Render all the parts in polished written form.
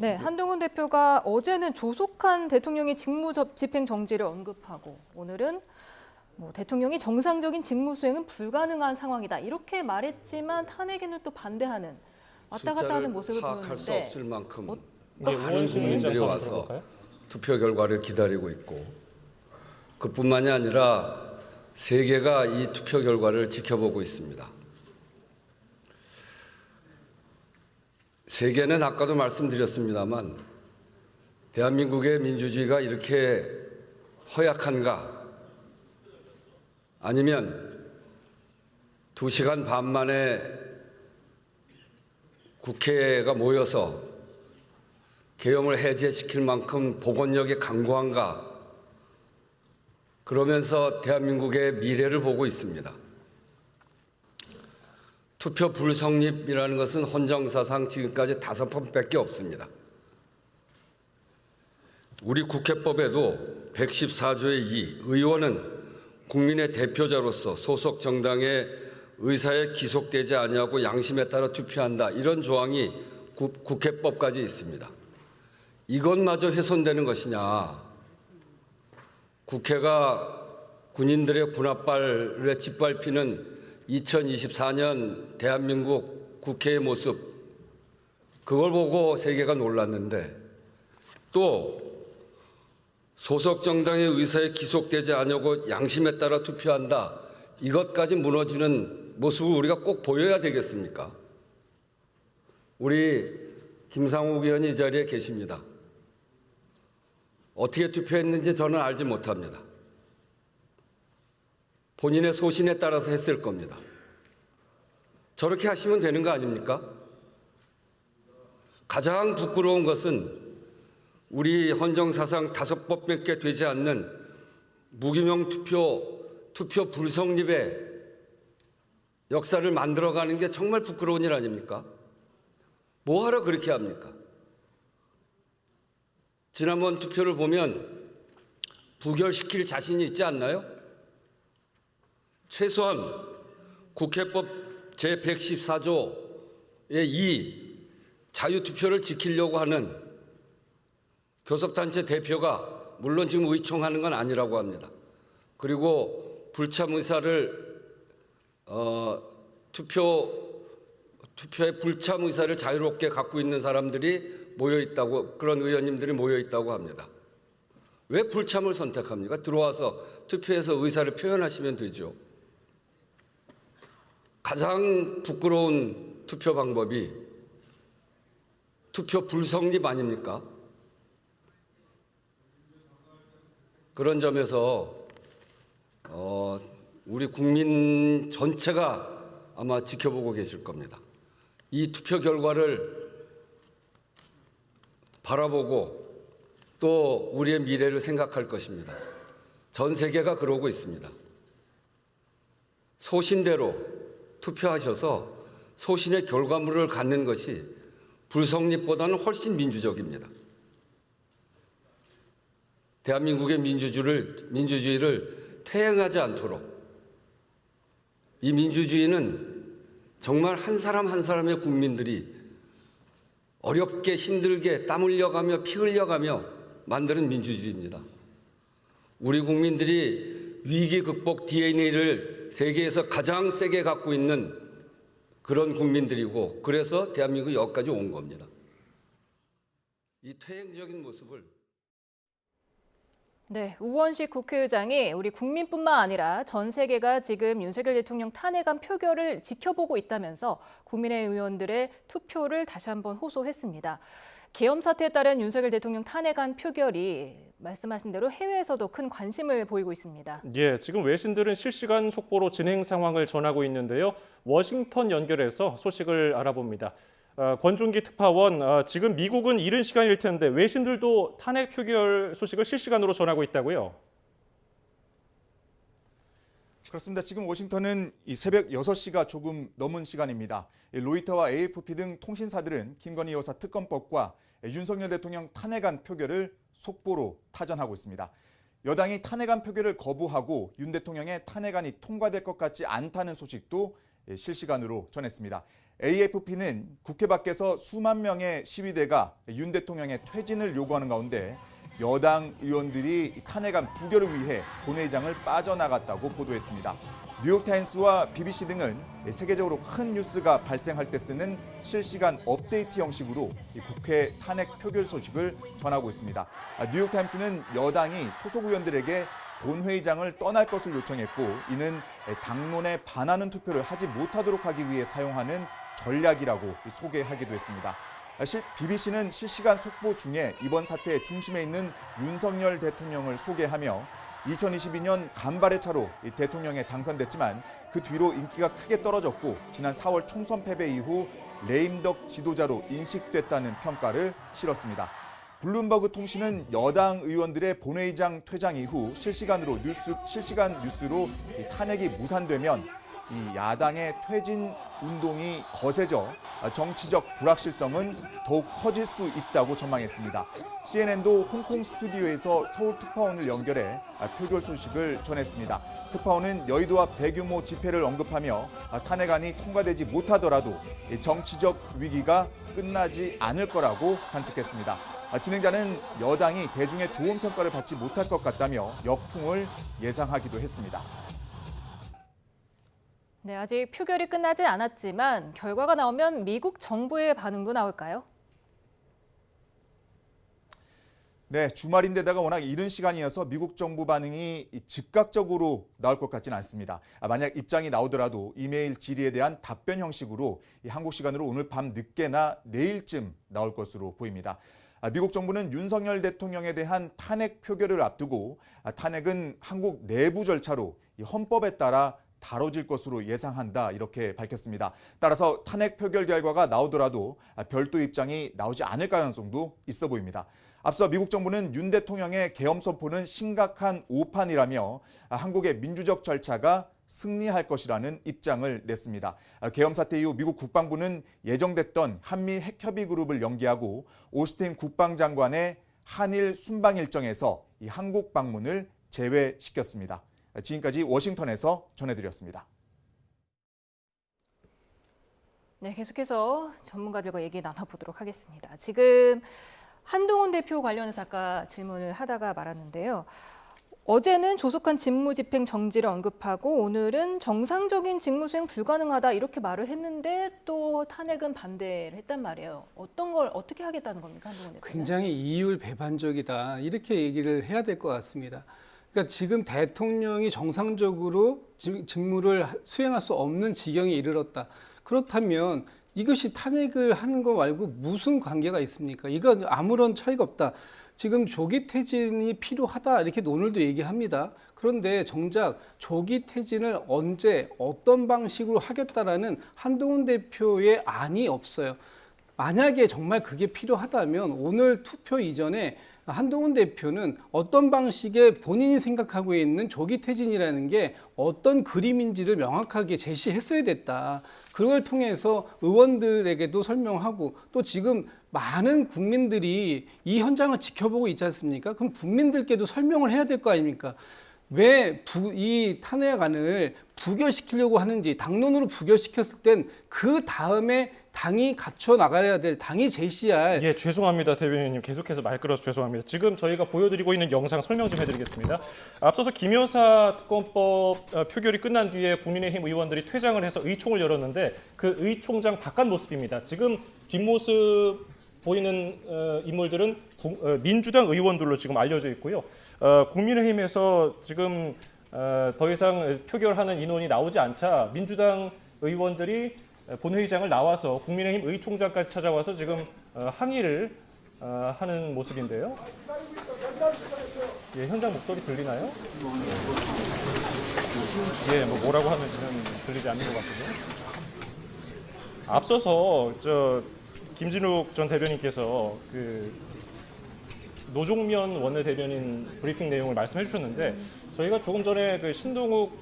네, 한동훈 대표가 어제는 조속한 대통령의 직무 집행 정지를 언급하고 오늘은 대통령이 정상적인 직무 수행은 불가능한 상황이다. 이렇게 말했지만 탄핵에는 또 반대하는 왔다 갔다 하는 모습을 파악할 수 보였는데 없을 만큼 많은 국민들이 와서 투표 결과를 기다리고 있고 그뿐만이 아니라 세계가 이 투표 결과를 지켜보고 있습니다. 세계는 아까도 말씀드렸습니다만 대한민국의 민주주의가 이렇게 허약한가? 아니면 2시간 반 만에 국회가 모여서 계엄을 해제시킬 만큼 복원력이 강고한가? 그러면서 대한민국의 미래를 보고 있습니다. 투표 불성립이라는 것은 헌정사상 지금까지 5번밖에 없습니다. 우리 국회법에도 114조의 2 의원은 국민의 대표자로서 소속 정당의 의사에 기속되지 아니하고 양심에 따라 투표한다. 이런 조항이 국회법까지 있습니다. 이것마저 훼손되는 것이냐. 국회가 군인들의 군홧발에 짓밟히는 2024년 대한민국 국회의 모습, 그걸 보고 세계가 놀랐는데 또 소속 정당의 의사에 기속되지 않으고 양심에 따라 투표한다. 이것까지 무너지는 모습을 우리가 꼭 보여야 되겠습니까? 우리 김상욱 의원이 이 자리에 계십니다. 어떻게 투표했는지 저는 알지 못합니다. 본인의 소신에 따라서 했을 겁니다. 저렇게 하시면 되는 거 아닙니까? 가장 부끄러운 것은 우리 헌정사상 5번밖에 되지 않는 무기명 투표 불성립의 역사를 만들어가는 게 정말 부끄러운 일 아닙니까? 뭐하러 그렇게 합니까? 지난번 투표를 보면 부결시킬 자신이 있지 않나요? 최소한 국회법 제114조의 2 자유투표를 지키려고 하는 교섭단체 대표가 물론 지금 의총하는 건 아니라고 합니다. 그리고 불참 의사를 투표의 불참 의사를 자유롭게 갖고 있는 사람들이 모여 있다고, 그런 의원님들이 모여 있다고 합니다. 왜 불참을 선택합니까? 들어와서 투표해서 의사를 표현하시면 되죠. 가장 부끄러운 투표 방법이 투표 불성립 아닙니까? 그런 점에서 우리 국민 전체가 아마 지켜보고 계실 겁니다. 이 투표 결과를 바라보고 또 우리의 미래를 생각할 것입니다. 전 세계가 그러고 있습니다. 소신대로 투표하셔서 소신의 결과물을 갖는 것이 불성립보다는 훨씬 민주적입니다. 대한민국의 민주주의를 퇴행하지 않도록 이 민주주의는 정말 한 사람 한 사람의 국민들이 어렵게 힘들게 땀 흘려가며 피 흘려가며 만드는 민주주의입니다. 우리 국민들이 위기 극복 DNA를 세계에서 가장 세게 갖고 있는 그런 국민들이고 그래서 대한민국이 여기까지 온 겁니다. 이 퇴행적인 모습을 네, 우원식 국회의장이 우리 국민뿐만 아니라 전 세계가 지금 윤석열 대통령 탄핵안 표결을 지켜보고 있다면서 국민의 의원들의 투표를 다시 한번 호소했습니다. 계엄 사태에 따른 윤석열 대통령 탄핵안 표결이 말씀하신 대로 해외에서도 큰 관심을 보이고 있습니다. 예, 지금 외신들은 실시간 속보로 진행 상황을 전하고 있는데요. 워싱턴 연결해서 소식을 알아봅니다. 권준기 특파원, 지금 미국은 이른 시간일 텐데 외신들도 탄핵 표결 소식을 실시간으로 전하고 있다고요? 그렇습니다. 지금 워싱턴은 이 새벽 6시가 조금 넘은 시간입니다. 로이터와 AFP 등 통신사들은 김건희 여사 특검법과 윤석열 대통령 탄핵안 표결을 속보로 타전하고 있습니다. 여당이 탄핵안 표결을 거부하고 윤 대통령의 탄핵안이 통과될 것 같지 않다는 소식도 실시간으로 전했습니다. AFP는 국회 밖에서 수만 명의 시위대가 윤 대통령의 퇴진을 요구하는 가운데 여당 의원들이 탄핵안 부결을 위해 본회의장을 빠져나갔다고 보도했습니다. 뉴욕타임스와 BBC 등은 세계적으로 큰 뉴스가 발생할 때 쓰는 실시간 업데이트 형식으로 국회 탄핵 표결 소식을 전하고 있습니다. 뉴욕타임스는 여당이 소속 의원들에게 본회의장을 떠날 것을 요청했고, 이는 당론에 반하는 투표를 하지 못하도록 하기 위해 사용하는 전략이라고 소개하기도 했습니다. BBC는 실시간 속보 중에 이번 사태의 중심에 있는 윤석열 대통령을 소개하며 2022년 간발의 차로 대통령에 당선됐지만 그 뒤로 인기가 크게 떨어졌고 지난 4월 총선 패배 이후 레임덕 지도자로 인식됐다는 평가를 실었습니다. 블룸버그 통신은 여당 의원들의 본회의장 퇴장 이후 실시간 뉴스로 탄핵이 무산되면 이 야당의 퇴진 운동이 거세져 정치적 불확실성은 더욱 커질 수 있다고 전망했습니다. CNN도 홍콩 스튜디오에서 서울 특파원을 연결해 표결 소식을 전했습니다. 특파원은 여의도 앞 대규모 집회를 언급하며 탄핵안이 통과되지 못하더라도 정치적 위기가 끝나지 않을 거라고 관측했습니다. 진행자는 여당이 대중의 좋은 평가를 받지 못할 것 같다며 역풍을 예상하기도 했습니다. 네, 아직 표결이 끝나지 않았지만 결과가 나오면 미국 정부의 반응도 나올까요? 네, 주말인데다가 워낙 이른 시간이어서 미국 정부 반응이 즉각적으로 나올 것 같지는 않습니다. 만약 입장이 나오더라도 이메일 질의에 대한 답변 형식으로 한국 시간으로 오늘 밤 늦게나 내일쯤 나올 것으로 보입니다. 미국 정부는 윤석열 대통령에 대한 탄핵 표결을 앞두고 탄핵은 한국 내부 절차로 헌법에 따라 다뤄질 것으로 예상한다, 이렇게 밝혔습니다. 따라서 탄핵 표결 결과가 나오더라도 별도 입장이 나오지 않을 가능성도 있어 보입니다. 앞서 미국 정부는 윤 대통령의 계엄 선포는 심각한 오판이라며 한국의 민주적 절차가 승리할 것이라는 입장을 냈습니다. 계엄 사태 이후 미국 국방부는 예정됐던 한미 핵협의 그룹을 연기하고 오스틴 국방장관의 한일 순방 일정에서 이 한국 방문을 제외시켰습니다. 지금까지 워싱턴에서 전해드렸습니다. 네, 계속해서 전문가들과 얘기 나눠보도록 하겠습니다. 지금 한동훈 대표 관련해서 아까 질문을 하다가 말았는데요. 어제는 조속한 직무집행 정지를 언급하고 오늘은 정상적인 직무수행 불가능하다 이렇게 말을 했는데 또 탄핵은 반대를 했단 말이에요. 어떤 걸 어떻게 하겠다는 겁니까, 한동훈 대표? 굉장히 이율배반적이다, 이렇게 얘기를 해야 될 것 같습니다. 그러니까 지금 대통령이 정상적으로 직무를 수행할 수 없는 지경에 이르렀다. 그렇다면 이것이 탄핵을 하는 거 말고 무슨 관계가 있습니까? 이건 아무런 차이가 없다. 지금 조기 퇴진이 필요하다, 이렇게 오늘도 얘기합니다. 그런데 정작 조기 퇴진을 언제 어떤 방식으로 하겠다라는 한동훈 대표의 안이 없어요. 만약에 정말 그게 필요하다면 오늘 투표 이전에 한동훈 대표는 어떤 방식의 본인이 생각하고 있는 조기 퇴진이라는 게 어떤 그림인지를 명확하게 제시했어야 됐다. 그걸 통해서 의원들에게도 설명하고, 또 지금 많은 국민들이 이 현장을 지켜보고 있지 않습니까? 그럼 국민들께도 설명을 해야 될 거 아닙니까? 왜 이 탄핵안을 부결시키려고 하는지, 당론으로 부결시켰을 땐 그 다음에 당이 갖춰 나가야 될, 당이 제시할. 예, 죄송합니다, 대변인님. 계속해서 말 끌어서 죄송합니다. 지금 저희가 보여드리고 있는 영상 설명 좀 해드리겠습니다. 앞서서 김 여사 특검법 표결이 끝난 뒤에 국민의힘 의원들이 퇴장을 해서 의총을 열었는데 그 의총장 바깥 모습입니다. 지금 뒷모습 보이는 인물들은 민주당 의원들로 지금 알려져 있고요. 국민의힘에서 지금 더 이상 표결하는 인원이 나오지 않자 민주당 의원들이 본회의장을 나와서 국민의힘 의총장까지 찾아와서 지금 항의를 하는 모습인데요. 예, 현장 목소리 들리나요? 예, 뭐라고 하는지는 들리지 않는 것 같은데요. 앞서서 김진욱 전 대변인께서 그 노종면 원내대변인 브리핑 내용을 말씀해 주셨는데, 저희가 조금 전에 그 신동욱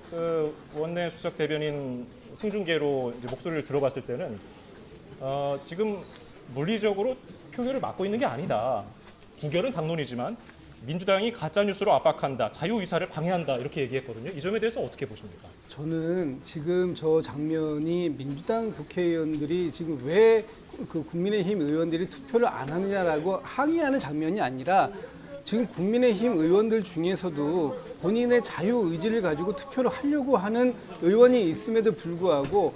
원내 수석 대변인 생중계로 이제 목소리를 들어봤을 때는 지금 물리적으로 표결을 막고 있는 게 아니다. 부결은 당론이지만 민주당이 가짜 뉴스로 압박한다, 자유 의사를 방해한다 이렇게 얘기했거든요. 이 점에 대해서 어떻게 보십니까? 저는 지금 저 장면이 민주당 국회의원들이 지금 왜 그 국민의힘 의원들이 투표를 안 하느냐라고 항의하는 장면이 아니라 지금 국민의힘 의원들 중에서도 본인의 자유 의지를 가지고 투표를 하려고 하는 의원이 있음에도 불구하고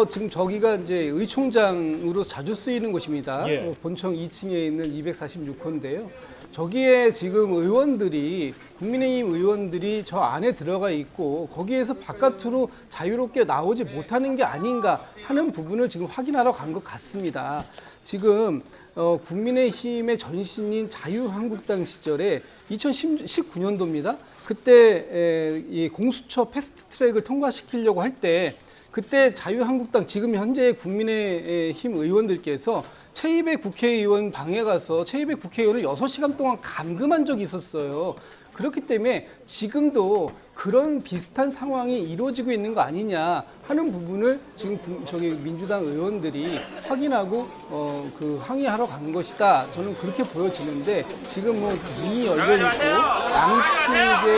지금 저기가 이제 의총장으로 자주 쓰이는 곳입니다. 예. 본청 2층에 있는 246호인데요. 저기에 지금 의원들이 국민의힘 의원들이 저 안에 들어가 있고 거기에서 바깥으로 자유롭게 나오지 못하는 게 아닌가 하는 부분을 지금 확인하러 간 것 같습니다. 지금 국민의힘의 전신인 자유한국당 시절에 2019년도입니다. 그때 이 공수처 패스트트랙을 통과시키려고 할 때 그때 자유한국당 지금 현재 국민의힘 의원들께서 최이배 국회의원 방에 가서 최이배 국회의원을 6시간 동안 감금한 적이 있었어요. 그렇기 때문에 지금도 그런 비슷한 상황이 이루어지고 있는 거 아니냐 하는 부분을 지금 저기 민주당 의원들이 확인하고 그 항의하러 간 것이다. 저는 그렇게 보여지는데 지금 뭐 문이 열려 있고 양측의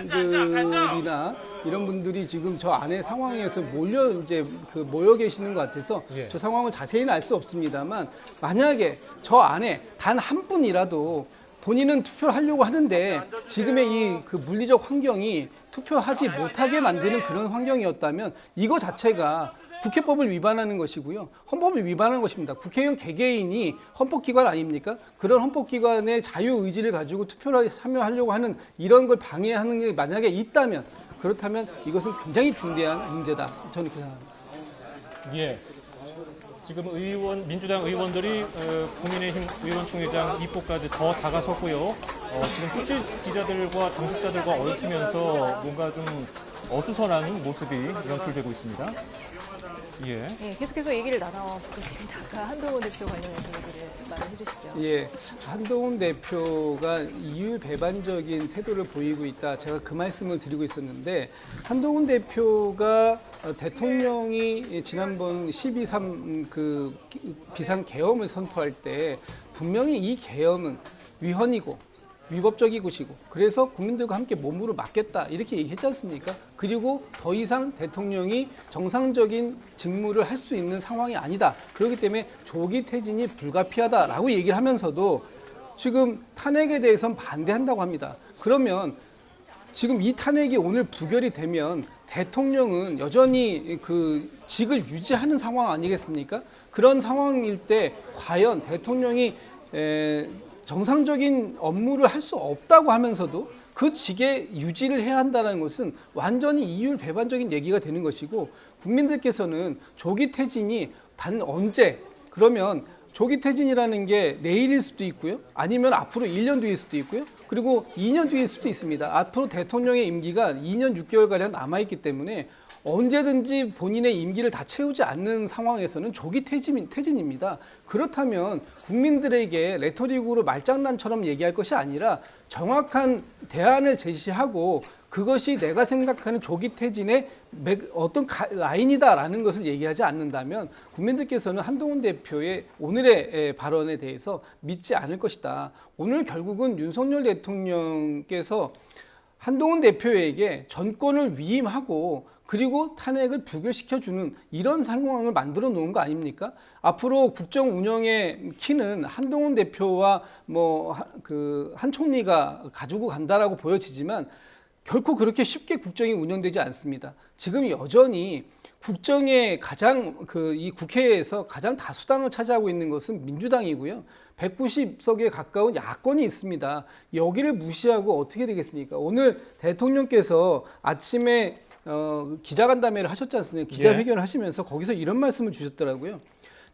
의원들이나 이런 분들이 지금 저 안에 상황에서 모여 계시는 것 같아서 예. 저 상황을 자세히는 알 수 없습니다만 만약에 저 안에 단 한 분이라도 본인은 투표를 하려고 하는데 지금의 이 그 물리적 환경이 투표하지 못하게 만드는 그런 환경이었다면 이거 자체가 국회법을 위반하는 것이고요. 헌법을 위반하는 것입니다. 국회의원 개개인이 헌법기관 아닙니까? 그런 헌법기관의 자유의지를 가지고 투표를 참여하려고 하는 이런 걸 방해하는 게 만약에 있다면 그렇다면 이것은 굉장히 중대한 문제다. 저는 그렇게 생각합니다. 예. 지금 민주당 의원들이 국민의힘 의원총회장 입구까지 더 다가섰고요. 지금 취재 기자들과 당직자들과 얽히면서 뭔가 좀 어수선한 모습이 연출되고 있습니다. 예. 네, 계속해서 얘기를 나눠보겠습니다. 아까 한동훈 대표 관련해서 얘기를 말해 주시죠. 예, 한동훈 대표가 이율 배반적인 태도를 보이고 있다. 제가 그 말씀을 드리고 있었는데 한동훈 대표가 대통령이 지난번 12.3 그 비상 계엄을 선포할 때 분명히 이 계엄은 위헌이고 위법적인 것이고 그래서 국민들과 함께 몸으로 맞겠다 이렇게 얘기했지 않습니까? 그리고 더 이상 대통령이 정상적인 직무를 할 수 있는 상황이 아니다. 그렇기 때문에 조기 퇴진이 불가피하다라고 얘기를 하면서도 지금 탄핵에 대해서는 반대한다고 합니다. 그러면 지금 이 탄핵이 오늘 부결이 되면 대통령은 여전히 그 직을 유지하는 상황 아니겠습니까? 그런 상황일 때 과연 대통령이 정상적인 업무를 할 수 없다고 하면서도 그 직에 유지를 해야 한다는 것은 완전히 이율 배반적인 얘기가 되는 것이고 국민들께서는 조기 퇴진이 단 언제 그러면 조기 퇴진이라는 게 내일일 수도 있고요. 아니면 앞으로 1년 뒤일 수도 있고요. 그리고 2년 뒤일 수도 있습니다. 앞으로 대통령의 임기가 2년 6개월가량 남아있기 때문에 언제든지 본인의 임기를 다 채우지 않는 상황에서는 조기 퇴진입니다. 그렇다면 국민들에게 레토릭으로 말장난처럼 얘기할 것이 아니라 정확한 대안을 제시하고 그것이 내가 생각하는 조기 퇴진의 어떤 라인이다라는 것을 얘기하지 않는다면 국민들께서는 한동훈 대표의 오늘의 발언에 대해서 믿지 않을 것이다. 오늘 결국은 윤석열 대통령께서 한동훈 대표에게 전권을 위임하고 그리고 탄핵을 부결시켜주는 이런 상황을 만들어 놓은 거 아닙니까? 앞으로 국정 운영의 키는 한동훈 대표와 한 총리가 가지고 간다라고 보여지지만 결코 그렇게 쉽게 국정이 운영되지 않습니다. 지금 여전히 국정의 이 국회에서 가장 다수당을 차지하고 있는 것은 민주당이고요. 190석에 가까운 야권이 있습니다. 여기를 무시하고 어떻게 되겠습니까? 오늘 대통령께서 아침에 기자간담회를 하셨지 않습니까? 기자회견을 하시면서 거기서 이런 말씀을 주셨더라고요.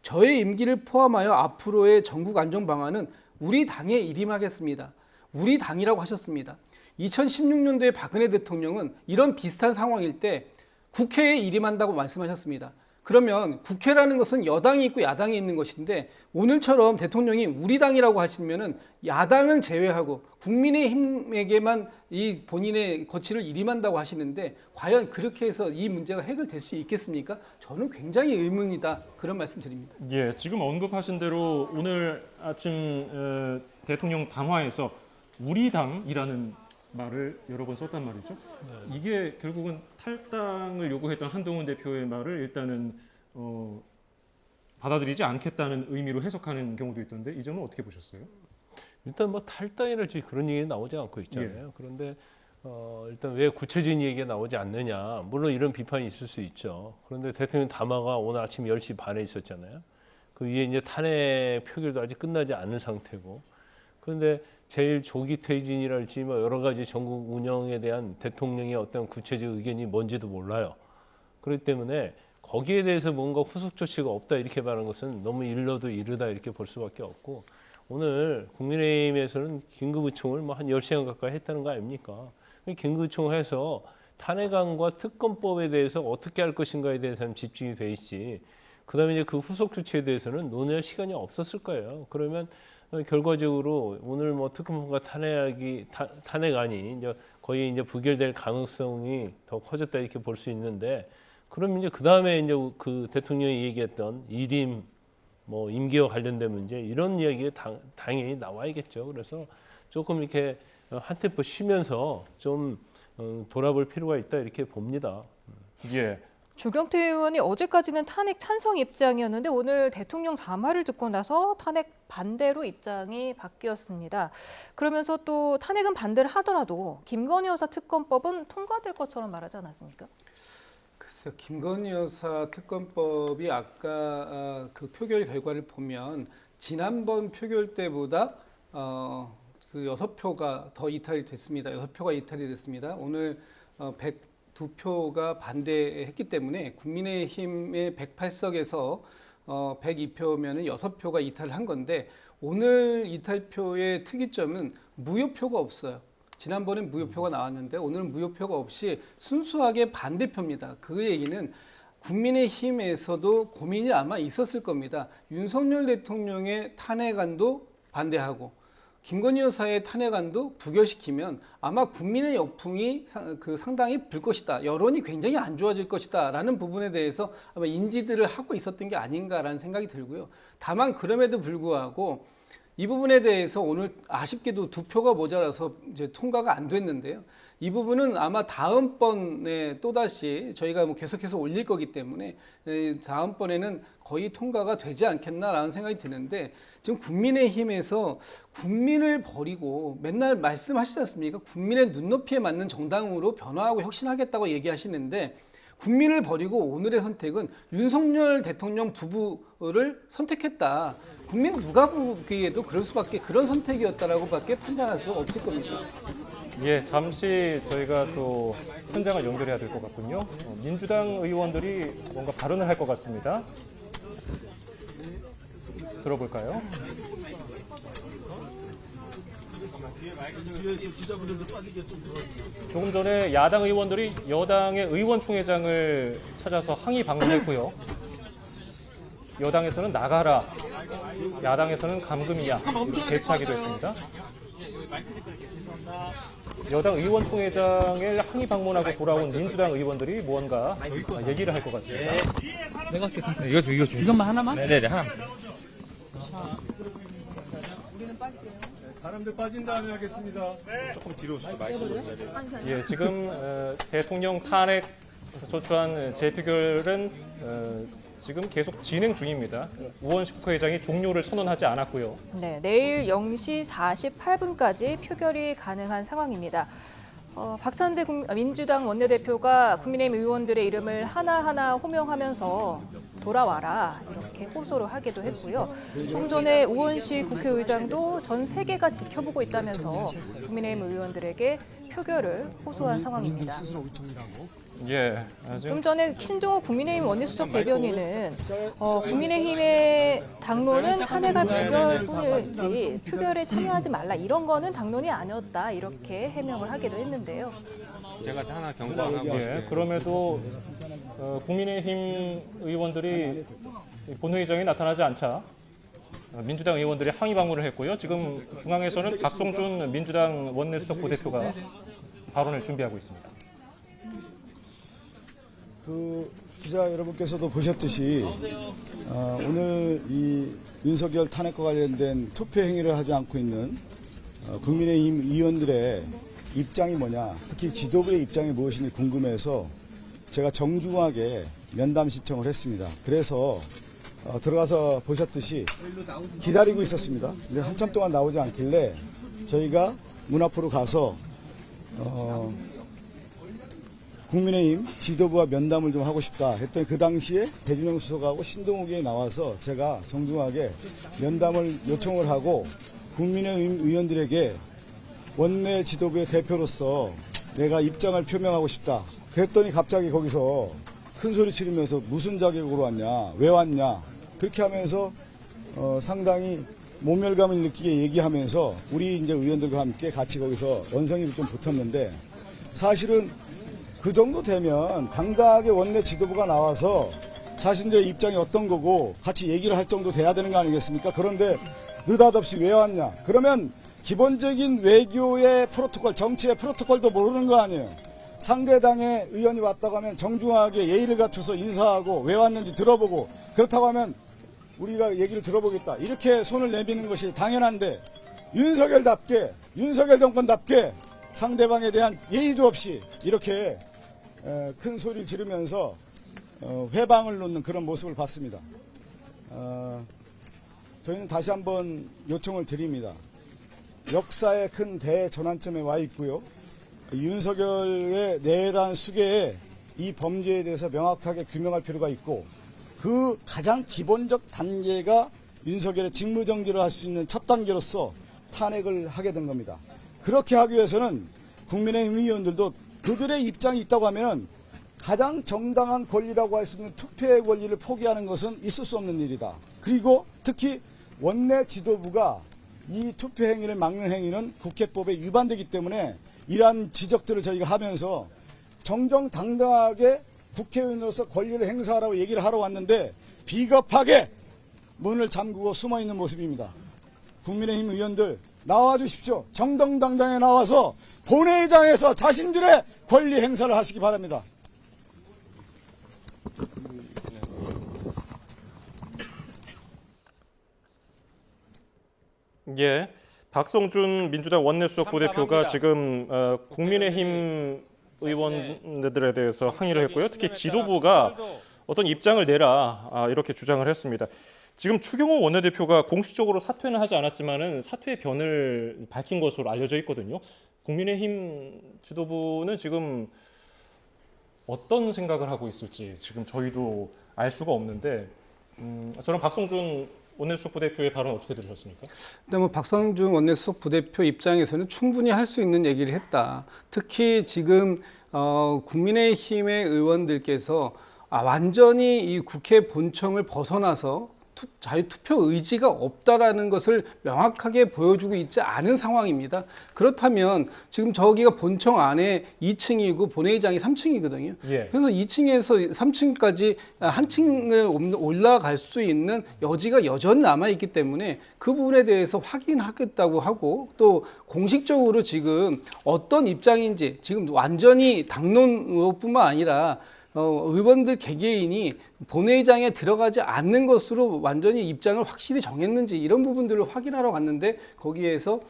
저의 임기를 포함하여 앞으로의 전국 안정 방안은 우리 당에 일임하겠습니다. 우리 당이라고 하셨습니다. 2016년도에 박근혜 대통령은 이런 비슷한 상황일 때 국회에 일임한다고 말씀하셨습니다. 그러면 국회라는 것은 여당이 있고 야당이 있는 것인데 오늘처럼 대통령이 우리 당이라고 하시면은 야당은 제외하고 국민의힘에게만 이 본인의 거취를 일임한다고 하시는데 과연 그렇게 해서 이 문제가 해결될 수 있겠습니까? 저는 굉장히 의문이다. 그런 말씀 드립니다. 예, 지금 언급하신 대로 오늘 아침 대통령 담화에서 우리 당이라는 말을 여러 번 썼단 말이죠. 이게 결국은 탈당을 요구했던 한동훈 대표의 말을 일단은 받아들이지 않겠다는 의미로 해석하는 경우도 있던데 이 점은 어떻게 보셨어요? 일단 뭐 탈당이랄지 그런 얘기 나오지 않고 있잖아요. 그런데 일단 왜 구체적인 얘기가 나오지 않느냐. 물론 이런 비판이 있을 수 있죠. 그런데 대통령 담화가 오늘 아침 10시 반에 있었잖아요. 그 위에 이제 탄핵 표결도 아직 끝나지 않은 상태고. 그런데 제일 조기 퇴진이랄지 뭐 여러 가지 전국 운영에 대한 대통령의 어떤 구체적 의견이 뭔지도 몰라요. 그렇기 때문에 거기에 대해서 뭔가 후속 조치가 없다 이렇게 말하는 것은 너무 일러도 이르다 이렇게 볼 수밖에 없고 오늘 국민의힘에서는 긴급의총을 뭐 한 10시간 가까이 했다는 거 아닙니까? 긴급의총을 해서 탄핵안과 특검법에 대해서 어떻게 할 것인가에 대해서는 집중이 돼 있지. 그다음에 이제 그 후속 조치에 대해서는 논의할 시간이 없었을 거예요. 그러면 결과적으로 오늘 뭐 특검과 탄핵안이 이제 거의 이제 부결될 가능성이 더 커졌다 이렇게 볼 수 있는데 그럼 이제 그 다음에 이제 그 대통령이 얘기했던 일임 뭐 임기와 관련된 문제 이런 이야기가 당연히 나와야겠죠. 그래서 조금 이렇게 한 템포 쉬면서 좀 돌아볼 필요가 있다 이렇게 봅니다. 예. 조경태 의원이 어제까지는 탄핵 찬성 입장이었는데 오늘 대통령 담화를 듣고 나서 탄핵 반대로 입장이 바뀌었습니다. 그러면서 또 탄핵은 반대를 하더라도 김건희 여사 특검법은 통과될 것처럼 말하지 않았습니까? 글쎄요, 김건희 여사 특검법이 아까 그 표결 결과를 보면 지난번 표결 때보다 그 6표가 더 이탈이 됐습니다. 6표가 이탈이 됐습니다. 오늘 102표가 반대했기 때문에 국민의힘의 108석에서 102표면은 6표가 이탈을 한 건데 오늘 이탈표의 특이점은 무효표가 없어요. 지난번엔 무효표가 나왔는데 오늘은 무효표가 없이 순수하게 반대표입니다. 그 얘기는 국민의힘에서도 고민이 아마 있었을 겁니다. 윤석열 대통령의 탄핵안도 반대하고 김건희 여사의 탄핵안도 부결시키면 아마 국민의 역풍이 상당히 불 것이다. 여론이 굉장히 안 좋아질 것이다. 라는 부분에 대해서 아마 인지들을 하고 있었던 게 아닌가라는 생각이 들고요. 다만 그럼에도 불구하고 이 부분에 대해서 오늘 아쉽게도 2표가 모자라서 이제 통과가 안 됐는데요. 이 부분은 아마 다음번에 또다시 저희가 뭐 계속해서 올릴 거기 때문에 다음번에는 거의 통과가 되지 않겠나라는 생각이 드는데 지금 국민의힘에서 국민을 버리고 맨날 말씀하시지 않습니까? 국민의 눈높이에 맞는 정당으로 변화하고 혁신하겠다고 얘기하시는데 국민을 버리고 오늘의 선택은 윤석열 대통령 부부를 선택했다. 국민 누가 보기에도 그럴 수밖에 그런 선택이었다라고밖에 판단할 수가 없을 겁니다. 예, 잠시 저희가 또 현장을 연결해야 될 것 같군요. 민주당 의원들이 뭔가 발언을 할 것 같습니다. 들어볼까요? 조금 전에 야당 의원들이 여당의 의원총회장을 찾아서 항의 방문했고요. 여당에서는 나가라, 야당에서는 감금이야 이렇게 대치하기도 했습니다. 여당 의원총회장을 항의 방문하고 돌아온 민주당 의원들이 무언가 얘기를 할 것 같습니다. 내가 할게 가서 이거 줘 이것만 하나만? 네네 하나. 사람들 빠진 다음에 하겠습니다. 조금 뒤로 오시죠. 마이크. 예, 지금 대통령 탄핵 소추안 재표결은 지금 계속 진행 중입니다. 우원식 국회의장이 종료를 선언하지 않았고요. 네, 내일 0시 48분까지 표결이 가능한 상황입니다. 박찬대 민주당 원내대표가 국민의힘 의원들의 이름을 하나하나 호명하면서 돌아와라 이렇게 호소를 하기도 했고요. 좀 전에 우원식 국회의장도 전 세계가 지켜보고 있다면서 국민의힘 의원들에게 표결을 호소한 상황입니다. 예, 좀 전에 신동호 국민의힘 원내수석 대변인은 국민의힘의 당론은 탄핵안 부결뿐이지 표결에 참여하지 말라 이런 거는 당론이 아니었다 이렇게 해명을 하기도 했는데요. 제가 하나 경고하고 예, 그럼에도 국민의힘 의원들이 본회의장에 나타나지 않자 민주당 의원들이 항의 방문을 했고요. 지금 중앙에서는 박성준 민주당 원내수석 부대표가 발언을 준비하고 있습니다. 그 기자 여러분께서도 보셨듯이 오늘 이 윤석열 탄핵과 관련된 투표 행위를 하지 않고 있는 국민의힘 의원들의 입장이 뭐냐, 특히 지도부의 입장이 무엇인지 궁금해서 제가 정중하게 면담 신청을 했습니다. 그래서 들어가서 보셨듯이 기다리고 있었습니다. 근데 한참 동안 나오지 않길래 저희가 문 앞으로 가서 국민의힘 지도부와 면담을 좀 하고 싶다 했더니 그 당시에 배준영 수석하고 신동욱 의원이 나와서 제가 정중하게 면담을 요청을 하고 국민의힘 의원들에게 원내 지도부의 대표로서 내가 입장을 표명하고 싶다. 그랬더니 갑자기 거기서 큰 소리 치르면서 무슨 자격으로 왔냐, 왜 왔냐, 그렇게 하면서 상당히 모멸감을 느끼게 얘기하면서 우리 이제 의원들과 함께 같이 거기서 원성이 좀 붙었는데, 사실은 그 정도 되면 당당하게 원내 지도부가 나와서 자신들의 입장이 어떤 거고 같이 얘기를 할 정도 돼야 되는 거 아니겠습니까? 그런데 느닷없이 왜 왔냐? 그러면 기본적인 외교의 프로토콜, 정치의 프로토콜도 모르는 거 아니에요. 상대당의 의원이 왔다고 하면 정중하게 예의를 갖춰서 인사하고 왜 왔는지 들어보고, 그렇다고 하면 우리가 얘기를 들어보겠다, 이렇게 손을 내미는 것이 당연한데, 윤석열답게, 윤석열 정권답게 상대방에 대한 예의도 없이 이렇게 큰 소리를 지르면서 회방을 놓는 그런 모습을 봤습니다. 저희는 다시 한번 요청을 드립니다. 역사의 큰 대전환점에 와 있고요. 윤석열의 내란 수계에 이 범죄에 대해서 명확하게 규명할 필요가 있고, 그 가장 기본적 단계가 윤석열의 직무정지를 할 수 있는 첫 단계로서 탄핵을 하게 된 겁니다. 그렇게 하기 위해서는 국민의힘 의원들도 그들의 입장이 있다고 하면 가장 정당한 권리라고 할 수 있는 투표의 권리를 포기하는 것은 있을 수 없는 일이다. 그리고 특히 원내 지도부가 이 투표 행위를 막는 행위는 국회법에 위반되기 때문에 이러한 지적들을 저희가 하면서 정정당당하게 국회의원으로서 권리를 행사하라고 얘기를 하러 왔는데 비겁하게 문을 잠그고 숨어있는 모습입니다. 국민의힘 의원들 나와 주십시오. 정정당당하게 나와서 본회의장에서 자신들의 권리 행사를 하시기 바랍니다. 예, 박성준 민주당 원내수석 부대표가 지금 국민의힘 의원들에 대해서 항의를 했고요. 특히 지도부가 어떤 입장을 내라 이렇게 주장을 했습니다. 지금 추경호 원내대표가 공식적으로 사퇴는 하지 않았지만은 사퇴의 변을 밝힌 것으로 알려져 있거든요. 국민의힘 지도부는 지금 어떤 생각을 하고 있을지 지금 저희도 알 수가 없는데, 저는 박성준 원내수석 부대표의 발언 어떻게 들으셨습니까? 근데 뭐 박성준 원내수석 부대표 입장에서는 충분히 할 수 있는 얘기를 했다. 특히 지금 국민의힘의 의원들께서 완전히 이 국회 본청을 벗어나서 자유투표 의지가 없다라는 것을 명확하게 보여주고 있지 않은 상황입니다. 그렇다면 지금 저기가 본청 안에 2층이고 본회의장이 3층이거든요. 예. 그래서 2층에서 3층까지 한 층을 올라갈 수 있는 여지가 여전히 남아있기 때문에 그 부분에 대해서 확인하겠다고 하고, 또 공식적으로 지금 어떤 입장인지 지금 완전히 당론 의혹뿐만 아니라 의원들 개개인이 본회의장에 들어가지 않는 것으로 완전히 입장을 확실히 정했는지 이런 부분들을 확인하러 갔는데, 거기에서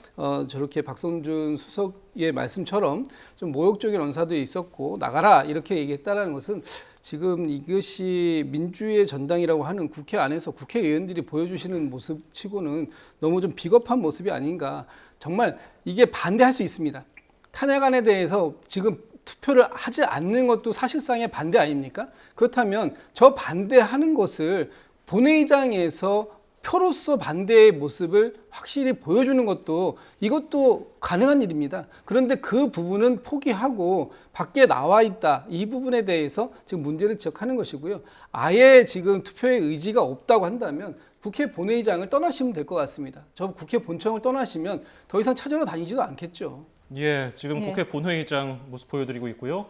저렇게 박성준 수석의 말씀처럼 좀 모욕적인 언사도 있었고 나가라 이렇게 얘기했다는 것은 지금 이것이 민주의 전당이라고 하는 국회 안에서 국회의원들이 보여주시는 모습치고는 너무 좀 비겁한 모습이 아닌가. 정말 이게 반대할 수 있습니다. 탄핵안에 대해서 지금 투표를 하지 않는 것도 사실상의 반대 아닙니까? 그렇다면 저 반대하는 것을 본회의장에서 표로서 반대의 모습을 확실히 보여주는 것도, 이것도 가능한 일입니다. 그런데 그 부분은 포기하고 밖에 나와 있다. 이 부분에 대해서 지금 문제를 지적하는 것이고요. 아예 지금 투표의 의지가 없다고 한다면 국회 본회의장을 떠나시면 될 것 같습니다. 저 국회 본청을 떠나시면 더 이상 찾으러 다니지도 않겠죠. 예, 지금 국회 본회의장 모습 보여드리고 있고요.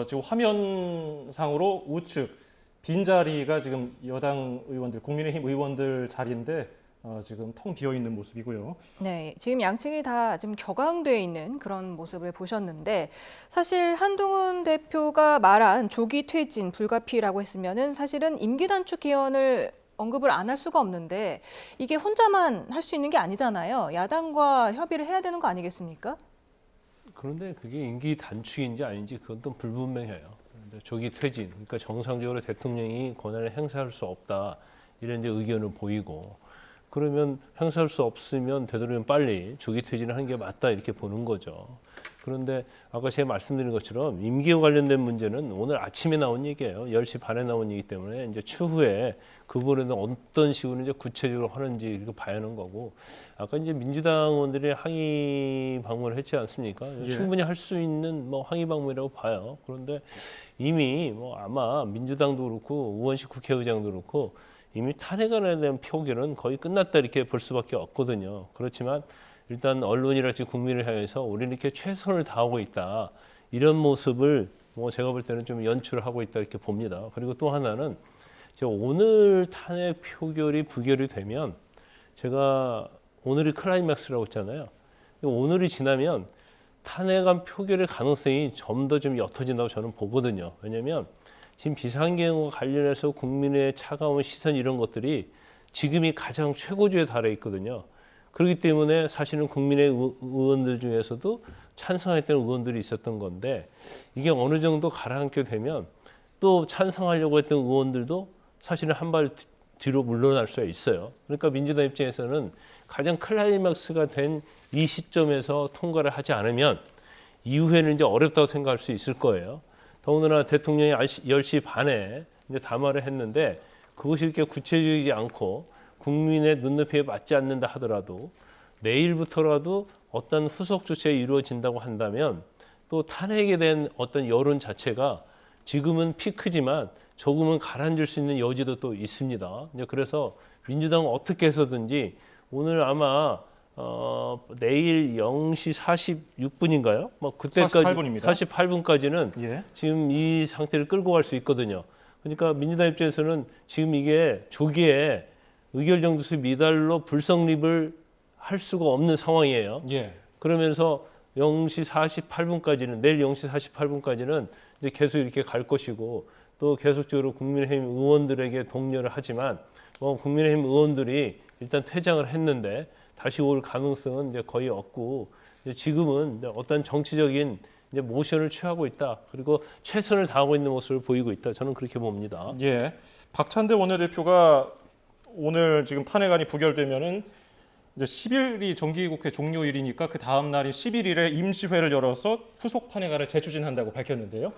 지금 화면상으로 우측 빈자리가 지금 여당 의원들, 국민의힘 의원들 자리인데 지금 텅 비어 있는 모습이고요. 네, 지금 양측이 다 지금 격앙돼 있는 그런 모습을 보셨는데, 사실 한동훈 대표가 말한 조기 퇴진 불가피라고 했으면은 사실은 임기 단축 개헌을 언급을 안 할 수가 없는데 이게 혼자만 할 수 있는 게 아니잖아요. 야당과 협의를 해야 되는 거 아니겠습니까? 그런데 그게 임기 단축인지 아닌지 그건 또 불분명해요. 조기 퇴진, 그러니까 정상적으로 대통령이 권한을 행사할 수 없다 이런 이제 의견을 보이고, 그러면 행사할 수 없으면 되도록이면 빨리 조기 퇴진을 하는 게 맞다 이렇게 보는 거죠. 그런데 아까 제가 말씀드린 것처럼 임기와 관련된 문제는 오늘 아침에 나온 얘기예요. 10시 반에 나온 얘기 때문에 이제 추후에 그 부분에는 어떤 식으로 이제 구체적으로 하는지 이렇게 봐야 하는 거고, 아까 이제 민주당 의원들이 항의 방문을 했지 않습니까? 충분히 할 수 있는 뭐 항의 방문이라고 봐요. 그런데 이미 뭐 아마 민주당도 그렇고 우원식 국회의장도 그렇고 이미 탄핵안에 대한 표결은 거의 끝났다 이렇게 볼 수밖에 없거든요. 그렇지만 일단 언론이랄지 국민을 향해서 우리는 이렇게 최선을 다하고 있다 이런 모습을 뭐 제가 볼 때는 좀 연출을 하고 있다 이렇게 봅니다. 그리고 또 하나는 제가 오늘 탄핵 표결이 부결이 되면, 제가 오늘이 클라이맥스라고 했잖아요. 오늘이 지나면 탄핵안 표결의 가능성이 좀 더 좀 옅어진다고 저는 보거든요. 왜냐하면 지금 비상계엄과 관련해서 국민의 차가운 시선 이런 것들이 지금이 가장 최고조에 달해 있거든요. 그렇기 때문에 사실은 국민의 의원들 중에서도 찬성했던 의원들이 있었던 건데, 이게 어느 정도 가라앉게 되면 또 찬성하려고 했던 의원들도 사실은 한 발 뒤로 물러날 수가 있어요. 그러니까 민주당 입장에서는 가장 클라이맥스가 된 이 시점에서 통과를 하지 않으면 이후에는 이제 어렵다고 생각할 수 있을 거예요. 더군다나 대통령이 10시 반에 이제 담화를 했는데 그것이 이렇게 구체적이지 않고 국민의 눈높이에 맞지 않는다 하더라도 내일부터라도 어떤 후속 조치가 이루어진다고 한다면 또 탄핵에 대한 어떤 여론 자체가 지금은 피크지만 조금은 가라앉을 수 있는 여지도 또 있습니다. 그래서 민주당은 어떻게 해서든지 오늘 아마 내일 0시 46분인가요? 뭐 그때까지 48분입니다. 48분까지는 예. 지금 이 상태를 끌고 갈 수 있거든요. 그러니까 민주당 입장에서는 지금 이게 조기에 의결정도수 미달로 불성립을 할 수가 없는 상황이에요. 예. 그러면서 0시 48분까지는 내일 0시 48분까지는 이제 계속 이렇게 갈 것이고, 또 계속적으로 국민의힘 의원들에게 독려를 하지만 국민의힘 의원들이 일단 퇴장을 했는데 다시 올 가능성은 이제 거의 없고, 이제 지금은 이제 어떤 정치적인 이제 모션을 취하고 있다. 그리고 최선을 다하고 있는 모습을 보이고 있다. 저는 그렇게 봅니다. 예. 박찬대 원내대표가 오늘 지금 탄핵안이 부결되면은 이제 10일이 정기국회 종료일이니까 그 다음 날인 11일에 임시회를 열어서 후속 탄핵안을 재추진한다고 밝혔는데요.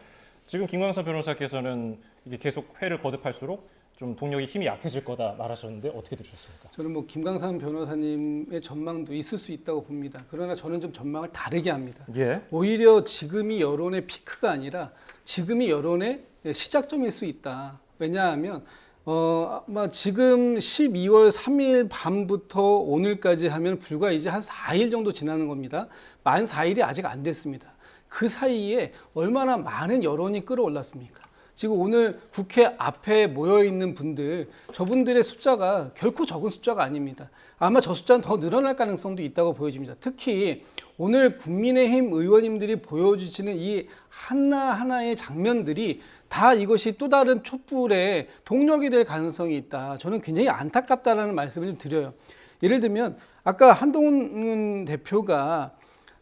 지금 김광삼 변호사께서는 이게 계속 회를 거듭할수록 좀 동력이 힘이 약해질 거다 말하셨는데 어떻게 들으셨습니까? 저는 뭐 김광삼 변호사님의 전망도 있을 수 있다고 봅니다. 그러나 저는 좀 전망을 다르게 합니다. 예. 오히려 지금이 여론의 피크가 아니라 지금이 여론의 시작점일 수 있다. 왜냐하면 아마 지금 12월 3일 밤부터 오늘까지 하면 불과 이제 한 4일 정도 지나는 겁니다. 만 4일이 아직 안 됐습니다. 그 사이에 얼마나 많은 여론이 끌어올랐습니까? 지금 오늘 국회 앞에 모여있는 분들, 저분들의 숫자가 결코 적은 숫자가 아닙니다. 아마 저 숫자는 더 늘어날 가능성도 있다고 보여집니다. 특히 오늘 국민의힘 의원님들이 보여주시는 이 하나하나의 장면들이 다 이것이 또 다른 촛불의 동력이 될 가능성이 있다. 저는 굉장히 안타깝다라는 말씀을 좀 드려요. 예를 들면 아까 한동훈 대표가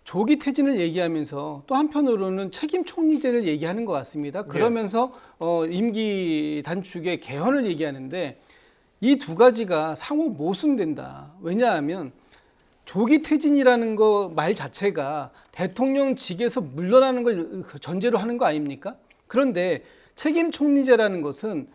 조기 퇴진을 얘기하면서 또 한편으로는 책임 총리제를 얘기하는 것 같습니다. 그러면서 임기 단축의 개헌을 얘기하는데 이 두 가지가 상호 모순된다. 왜냐하면 조기 퇴진이라는 거 말 자체가 대통령직에서 물러나는 걸 전제로 하는 거 아닙니까? 그런데 책임 총리제라는 것은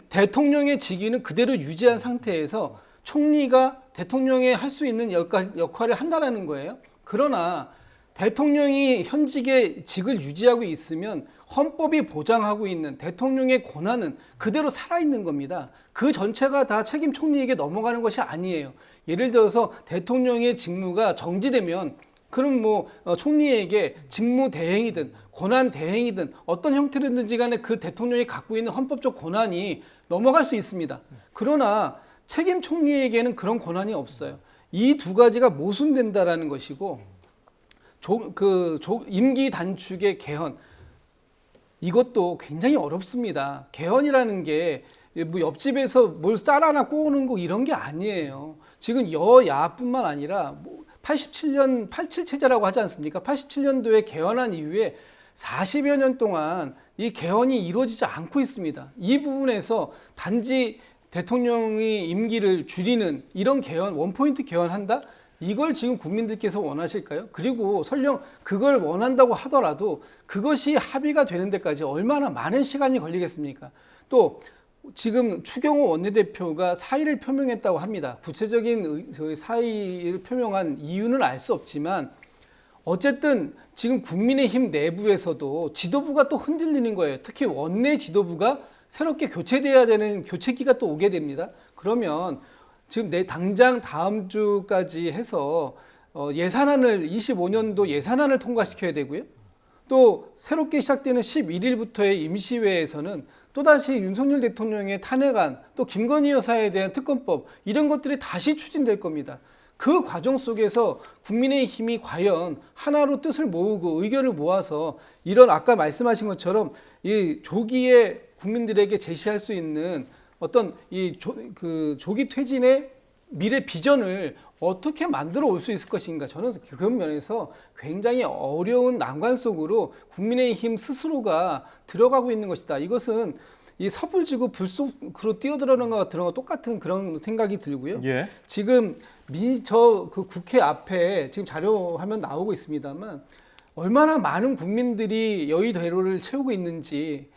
대통령의 직위는 그대로 유지한 상태에서 총리가 대통령의 할 수 있는 역할을 한다는 거예요. 그러나 대통령이 현직의 직을 유지하고 있으면 헌법이 보장하고 있는 대통령의 권한은 그대로 살아있는 겁니다. 그 전체가 다 책임 총리에게 넘어가는 것이 아니에요. 예를 들어서 대통령의 직무가 정지되면 그럼 뭐 총리에게 직무 대행이든 권한 대행이든 어떤 형태로든지 간에 그 대통령이 갖고 있는 헌법적 권한이 넘어갈 수 있습니다. 그러나 책임 총리에게는 그런 권한이 없어요. 이 두 가지가 모순된다라는 것이고, 임기 단축의 개헌, 이것도 굉장히 어렵습니다. 개헌이라는 게 뭐 옆집에서 뭘 쌀 하나 꼬우는 거 이런 게 아니에요. 지금 여야뿐만 아니라 뭐 87년 87 체제라고 하지 않습니까? 87년도에 개헌한 이후에 40여 년 동안 이 개헌이 이루어지지 않고 있습니다. 이 부분에서 단지 대통령이 임기를 줄이는 이런 개헌, 원포인트 개헌한다? 이걸 지금 국민들께서 원하실까요? 그리고 설령 그걸 원한다고 하더라도 그것이 합의가 되는 데까지 얼마나 많은 시간이 걸리겠습니까? 또 지금 추경호 원내대표가 사의를 표명했다고 합니다. 구체적인 사의를 표명한 이유는 알 수 없지만 어쨌든 지금 국민의힘 내부에서도 지도부가 또 흔들리는 거예요. 특히 원내 지도부가 새롭게 교체돼야 되는 교체기가 또 오게 됩니다. 그러면 지금 당장 다음 주까지 해서 예산안을 25년도 예산안을 통과시켜야 되고요. 또 새롭게 시작되는 11일부터의 임시회에서는 또다시 윤석열 대통령의 탄핵안, 또 김건희 여사에 대한 특검법 이런 것들이 다시 추진될 겁니다. 그 과정 속에서 국민의힘이 과연 하나로 뜻을 모으고 의견을 모아서 이런 아까 말씀하신 것처럼 이 조기에 국민들에게 제시할 수 있는 어떤 이 조기 퇴진의 미래 비전을 어떻게 만들어 올 수 있을 것인가. 저는 그런 면에서 굉장히 어려운 난관 속으로 국민의힘 스스로가 들어가고 있는 것이다. 이것은 이 섭을 지고 불 속으로 뛰어들어가는 것과 똑같은 그런 생각이 들고요. 예. 지금 그 국회 앞에 지금 자료 화면 나오고 있습니다만 얼마나 많은 국민들이 여의도로를 채우고 있는지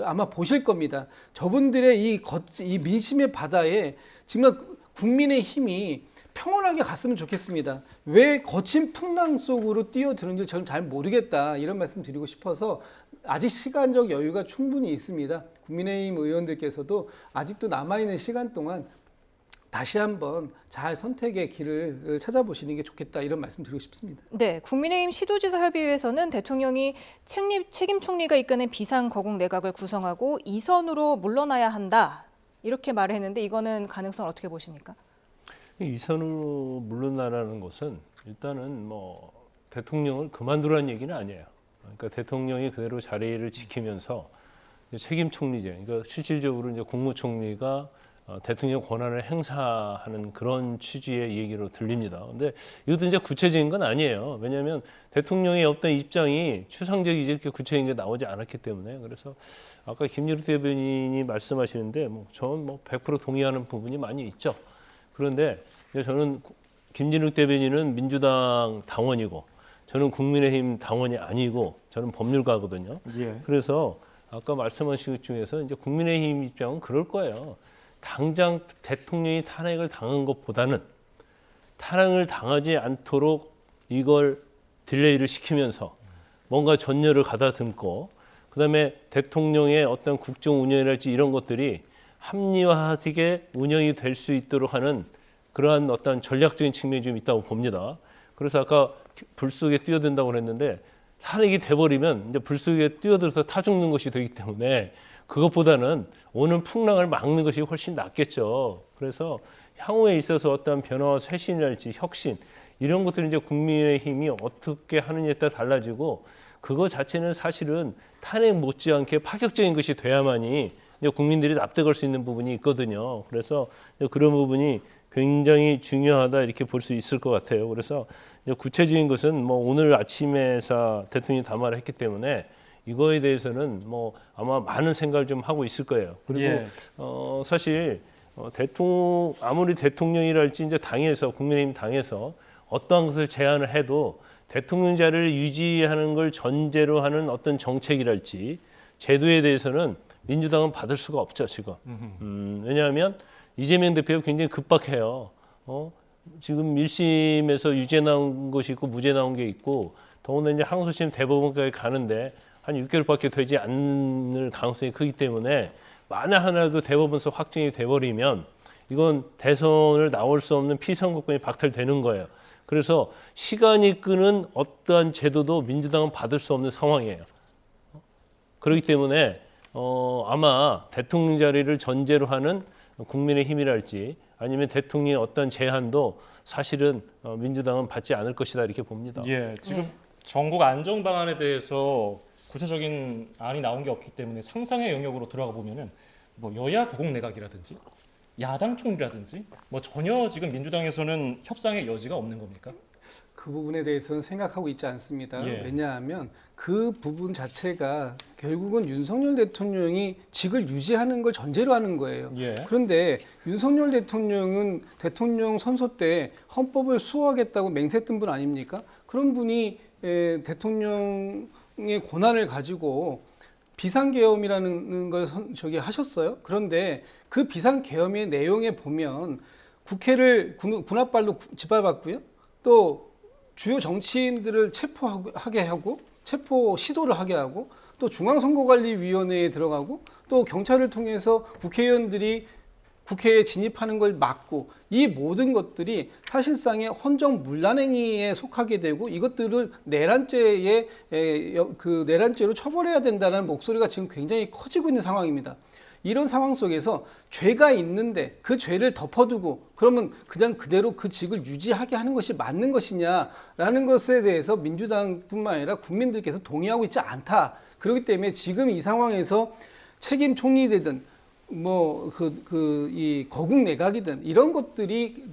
아마 보실 겁니다. 저분들의 이 민심의 바다에 정말 국민의 힘이 평온하게 갔으면 좋겠습니다. 왜 거친 풍랑 속으로 뛰어드는지 저는 잘 모르겠다 이런 말씀 드리고 싶어서 아직 시간적 여유가 충분히 있습니다. 국민의힘 의원들께서도 아직도 남아있는 시간 동안 다시 한번 잘 선택의 길을 찾아보시는 게 좋겠다 이런 말씀 드리고 싶습니다. 네, 국민의힘 시도지사 협의회에서는 대통령이 책임 총리가 이끄는 비상거국 내각을 구성하고 이선으로 물러나야 한다 이렇게 말을 했는데 이거는 가능성 어떻게 보십니까? 이선으로 물러나라는 것은 일단은 뭐 대통령을 그만두라는 얘기는 아니에요. 그러니까 대통령이 그대로 자리를 지키면서 책임 총리제, 그러니까 실질적으로 이제 국무총리가 대통령 권한을 행사하는 그런 취지의 얘기로 들립니다. 근데 이것도 이제 구체적인 건 아니에요. 왜냐하면 대통령의 어떤 입장이 추상적이지 이렇게 구체적인 게 나오지 않았기 때문에 그래서 아까 김진욱 대변인이 말씀하시는데 저는 100% 동의하는 부분이 많이 있죠. 그런데 저는 김진욱 대변인은 민주당 당원이고 저는 국민의힘 당원이 아니고 저는 법률가거든요. 예. 그래서 아까 말씀하신 것 중에서 이제 국민의힘 입장은 그럴 거예요. 당장 대통령이 탄핵을 당한 것보다는 탄핵을 당하지 않도록 이걸 딜레이를 시키면서 뭔가 전열을 가다듬고 그다음에 대통령의 어떤 국정 운영이랄지 이런 것들이 합리화하게 운영이 될 수 있도록 하는 그러한 어떤 전략적인 측면이 좀 있다고 봅니다. 그래서 아까 불 속에 뛰어든다고 그랬는데 탄핵이 돼버리면 이제 불 속에 뛰어들어서 타 죽는 것이 되기 때문에 그것보다는 오는 풍랑을 막는 것이 훨씬 낫겠죠. 그래서 향후에 있어서 어떤 변화와 쇄신이랄지 혁신 이런 것들은 이제 국민의힘이 어떻게 하느냐에 따라 달라지고 그거 자체는 사실은 탄핵 못지않게 파격적인 것이 돼야만이 이제 국민들이 납득할 수 있는 부분이 있거든요. 그래서 그런 부분이 굉장히 중요하다 이렇게 볼 수 있을 것 같아요. 그래서 구체적인 것은 오늘 아침에 대통령이 담화를 했기 때문에 이거에 대해서는 아마 많은 생각을 좀 하고 있을 거예요. 그리고 예. 사실 아무리 대통령이랄지 이제 당에서 국민의힘 당에서 어떠한 것을 제안을 해도 대통령 자리를 유지하는 걸 전제로 하는 어떤 정책이랄지 제도에 대해서는 민주당은 받을 수가 없죠 지금. 왜냐하면 이재명 대표가 굉장히 급박해요. 지금 1심에서 유죄 나온 것이 있고 무죄 나온 게 있고 더군다나 이제 항소심 대법원까지 가는데 한 6개월밖에 되지 않을 가능성이 크기 때문에 만약 하나라도 대법원서 확정이 돼버리면 이건 대선을 나올 수 없는 피선거권이 박탈되는 거예요. 그래서 시간이 끄는 어떠한 제도도 민주당은 받을 수 없는 상황이에요. 그렇기 때문에 아마 대통령 자리를 전제로 하는 국민의힘이랄지 아니면 대통령의 어떤 제한도 사실은 민주당은 받지 않을 것이다 이렇게 봅니다. 예, 지금 전국 안정 방안에 대해서 구체적인 안이 나온 게 없기 때문에 상상의 영역으로 들어가 보면은 뭐 여야 고공내각이라든지 야당 총리라든지 뭐 전혀 지금 민주당에서는 협상의 여지가 없는 겁니까? 그 부분에 대해서는 생각하고 있지 않습니다. 예. 왜냐하면 그 부분 자체가 결국은 윤석열 대통령이 직을 유지하는 걸 전제로 하는 거예요. 예. 그런데 윤석열 대통령은 대통령 선서 때 헌법을 수호하겠다고 맹세했던 분 아닙니까? 그런 분이 대통령의 권한을 가지고 비상계엄이라는 걸 하셨어요. 그런데 그 비상계엄의 내용에 보면 국회를 군합발로 짓밟았고요. 또 주요 정치인들을 체포하게 하고 체포 시도를 하게 하고 또 중앙선거관리위원회에 들어가고 또 경찰을 통해서 국회의원들이 국회에 진입하는 걸 막고 이 모든 것들이 사실상의 헌정문란행위에 속하게 되고 이것들을 내란죄로 처벌해야 된다는 목소리가 지금 굉장히 커지고 있는 상황입니다. 이런 상황 속에서 죄가 있는데 그 죄를 덮어두고 그러면 그냥 그대로 그 직을 유지하게 하는 것이 맞는 것이냐라는 것에 대해서 민주당뿐만 아니라 국민들께서 동의하고 있지 않다. 그렇기 때문에 지금 이 상황에서 책임 총리되든 이 거국 내각이든 이런 것들이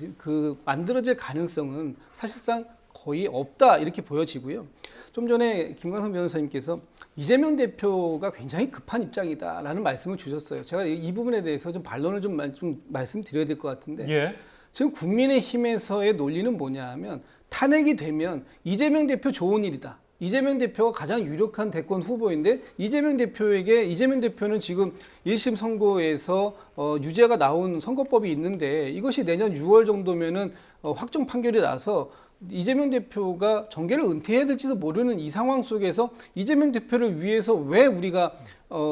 만들어질 가능성은 사실상 거의 없다 이렇게 보여지고요. 좀 전에 김광석 변호사님께서 이재명 대표가 굉장히 급한 입장이다라는 말씀을 주셨어요. 제가 이 부분에 대해서 좀 반론을 좀 말씀드려야 될 것 같은데 예. 지금 국민의힘에서의 논리는 뭐냐 하면 탄핵이 되면 이재명 대표 좋은 일이다. 이재명 대표가 가장 유력한 대권 후보인데 이재명 대표는 지금 1심 선고에서 유죄가 나온 선거법이 있는데 이것이 내년 6월 정도면은 확정 판결이 나서 이재명 대표가 정계를 은퇴해야 될지도 모르는 이 상황 속에서 이재명 대표를 위해서 왜 우리가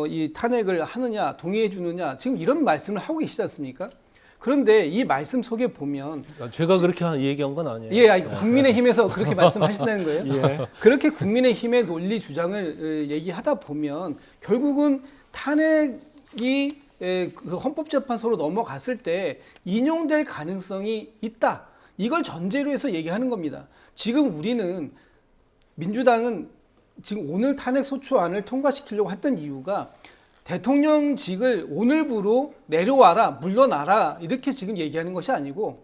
이 탄핵을 하느냐, 동의해 주느냐 지금 이런 말씀을 하고 계시지 않습니까? 그런데 이 말씀 속에 보면 제가 그렇게 얘기한 건 아니에요. 예, 아니, 국민의힘에서 그렇게 말씀하신다는 거예요. 예. 그렇게 국민의힘의 논리 주장을 얘기하다 보면 결국은 탄핵이 그 헌법재판소로 넘어갔을 때 인용될 가능성이 있다. 이걸 전제로 해서 얘기하는 겁니다. 지금 우리는 민주당은 지금 오늘 탄핵소추안을 통과시키려고 했던 이유가 대통령직을 오늘부로 내려와라, 물러나라 이렇게 지금 얘기하는 것이 아니고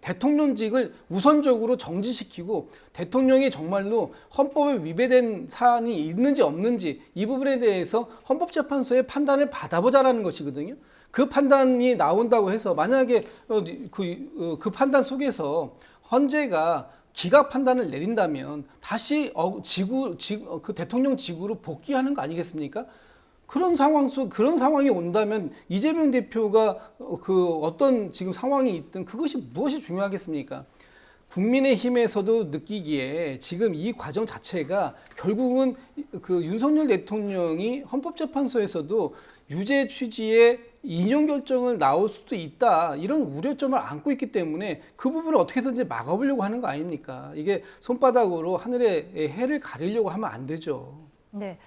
대통령직을 우선적으로 정지시키고 대통령이 정말로 헌법에 위배된 사안이 있는지 없는지 이 부분에 대해서 헌법재판소의 판단을 받아보자라는 것이거든요. 그 판단이 나온다고 해서 만약에 그 판단 속에서 헌재가 기각 판단을 내린다면 다시 그 대통령 직으로 복귀하는 거 아니겠습니까? 그런 상황이 온다면 이재명 대표가 어떤 지금 상황이 있든 그것이 무엇이 중요하겠습니까? 국민의힘에서도 느끼기에 지금 이 과정 자체가 결국은 윤석열 대통령이 헌법재판소에서도 유죄 취지의 인용 결정을 나올 수도 있다 이런 우려점을 안고 있기 때문에 그 부분을 어떻게든지 막아보려고 하는 거 아닙니까? 이게 손바닥으로 하늘에 해를 가리려고 하면 안 되죠. 네.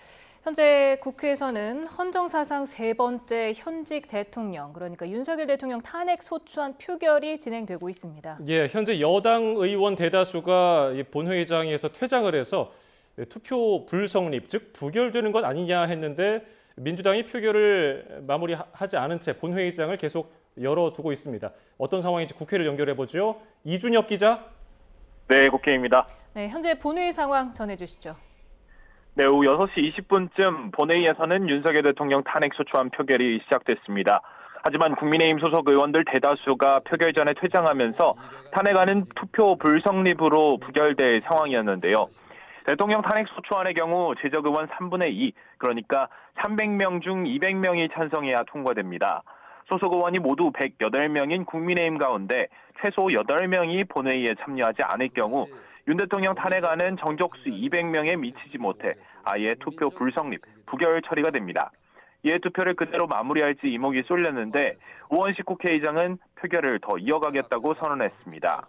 현재 국회에서는 헌정사상 세 번째 현직 대통령, 그러니까 윤석열 대통령 탄핵 소추안 표결이 진행되고 있습니다. 예, 현재 여당 의원 대다수가 본회의장에서 퇴장을 해서 투표 불성립, 즉 부결되는 것 아니냐 했는데 민주당이 표결을 마무리하지 않은 채 본회의장을 계속 열어두고 있습니다. 어떤 상황인지 국회를 연결해보죠. 이준엽 기자. 네, 국회입니다. 네, 현재 본회의 상황 전해주시죠. 네, 오후 6시 20분쯤 본회의에서는 윤석열 대통령 탄핵소추안 표결이 시작됐습니다. 하지만 국민의힘 소속 의원들 대다수가 표결 전에 퇴장하면서 탄핵안은 투표 불성립으로 부결될 상황이었는데요. 대통령 탄핵소추안의 경우 제적 의원 3분의 2, 그러니까 300명 중 200명이 찬성해야 통과됩니다. 소속 의원이 모두 108명인 국민의힘 가운데 최소 8명이 본회의에 참여하지 않을 경우 윤 대통령 탄핵안은 정족수 200명에 미치지 못해 아예 투표 불성립, 부결 처리가 됩니다. 이에 투표를 그대로 마무리할지 이목이 쏠렸는데 우원식 국회의장은 표결을 더 이어가겠다고 선언했습니다.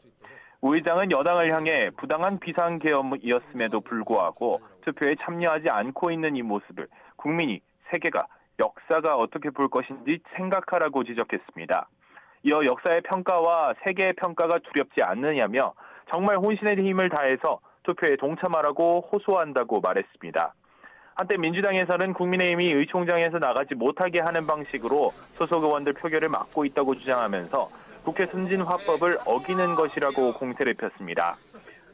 우 의장은 여당을 향해 부당한 비상계엄이었음에도 불구하고 투표에 참여하지 않고 있는 이 모습을 국민이, 세계가, 역사가 어떻게 볼 것인지 생각하라고 지적했습니다. 이어 역사의 평가와 세계의 평가가 두렵지 않느냐며 정말 혼신의 힘을 다해서 투표에 동참하라고 호소한다고 말했습니다. 한때 민주당에서는 국민의힘이 의총장에서 나가지 못하게 하는 방식으로 소속 의원들 표결을 막고 있다고 주장하면서 국회 선진화법을 어기는 것이라고 공세를 폈습니다.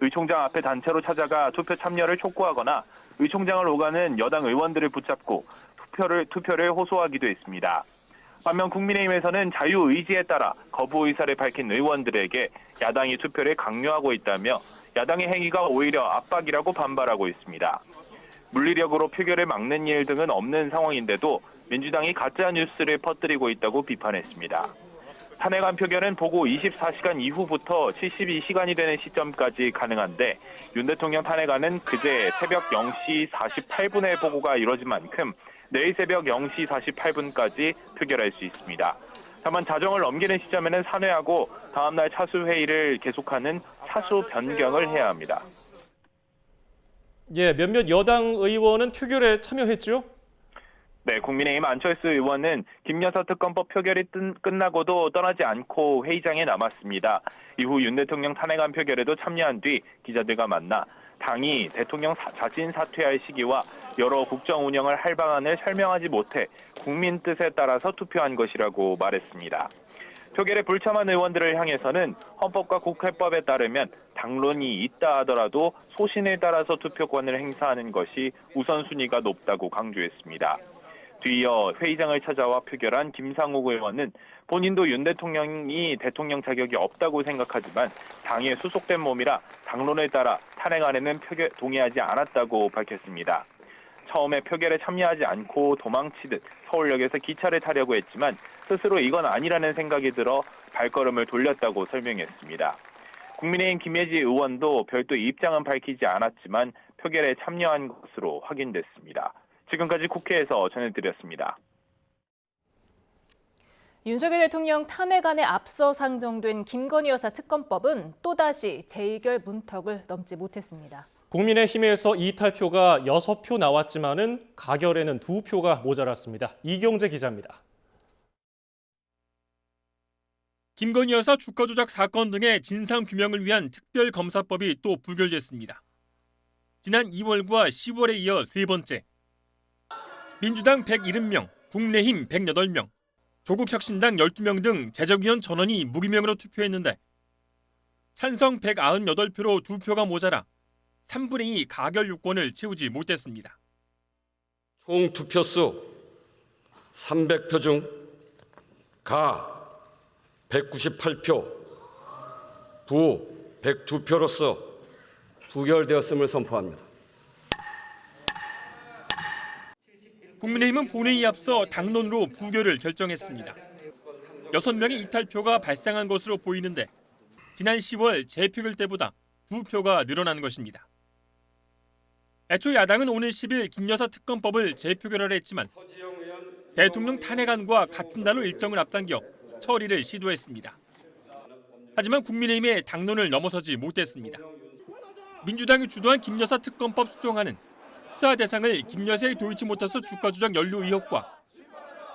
의총장 앞에 단체로 찾아가 투표 참여를 촉구하거나 의총장을 오가는 여당 의원들을 붙잡고 투표를 호소하기도 했습니다. 반면 국민의힘에서는 자유의지에 따라 거부 의사를 밝힌 의원들에게 야당이 투표를 강요하고 있다며 야당의 행위가 오히려 압박이라고 반발하고 있습니다. 물리력으로 표결을 막는 일 등은 없는 상황인데도 민주당이 가짜 뉴스를 퍼뜨리고 있다고 비판했습니다. 탄핵안 표결은 보고 24시간 이후부터 72시간이 되는 시점까지 가능한데 윤 대통령 탄핵안은 그제 새벽 0시 48분에 보고가 이뤄진 만큼 내일 새벽 0시 48분까지 표결할 수 있습니다. 다만 자정을 넘기는 시점에는 산회하고 다음날 차수회의를 계속하는 차수 변경을 해야 합니다. 예, 몇몇 여당 의원은 표결에 참여했죠? 네, 국민의힘 안철수 의원은 김여사 특검법 표결이 끝나고도 떠나지 않고 회의장에 남았습니다. 이후 윤 대통령 탄핵안 표결에도 참여한 뒤 기자들과 만나 당이 대통령 자진 사퇴할 시기와 여러 국정 운영을 할 방안을 설명하지 못해 국민 뜻에 따라서 투표한 것이라고 말했습니다. 표결에 불참한 의원들을 향해서는 헌법과 국회법에 따르면 당론이 있다 하더라도 소신에 따라서 투표권을 행사하는 것이 우선순위가 높다고 강조했습니다. 뒤이어 회의장을 찾아와 표결한 김상욱 의원은 본인도 윤 대통령이 대통령 자격이 없다고 생각하지만 당에 수속된 몸이라 당론에 따라 탄핵안에는 동의하지 않았다고 밝혔습니다. 처음에 표결에 참여하지 않고 도망치듯 서울역에서 기차를 타려고 했지만 스스로 이건 아니라는 생각이 들어 발걸음을 돌렸다고 설명했습니다. 국민의힘 김예지 의원도 별도 입장은 밝히지 않았지만 표결에 참여한 것으로 확인됐습니다. 지금까지 국회에서 전해드렸습니다. 윤석열 대통령 탄핵안에 앞서 상정된 김건희 여사 특검법은 또다시 재의결 문턱을 넘지 못했습니다. 국민의힘에서 이탈표가 6표 나왔지만은 가결에는 2표가 모자랐습니다. 이경재 기자입니다. 김건희 여사 주가 조작 사건 등의 진상 규명을 위한 특별검사법이 또 부결됐습니다. 지난 2월과 10월에 이어 세 번째. 민주당 170명, 국민의힘 108명, 조국혁신당 12명 등 재적위원 전원이 무기명으로 투표했는데 찬성 198표로 2표가 모자라 3분의 2 가결 요건을 채우지 못했습니다. 총 투표수 300표 중 가 198표, 부 102표로서 부결되었음을 선포합니다. 국민의힘은 본회의에 앞서 당론으로 부결을 결정했습니다. 6명의 이탈표가 발생한 것으로 보이는데 지난 10월 재표결 때보다 2표가 늘어난 것입니다. 애초 야당은 오늘 10일 김여사 특검법을 재표결하려 했지만 대통령 탄핵안과 같은 날로 일정을 앞당겨 처리를 시도했습니다. 하지만 국민의힘의 당론을 넘어서지 못했습니다. 민주당이 주도한 김여사 특검법 수정안은 수사 대상을 김여사의 도이치모터스 주가 조작 연루 의혹과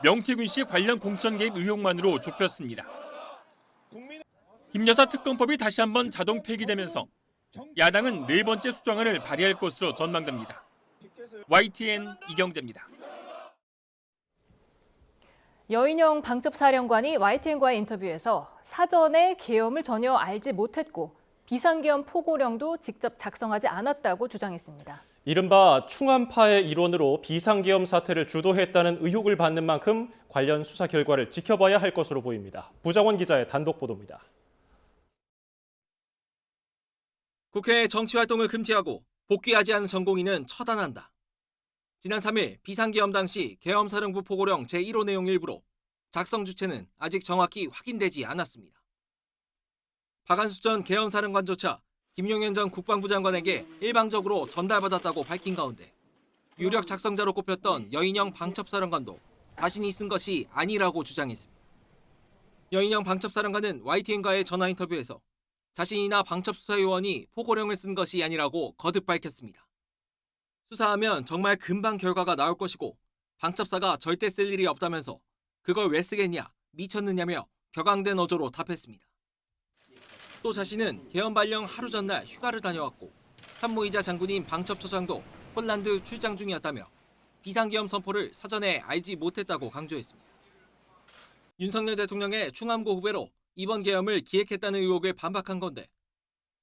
명태균 씨 관련 공천 개입 의혹만으로 좁혔습니다. 김여사 특검법이 다시 한번 자동 폐기되면서 야당은 네 번째 수정안을 발의할 것으로 전망됩니다. YTN 이경재입니다. 여인영 방첩사령관이 YTN과의 인터뷰에서 사전에 계엄을 전혀 알지 못했고 비상계엄 포고령도 직접 작성하지 않았다고 주장했습니다. 이른바 충암파의 일원으로 비상계엄 사태를 주도했다는 의혹을 받는 만큼 관련 수사 결과를 지켜봐야 할 것으로 보입니다. 부정원 기자의 단독 보도입니다. 국회의 정치활동을 금지하고 복귀하지 않은 전공인은 처단한다. 지난 3일 비상계엄 당시 계엄사령부 포고령 제1호 내용 일부로 작성 주체는 아직 정확히 확인되지 않았습니다. 박한수 전 계엄사령관조차 김용현 전 국방부 장관에게 일방적으로 전달받았다고 밝힌 가운데 유력 작성자로 꼽혔던 여인영 방첩사령관도 자신이 쓴 것이 아니라고 주장했습니다. 여인영 방첩사령관은 YTN과의 전화 인터뷰에서 자신이나 방첩수사요원이 포고령을 쓴 것이 아니라고 거듭 밝혔습니다. 수사하면 정말 금방 결과가 나올 것이고 방첩사가 절대 쓸 일이 없다면서 그걸 왜 쓰겠냐, 미쳤느냐며 격앙된 어조로 답했습니다. 또 자신은 계엄 발령 하루 전날 휴가를 다녀왔고 참모이자 장군인 방첩처장도 폴란드 출장 중이었다며 비상계엄 선포를 사전에 알지 못했다고 강조했습니다. 윤석열 대통령의 충암고 후배로 이번 계엄을 기획했다는 의혹을 반박한 건데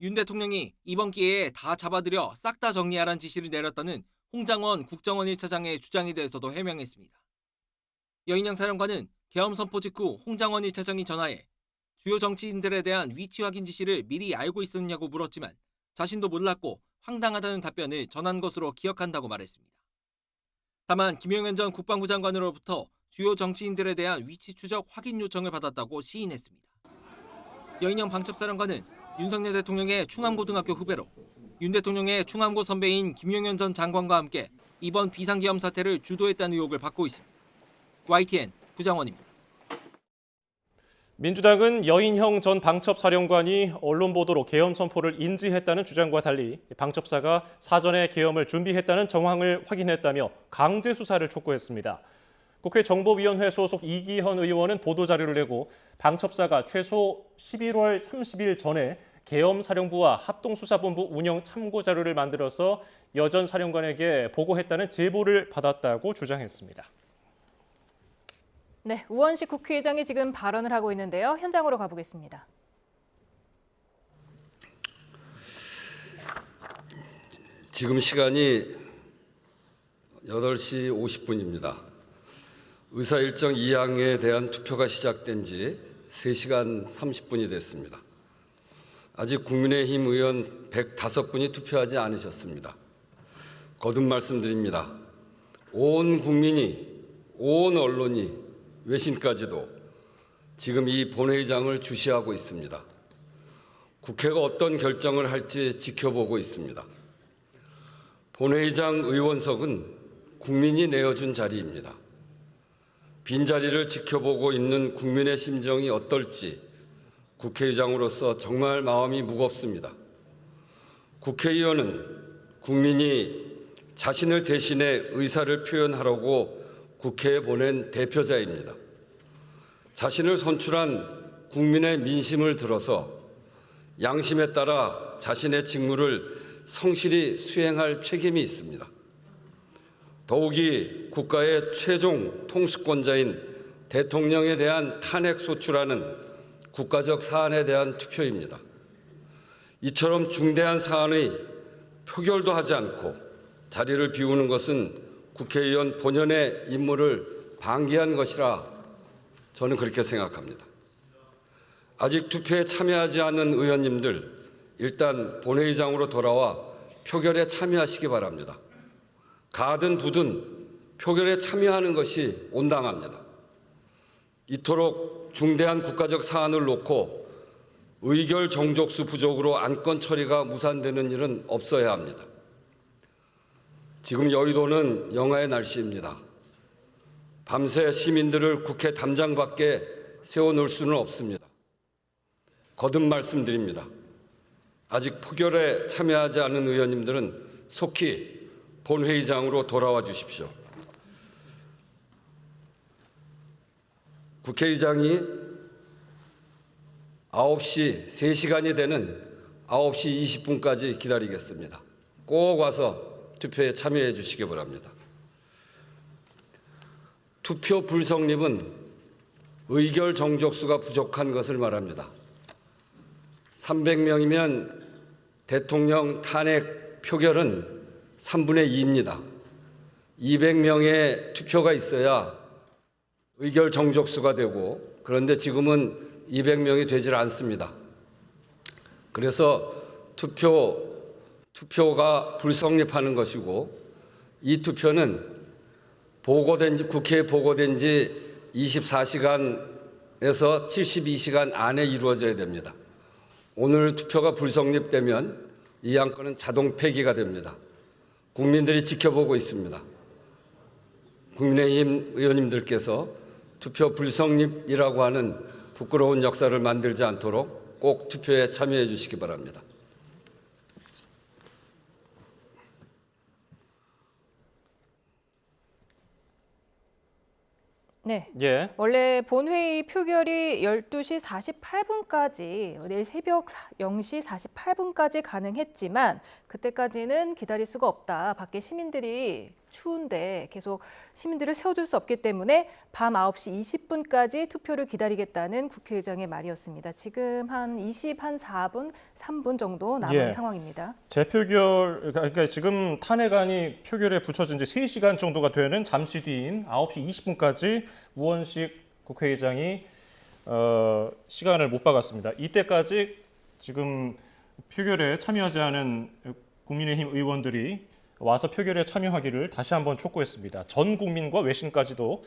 윤 대통령이 이번 기회에 다 잡아들여 싹 다 정리하라는 지시를 내렸다는 홍장원 국정원 1차장의 주장에 대해서도 해명했습니다. 여인영 사령관은 계엄 선포 직후 홍장원 1차장이 전화해 주요 정치인들에 대한 위치 확인 지시를 미리 알고 있었냐고 물었지만 자신도 몰랐고 황당하다는 답변을 전한 것으로 기억한다고 말했습니다. 다만 김용현 전 국방부 장관으로부터 주요 정치인들에 대한 위치 추적 확인 요청을 받았다고 시인했습니다. 여인영 방첩사령관은 윤석열 대통령의 충암고등학교 후배로 윤 대통령의 충암고 선배인 김용현 전 장관과 함께 이번 비상계엄 사태를 주도했다는 의혹을 받고 있습니다. YTN 구장원입니다. 민주당은 여인형 전 방첩사령관이 언론 보도로 계엄 선포를 인지했다는 주장과 달리 방첩사가 사전에 계엄을 준비했다는 정황을 확인했다며 강제 수사를 촉구했습니다. 국회 정보위원회 소속 이기현 의원은 보도자료를 내고 방첩사가 최소 11월 30일 전에 계엄사령부와 합동수사본부 운영 참고자료를 만들어서 여 전 사령관에게 보고했다는 제보를 받았다고 주장했습니다. 네, 우원식 국회의장이 지금 발언을 하고 있는데요. 현장으로 가보겠습니다. 지금 시간이 8시 50분입니다. 의사일정 2항에 대한 투표가 시작된 지 3시간 30분이 됐습니다. 아직 국민의힘 의원 105분이 투표하지 않으셨습니다. 거듭 말씀드립니다. 온 국민이, 온 언론이, 외신까지도 지금 이 본회의장을 주시하고 있습니다. 국회가 어떤 결정을 할지 지켜보고 있습니다. 본회의장 의원석은 국민이 내어준 자리입니다. 빈자리를 지켜보고 있는 국민의 심정이 어떨지 국회의장으로서 정말 마음이 무겁습니다. 국회의원은 국민이 자신을 대신해 의사를 표현하라고 국회에 보낸 대표자입니다. 자신을 선출한 국민의 민심을 들어서 양심에 따라 자신의 직무를 성실히 수행할 책임이 있습니다. 더욱이 국가의 최종 통수권자인 대통령에 대한 탄핵 소추라는 국가적 사안에 대한 투표입니다. 이처럼 중대한 사안의 표결도 하지 않고 자리를 비우는 것은 국회의원 본연의 임무를 방기한 것이라 저는 그렇게 생각합니다. 아직 투표에 참여하지 않은 의원님들 일단 본회의장으로 돌아와 표결에 참여하시기 바랍니다. 가든 부든 표결에 참여하는 것이 온당합니다. 이토록 중대한 국가적 사안을 놓고 의결 정족수 부족으로 안건 처리가 무산되는 일은 없어야 합니다. 지금 여의도는 영하의 날씨입니다. 밤새 시민들을 국회 담장 밖에 세워놓을 수는 없습니다. 거듭 말씀드립니다. 아직 표결에 참여하지 않은 의원님들은 속히 본회의장으로 돌아와 주십시오. 국회의장이 9시, 3시간이 되는 9시 20분까지 기다리겠습니다. 꼭 와서 투표에 참여해 주시기 바랍니다. 투표 불성립은 의결 정족수가 부족한 것을 말합니다. 300명이면 대통령 탄핵 표결은 3분의 2입니다. 200명의 투표가 있어야 의결 정족수가 되고 그런데 지금은 200명이 되질 않습니다. 그래서 투표가 불성립하는 것이고 이 투표는 국회에 보고된 지 24시간에서 72시간 안에 이루어져야 됩니다. 오늘 투표가 불성립되면 이 안건은 자동 폐기가 됩니다. 국민들이 지켜보고 있습니다. 국민의힘 의원님들께서 투표 불성립이라고 하는 부끄러운 역사를 만들지 않도록 꼭 투표에 참여해 주시기 바랍니다. 네. 예. 원래 본회의 표결이 12시 48분까지 내일 새벽 0시 48분까지 가능했지만 그때까지는 기다릴 수가 없다. 밖에 시민들이 추운데 계속 시민들을 세워줄 수 없기 때문에 밤 9시 20분까지 투표를 기다리겠다는 국회의장의 말이었습니다. 지금 한 4분, 3분 정도 남은 상황입니다. 재표결, 그러니까 지금 탄핵안이 표결에 붙여진 지 3시간 정도가 되는 잠시 뒤인 9시 20분까지 우원식 국회의장이 시간을 못 박았습니다. 이때까지 지금 표결에 참여하지 않은 국민의힘 의원들이 와서 표결에 참여하기를 다시 한번 촉구했습니다. 전 국민과 외신까지도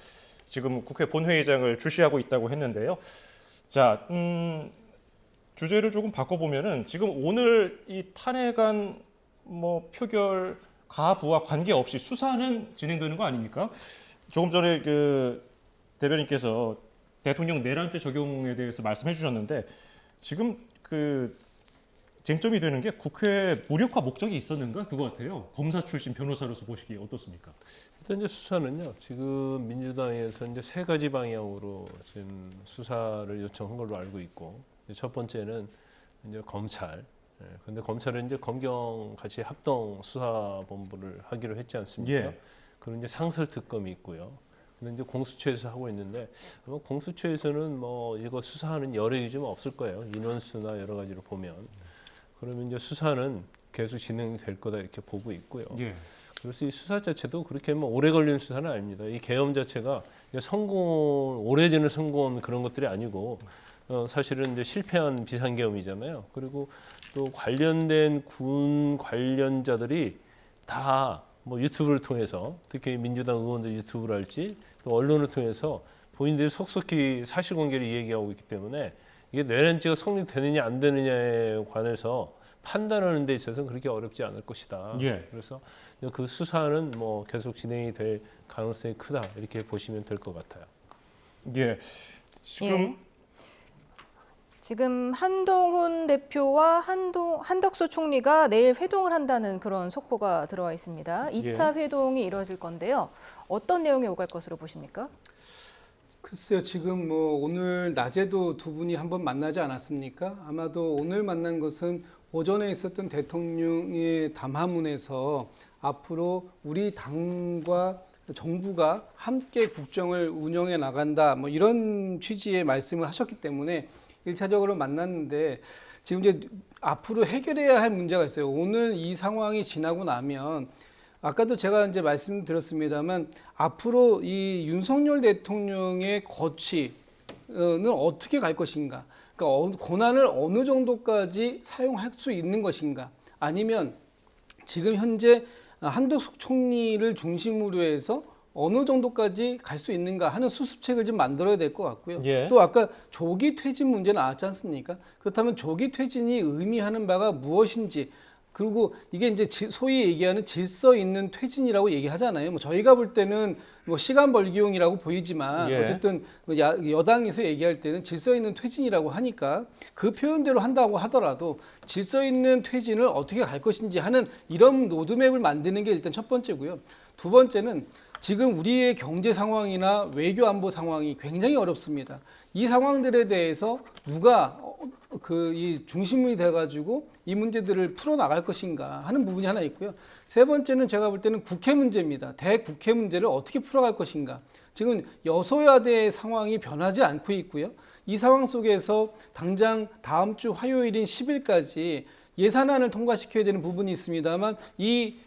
지금 국회 본회의장을 주시하고 있다고 했는데요. 자, 주제를 조금 바꿔보면은 지금 오늘 이 탄핵안 표결 가부와 관계없이 수사는 진행되는 거 아닙니까? 조금 전에 그 대변인께서 대통령 내란죄 적용에 대해서 말씀해 주셨는데 지금 그 쟁점이 되는 게 국회 무력화 목적이 있었는가 그거 같아요. 검사 출신 변호사로서 보시기에 어떻습니까? 일단 이제 수사는요. 지금 민주당에서 이제 3가지 방향으로 지금 수사를 요청한 걸로 알고 있고, 첫 번째는 이제 검찰. 근데 검찰은 이제 검경 같이 합동 수사본부를 하기로 했지 않습니까? 그런 이제 상설 특검이 있고요. 근데 이제 공수처에서 하고 있는데 아마 공수처에서는 이거 수사하는 여력이 좀 없을 거예요. 인원수나 여러 가지로 보면. 그러면 이제 수사는 계속 진행될 거다 이렇게 보고 있고요. 그래서 이 수사 자체도 그렇게 오래 걸리는 수사는 아닙니다. 이 계엄 자체가 오래전에 성공한 그런 것들이 아니고 사실은 이제 실패한 비상계엄이잖아요. 그리고 또 관련된 군 관련자들이 다 유튜브를 통해서 특히 민주당 의원들 유튜브를 할지 또 언론을 통해서 본인들이 속속히 사실관계를 얘기하고 있기 때문에 이게 내란죄가 성립되느냐 안 되느냐에 관해서 판단하는 데 있어서는 그렇게 어렵지 않을 것이다. 그래서 그 수사는 계속 진행이 될 가능성이 크다 이렇게 보시면 될 것 같아요. 지금 한동훈 대표와 한덕수 총리가 내일 회동을 한다는 그런 속보가 들어와 있습니다. 2차 회동이 이루어질 건데요. 어떤 내용이 오갈 것으로 보십니까? 글쎄요, 지금 오늘 낮에도 두 분이 한번 만나지 않았습니까? 아마도 오늘 만난 것은 오전에 있었던 대통령의 담화문에서 앞으로 우리 당과 정부가 함께 국정을 운영해 나간다, 이런 취지의 말씀을 하셨기 때문에 1차적으로 만났는데 지금 이제 앞으로 해결해야 할 문제가 있어요. 오늘 이 상황이 지나고 나면 아까도 제가 이제 말씀드렸습니다만 앞으로 이 윤석열 대통령의 거취는 어떻게 갈 것인가? 그러니까 권한을 어느 정도까지 사용할 수 있는 것인가? 아니면 지금 현재 한덕수 총리를 중심으로 해서 어느 정도까지 갈 수 있는가 하는 수습책을 좀 만들어야 될 것 같고요. 또 아까 조기 퇴진 문제 나왔지 않습니까? 그렇다면 조기 퇴진이 의미하는 바가 무엇인지, 그리고 이게 이제 소위 얘기하는 질서 있는 퇴진이라고 얘기하잖아요. 저희가 볼 때는 시간 벌기용이라고 보이지만 어쨌든 여당에서 얘기할 때는 질서 있는 퇴진이라고 하니까 그 표현대로 한다고 하더라도 질서 있는 퇴진을 어떻게 갈 것인지 하는 이런 로드맵을 만드는 게 일단 첫 번째고요. 두 번째는 지금 우리의 경제 상황이나 외교 안보 상황이 굉장히 어렵습니다. 이 상황들에 대해서 누가 이 중심이 돼가지고 이 문제들을 풀어나갈 것인가 하는 부분이 하나 있고요. 세 번째는 제가 볼 때는 국회 문제입니다. 대국회 문제를 어떻게 풀어갈 것인가. 지금 여소야대의 상황이 변하지 않고 있고요. 이 상황 속에서 당장 다음 주 화요일인 10일까지 예산안을 통과시켜야 되는 부분이 있습니다만 이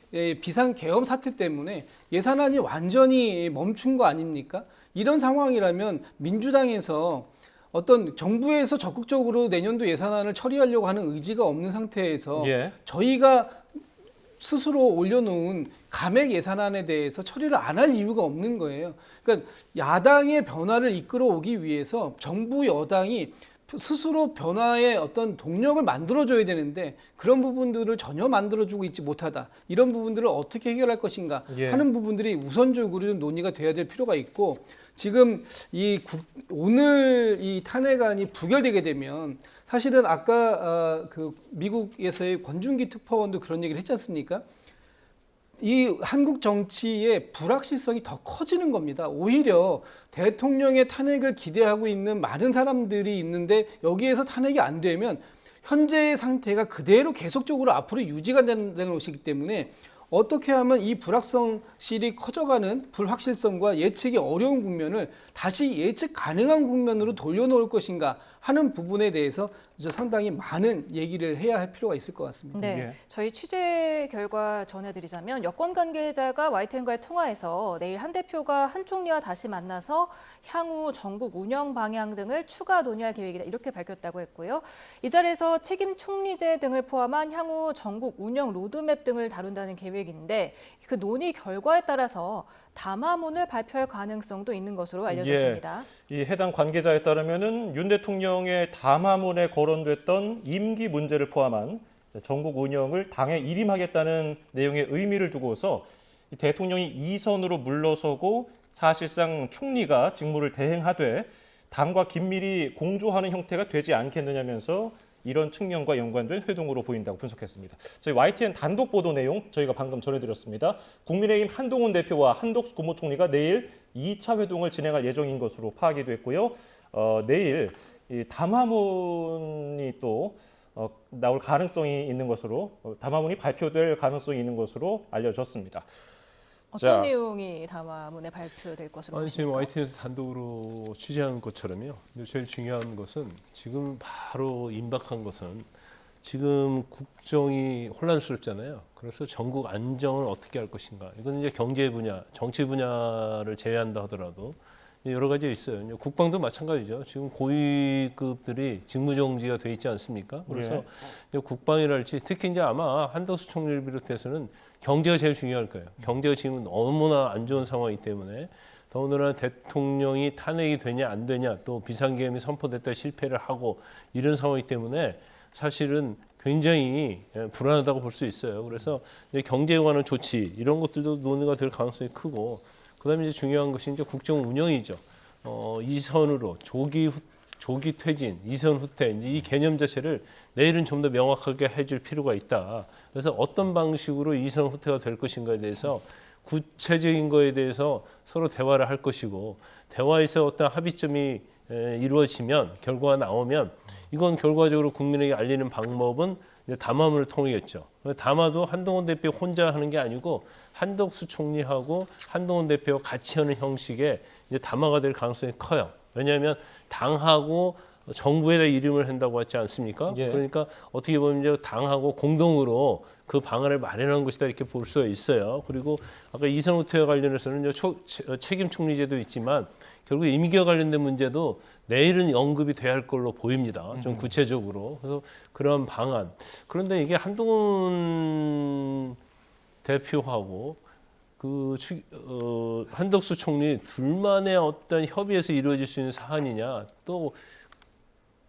비상계엄 사태 때문에 예산안이 완전히 멈춘 거 아닙니까? 이런 상황이라면 민주당에서 어떤 정부에서 적극적으로 내년도 예산안을 처리하려고 하는 의지가 없는 상태에서 저희가 스스로 올려놓은 감액 예산안에 대해서 처리를 안 할 이유가 없는 거예요. 그러니까 야당의 변화를 이끌어오기 위해서 정부 여당이 스스로 변화의 어떤 동력을 만들어줘야 되는데 그런 부분들을 전혀 만들어주고 있지 못하다. 이런 부분들을 어떻게 해결할 것인가 하는 부분들이 우선적으로 좀 논의가 돼야 될 필요가 있고, 지금 오늘 이 탄핵안이 부결되게 되면 사실은 아까 미국에서의 권준기 특파원도 그런 얘기를 했지 않습니까? 이 한국 정치의 불확실성이 더 커지는 겁니다. 오히려 대통령의 탄핵을 기대하고 있는 많은 사람들이 있는데 여기에서 탄핵이 안 되면 현재의 상태가 그대로 계속적으로 앞으로 유지가 되는 것이기 때문에 어떻게 하면 이 불확실성이 커져가는 불확실성과 예측이 어려운 국면을 다시 예측 가능한 국면으로 돌려놓을 것인가 하는 부분에 대해서 상당히 많은 얘기를 해야 할 필요가 있을 것 같습니다. 네, 저희 취재 결과 전해드리자면 여권 관계자가 YTN과의 통화에서 내일 한 대표가 한 총리와 다시 만나서 향후 전국 운영 방향 등을 추가 논의할 계획이다 이렇게 밝혔다고 했고요. 이 자리에서 책임 총리제 등을 포함한 향후 전국 운영 로드맵 등을 다룬다는 계획인데 그 논의 결과에 따라서 담화문을 발표할 가능성도 있는 것으로 알려졌습니다. 이 해당 관계자에 따르면은 윤 대통령의 담화문에 거론됐던 임기 문제를 포함한 전국 운영을 당에 일임하겠다는 내용의 의미를 두고서 이 대통령이 이선으로 물러서고 사실상 총리가 직무를 대행하되 당과 긴밀히 공조하는 형태가 되지 않겠느냐면서 이런 측면과 연관된 회동으로 보인다고 분석했습니다. 저희 YTN 단독 보도 내용 저희가 방금 전해드렸습니다. 국민의힘 한동훈 대표와 한덕수 국무총리가 내일 2차 회동을 진행할 예정인 것으로 파악이 됐고요. 내일 이 담화문이 또 나올 가능성이 있는 것으로 담화문이 발표될 가능성이 있는 것으로 알려졌습니다. 어떤 내용이 담화문에 발표될 것으로 아니, 지금 보십니까? YTN에서 단독으로 취재한 것처럼요. 근데 제일 중요한 것은 지금 바로 임박한 것은 지금 국정이 혼란스럽잖아요. 그래서 전국 안정을 어떻게 할 것인가. 이건 이제 경제 분야, 정치 분야를 제외한다 하더라도 여러 가지 있어요. 국방도 마찬가지죠. 지금 고위급들이 직무정지가 돼 있지 않습니까? 그래서 국방이랄지 특히 이제 아마 한덕수 총리를 비롯해서는 경제가 제일 중요할 거예요. 경제가 지금 너무나 안 좋은 상황이기 때문에 더군다나 대통령이 탄핵이 되냐 안 되냐 또 비상계엄이 선포됐다 실패를 하고 이런 상황이기 때문에 사실은 굉장히 불안하다고 볼 수 있어요. 그래서 이제 경제에 관한 조치 이런 것들도 논의가 될 가능성이 크고 그다음에 이제 중요한 것이 이제 국정 운영이죠. 이선으로 조기 퇴진, 이선 후퇴 이 개념 자체를 내일은 좀 더 명확하게 해줄 필요가 있다. 그래서 어떤 방식으로 이선 후퇴가 될 것인가에 대해서 구체적인 거에 대해서 서로 대화를 할 것이고 대화에서 어떤 합의점이 이루어지면 결과가 나오면 이건 결과적으로 국민에게 알리는 방법은 이제 담화문을 통하겠죠. 담화도 한동훈 대표 혼자 하는 게 아니고 한덕수 총리하고 한동훈 대표가 같이 하는 형식의 이제 담화가 될 가능성이 커요. 왜냐하면 당하고 정부에다 이름을 한다고 하지 않습니까? 그러니까 어떻게 보면 이제 당하고 공동으로 그 방안을 마련한 것이다 이렇게 볼 수가 있어요. 그리고 아까 이선 후퇴와 관련해서는 책임 총리제도 있지만 결국 임기와 관련된 문제도 내일은 언급이 돼야 할 걸로 보입니다. 좀 구체적으로. 그래서 그런 방안. 그런데 이게 한동훈 대표하고 한덕수 총리 둘만의 어떤 협의에서 이루어질 수 있는 사안이냐 또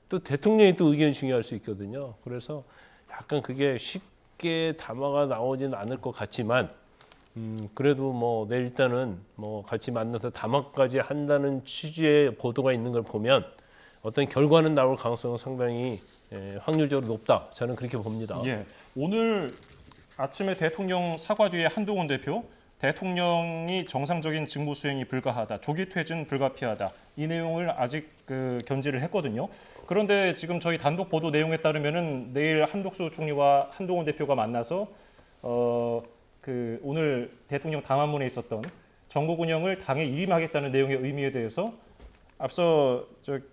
대통령이 또 의견이 중요할 수 있거든요. 그래서 약간 그게 쉽게 담화가 나오지는 않을 것 같지만 그래도 뭐 내일 일단은 뭐 같이 만나서 담화까지 한다는 취지의 보도가 있는 걸 보면 어떤 결과는 나올 가능성은 상당히 확률적으로 높다. 저는 그렇게 봅니다. 오늘 아침에 대통령 사과 뒤에 한동훈 대표 대통령이 정상적인 직무 수행이 불가하다, 조기 퇴진 불가피하다 이 내용을 아직 견지를 했거든요. 그런데 지금 저희 단독 보도 내용에 따르면은 내일 한덕수 총리와 한동훈 대표가 만나서 오늘 대통령 담화문에 있었던 전국 운영을 당에 일임하겠다는 내용의 의미에 대해서 앞서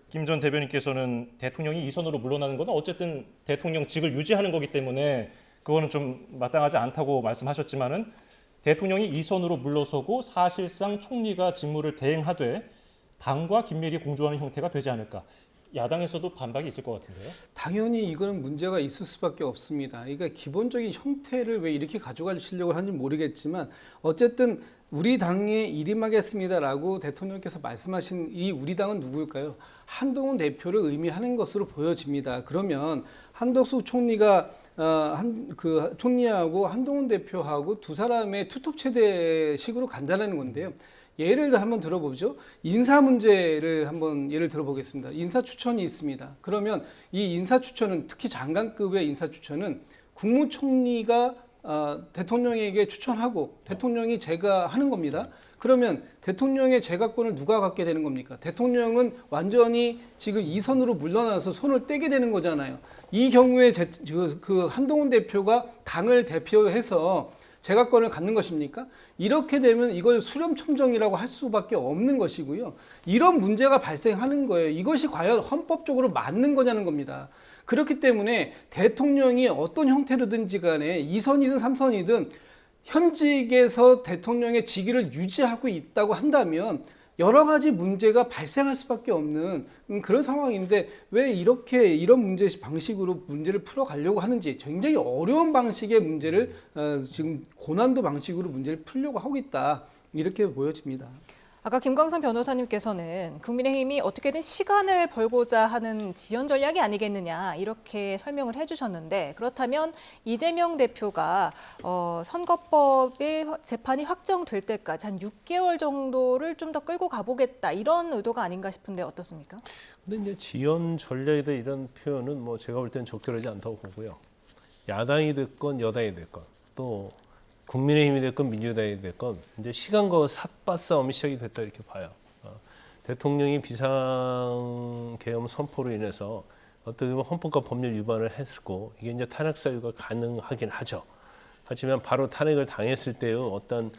김 전 대변인께서는 대통령이 이선으로 물러나는 것은 어쨌든 대통령직을 유지하는 거기 때문에 그거는 좀 마땅하지 않다고 말씀하셨지만은 대통령이 이선으로 물러서고 사실상 총리가 직무를 대행하되 당과 긴밀히 공조하는 형태가 되지 않을까. 야당에서도 반박이 있을 것 같은데요. 당연히 이거는 문제가 있을 수밖에 없습니다. 그러니까 기본적인 형태를 왜 이렇게 가져가시려고 하는지 모르겠지만 어쨌든 우리 당에 일임하겠습니다라고 대통령께서 말씀하신 이 우리 당은 누구일까요? 한동훈 대표를 의미하는 것으로 보여집니다. 그러면 한덕수 총리가 총리하고 한동훈 대표하고 두 사람의 투톱체대식으로 간다는 건데요. 예를 들어 한번 들어보죠. 인사 문제를 한번 예를 들어보겠습니다. 인사 추천이 있습니다. 그러면 이 인사 추천은 특히 장관급의 인사 추천은 국무총리가 대통령에게 추천하고 대통령이 제거하는 겁니다. 그러면 대통령의 제거권을 누가 갖게 되는 겁니까? 대통령은 완전히 지금 이 선으로 물러나서 손을 떼게 되는 거잖아요. 이 경우에 그 한동훈 대표가 당을 대표해서 제각권을 갖는 것입니까? 이렇게 되면 이걸 수렴청정이라고 할 수밖에 없는 것이고요. 이런 문제가 발생하는 거예요. 이것이 과연 헌법적으로 맞는 거냐는 겁니다. 그렇기 때문에 대통령이 어떤 형태로든지 간에 2선이든 3선이든 현직에서 대통령의 직위를 유지하고 있다고 한다면 여러 가지 문제가 발생할 수밖에 없는 그런 상황인데 왜 이렇게 이런 문제 방식으로 문제를 풀어가려고 하는지 굉장히 어려운 방식의 문제를 지금 고난도 방식으로 문제를 풀려고 하고 있다 이렇게 보여집니다. 아까 김광선 변호사님께서는 국민의힘이 어떻게든 시간을 벌고자 하는 지연 전략이 아니겠느냐 이렇게 설명을 해주셨는데 그렇다면 이재명 대표가 선거법의 재판이 확정될 때까지 한 6개월 정도를 좀 더 끌고 가보겠다 이런 의도가 아닌가 싶은데 어떻습니까? 근데 이제 지연 전략이다 이런 표현은 뭐 제가 볼 때는 적절하지 않다고 보고요. 야당이 됐건 여당이 됐건 또 국민의힘이 됐건 민주당이 됐건 이제 시간과 삿바 싸움이 시작이 됐다 이렇게 봐요. 대통령이 비상계엄 선포로 인해서 어떻게 보면 헌법과 법률 위반을 했고 이게 이제 탄핵 사유가 가능하긴 하죠. 하지만 바로 탄핵을 당했을 때의 어떤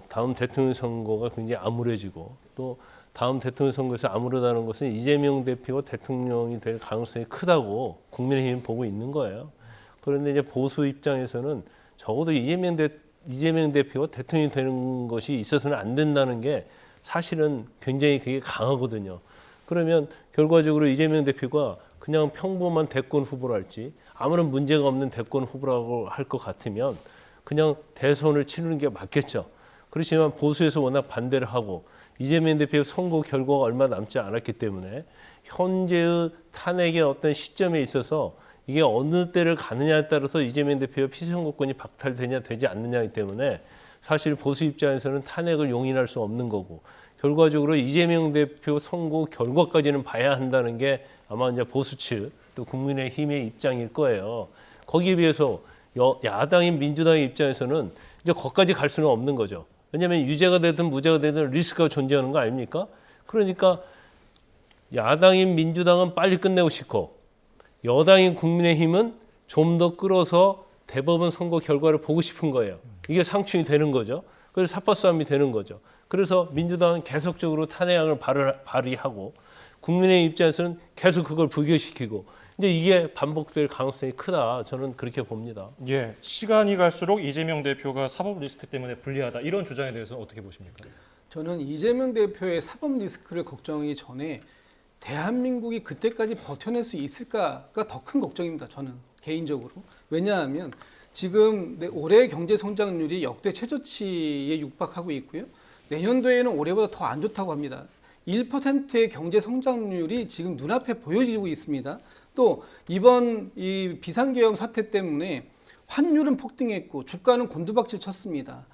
다음 대통령 선거가 굉장히 암울해지고 또 다음 대통령 선거에서 암울하다는 것은 이재명 대표가 대통령이 될 가능성이 크다고 국민의힘이 보고 있는 거예요. 그런데 이제 보수 입장에서는 적어도 이재명 대표가 대통령이 되는 것이 있어서는 안 된다는 게 사실은 굉장히 그게 강하거든요. 그러면 결과적으로 이재명 대표가 그냥 평범한 대권 후보를 할지 아무런 문제가 없는 대권 후보라고 할 것 같으면 그냥 대선을 치르는 게 맞겠죠. 그렇지만 보수에서 워낙 반대를 하고 이재명 대표의 선거 결과가 얼마 남지 않았기 때문에 현재의 탄핵의 어떤 시점에 있어서 이게 어느 때를 가느냐에 따라서 이재명 대표의 피선거권이 박탈되냐 되지 않느냐이기 때문에 사실 보수 입장에서는 탄핵을 용인할 수 없는 거고 결과적으로 이재명 대표 선거 결과까지는 봐야 한다는 게 아마 이제 보수 측 또 국민의힘의 입장일 거예요. 거기에 비해서 야당인 민주당의 입장에서는 이제 거기까지 갈 수는 없는 거죠. 왜냐하면 유죄가 되든 무죄가 되든 리스크가 존재하는 거 아닙니까? 그러니까 야당인 민주당은 빨리 끝내고 싶고 여당인 국민의힘은 좀 더 끌어서 대법원 선거 결과를 보고 싶은 거예요. 이게 상충이 되는 거죠. 그래서 삿바 싸움이 되는 거죠. 그래서 민주당은 계속적으로 탄핵안을 발의하고 국민의 입장에서는 계속 그걸 부결시키고 이제 이게 반복될 가능성이 크다. 저는 그렇게 봅니다. 예, 시간이 갈수록 이재명 대표가 사법 리스크 때문에 불리하다. 이런 주장에 대해서 어떻게 보십니까? 저는 이재명 대표의 사법 리스크를 걱정하기 전에 대한민국이 그때까지 버텨낼 수 있을까가 더 큰 걱정입니다. 저는 개인적으로. 왜냐하면 지금 올해 경제 성장률이 역대 최저치에 육박하고 있고요. 내년도에는 올해보다 더 안 좋다고 합니다. 1%의 경제 성장률이 지금 눈앞에 보여지고 있습니다. 또 이번 이 비상계엄 사태 때문에 환율은 폭등했고 주가는 곤두박질 쳤습니다.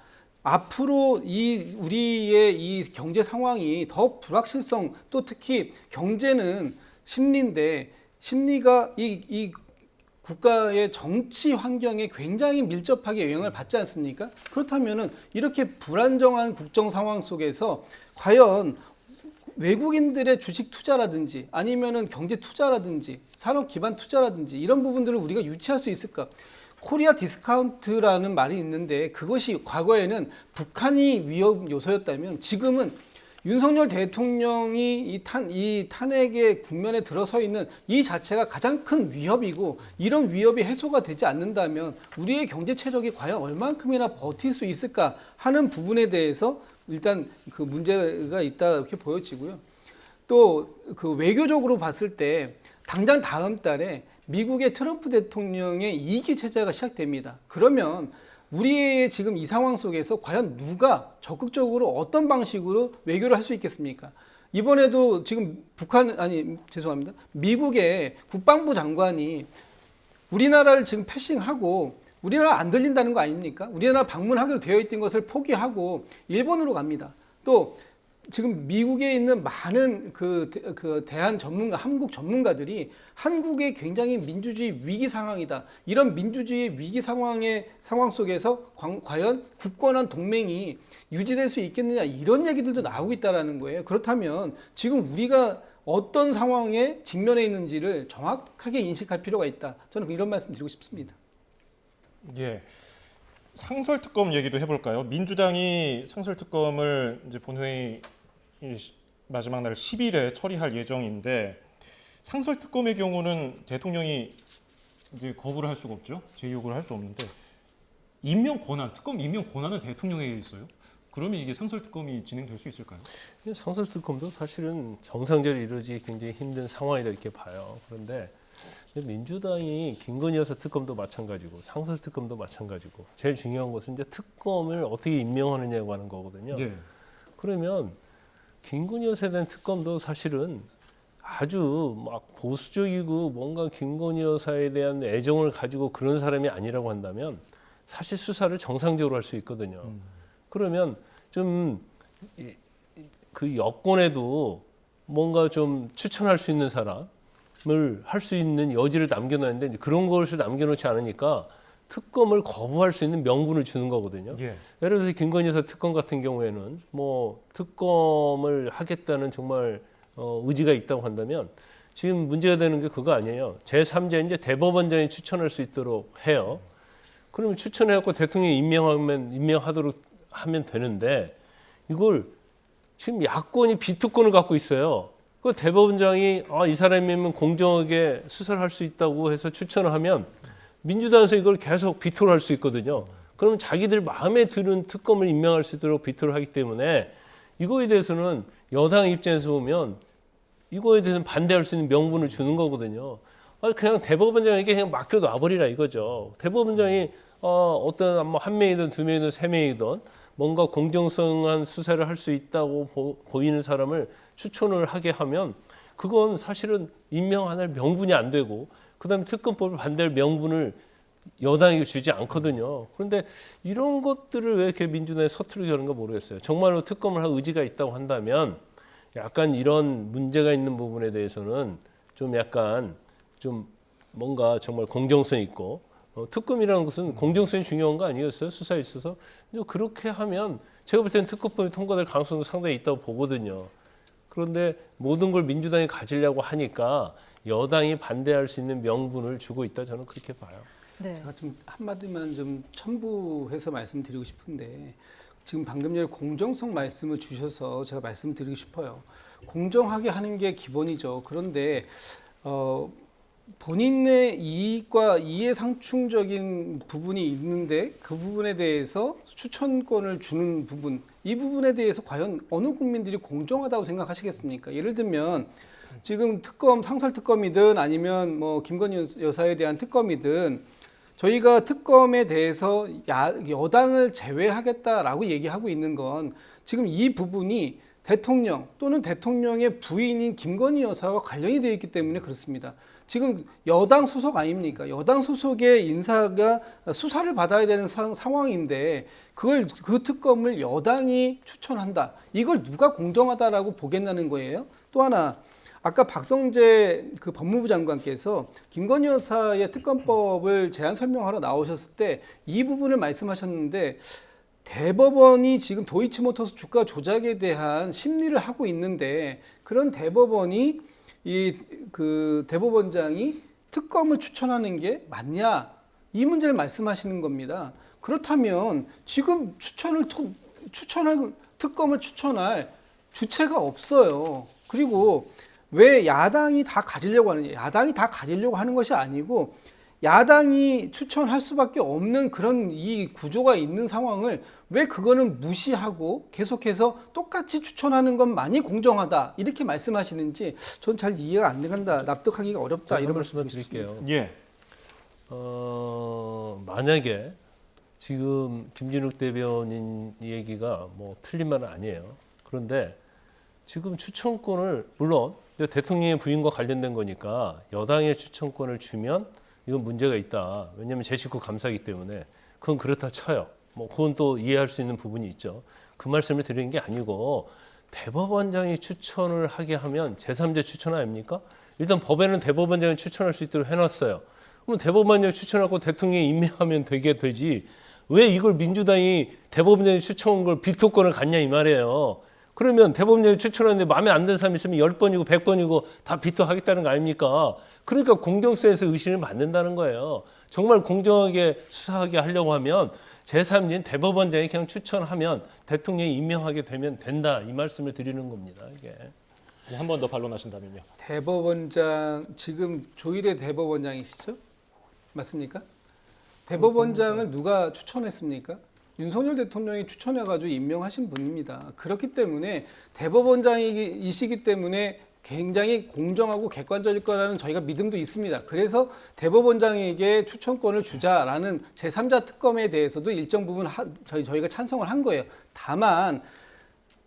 앞으로 우리의 이 경제 상황이 더 불확실성 또 특히 경제는 심리인데 심리가 이 국가의 정치 환경에 굉장히 밀접하게 영향을 받지 않습니까? 그렇다면은 이렇게 불안정한 국정 상황 속에서 과연 외국인들의 주식 투자라든지 아니면은 경제 투자라든지 산업 기반 투자라든지 이런 부분들을 우리가 유치할 수 있을까? 코리아 디스카운트라는 말이 있는데 그것이 과거에는 북한이 위험 요소였다면 지금은 윤석열 대통령이 이 탄핵의 국면에 들어서 있는 이 자체가 가장 큰 위협이고 이런 위협이 해소가 되지 않는다면 우리의 경제 체력이 과연 얼만큼이나 버틸 수 있을까 하는 부분에 대해서 일단 그 문제가 있다 이렇게 보여지고요. 또 그 외교적으로 봤을 때 당장 다음 달에 미국의 트럼프 대통령의 2기 체제가 시작됩니다. 그러면 우리의 지금 이 상황 속에서 과연 누가 적극적으로 어떤 방식으로 외교를 할 수 있겠습니까? 이번에도 지금 미국의 국방부 장관이 우리나라를 지금 패싱하고 우리나라 안 들린다는 거 아닙니까? 우리나라 방문하기로 되어 있던 것을 포기하고 일본으로 갑니다. 또 지금 미국에 있는 많은 그 대한 전문가, 한국 전문가들이 한국의 굉장히 민주주의 위기 상황이다. 이런 민주주의 위기 상황 속에서 과연 굳건한 동맹이 유지될 수 있겠느냐 이런 얘기들도 나오고 있다라는 거예요. 그렇다면 지금 우리가 어떤 상황에 직면해 있는지를 정확하게 인식할 필요가 있다. 저는 이런 말씀 드리고 싶습니다. 예. 상설특검 얘기도 해볼까요? 민주당이 상설특검을 이제 본회의 마지막 날 10일에 처리할 예정인데 상설특검의 경우는 대통령이 이제 거부를 할 수가 없죠. 제의요구를 할 수 없는데 임명 권한, 특검 임명 권한은 대통령에게 있어요. 그러면 이게 상설특검이 진행될 수 있을까요? 상설특검도 사실은 정상적으로 이루어지기 굉장히 힘든 상황이다 이렇게 봐요. 그런데 민주당이 김건희 여사 특검도 마찬가지고 상설특검도 마찬가지고 제일 중요한 것은 이제 특검을 어떻게 임명하느냐고 하는 거거든요. 네. 그러면 김건희 여사에 대한 특검도 사실은 아주 막 보수적이고 뭔가 김건희 여사에 대한 애정을 가지고 그런 사람이 아니라고 한다면 사실 수사를 정상적으로 할 수 있거든요. 그러면 좀 그 여권에도 뭔가 좀 추천할 수 있는 사람을 할 수 있는 여지를 남겨놨는데 그런 것을 남겨놓지 않으니까 특검을 거부할 수 있는 명분을 주는 거거든요. 예. 예를 들어서 김건희 여사 특검 같은 경우에는 뭐 특검을 하겠다는 정말 의지가 있다고 한다면 지금 문제가 되는 게 그거 아니에요. 제3자 이제 대법원장이 추천할 수 있도록 해요. 그러면 추천해갖고 대통령이 임명하도록 하면 되는데 이걸 지금 야권이 비특권을 갖고 있어요. 그 대법원장이 이 사람이면 공정하게 수사를 할 수 있다고 해서 추천을 하면 민주당에서 이걸 계속 비토를 할 수 있거든요. 그러면 자기들 마음에 드는 특검을 임명할 수 있도록 비토를 하기 때문에 이거에 대해서는 여당 입장에서 보면 이거에 대해서는 반대할 수 있는 명분을 주는 거거든요. 그냥 대법원장에게 그냥 맡겨놔버리라 이거죠. 대법원장이 어떤 뭐 한 명이든 두 명이든 세 명이든 뭔가 공정성한 수사를 할 수 있다고 보이는 사람을 추천을 하게 하면 그건 사실은 임명 안 할 명분이 안 되고 그다음에 특검법을 반대할 명분을 여당에게 주지 않거든요. 그런데 이런 것들을 왜 이렇게 민주당이 서투르게 하는가 모르겠어요. 정말로 특검을 할 의지가 있다고 한다면 약간 이런 문제가 있는 부분에 대해서는 좀 약간 좀 뭔가 정말 공정성 있고 특검이라는 것은 공정성이 중요한 거 아니었어요? 수사에 있어서. 그렇게 하면 제가 볼 때는 특검법이 통과될 가능성도 상당히 있다고 보거든요. 그런데 모든 걸 민주당이 가지려고 하니까 여당이 반대할 수 있는 명분을 주고 있다 저는 그렇게 봐요. 네. 제가 좀 한마디만 좀 첨부해서 말씀드리고 싶은데 지금 방금 전에 공정성 말씀을 주셔서 제가 말씀드리고 싶어요. 공정하게 하는 게 기본이죠. 그런데 본인의 이익과 이해 상충적인 부분이 있는데 그 부분에 대해서 추천권을 주는 부분, 이 부분에 대해서 과연 어느 국민들이 공정하다고 생각하시겠습니까? 예를 들면 지금 특검, 상설특검이든 아니면 뭐 김건희 여사에 대한 특검이든 저희가 특검에 대해서 여당을 제외하겠다라고 얘기하고 있는 건 지금 이 부분이 대통령 또는 대통령의 부인인 김건희 여사와 관련이 되어 있기 때문에 그렇습니다. 지금 여당 소속 아닙니까? 여당 소속의 인사가 수사를 받아야 되는 상황인데 그 특검을 여당이 추천한다. 이걸 누가 공정하다라고 보겠냐는 거예요. 또 하나 아까 박성재 그 법무부 장관께서 김건희 여사의 특검법을 제안 설명하러 나오셨을 때 이 부분을 말씀하셨는데 대법원이 지금 도이치모터스 주가 조작에 대한 심리를 하고 있는데 그런 대법원이 그 대법원장이 특검을 추천하는 게 맞냐 이 문제를 말씀하시는 겁니다. 그렇다면 지금 특검을 추천할 주체가 없어요. 그리고 왜 야당이 다 가지려고 하느냐? 야당이 다 가지려고 하는 것이 아니고 야당이 추천할 수밖에 없는 그런 이 구조가 있는 상황을 왜 그거는 무시하고 계속해서 똑같이 추천하는 것만이 공정하다 이렇게 말씀하시는지 전 잘 이해가 안 된다, 납득하기가 어렵다 이런 말씀을 드릴게요. 예. 만약에 지금 김진욱 대변인 얘기가 뭐 틀린 말은 아니에요. 그런데 지금 추천권을 물론 대통령의 부인과 관련된 거니까 여당의 추천권을 주면 이건 문제가 있다. 왜냐하면 제 식구 감사이기 때문에 그건 그렇다 쳐요. 뭐 그건 또 이해할 수 있는 부분이 있죠. 그 말씀을 드리는 게 아니고 대법원장이 추천을 하게 하면 제3자 추천 아닙니까? 일단 법에는 대법원장이 추천할 수 있도록 해놨어요. 그럼 대법원장이 추천하고 대통령이 임명하면 되지. 왜 이걸 민주당이 대법원장이 추천한 걸 비토권을 갖냐 이 말이에요. 그러면 대법원장이 추천하는데 마음에 안 드는 사람이 있으면 10번이고 100번이고 다 비토하겠다는 거 아닙니까? 그러니까 공정성에서 의심을 받는다는 거예요. 정말 공정하게 수사하게 하려고 하면 제3진 대법원장이 그냥 추천하면 대통령이 임명하게 되면 된다. 이 말씀을 드리는 겁니다. 이게. 한 번 더 반론하신다면요. 대법원장 지금 조일의 대법원장이시죠? 맞습니까? 대법원장을 누가 추천했습니까? 윤석열 대통령이 추천해가지고 임명하신 분입니다. 그렇기 때문에 대법원장이시기 때문에 굉장히 공정하고 객관적일 거라는 저희가 믿음도 있습니다. 그래서 대법원장에게 추천권을 주자라는 제3자 특검에 대해서도 일정 부분 저희가 찬성을 한 거예요. 다만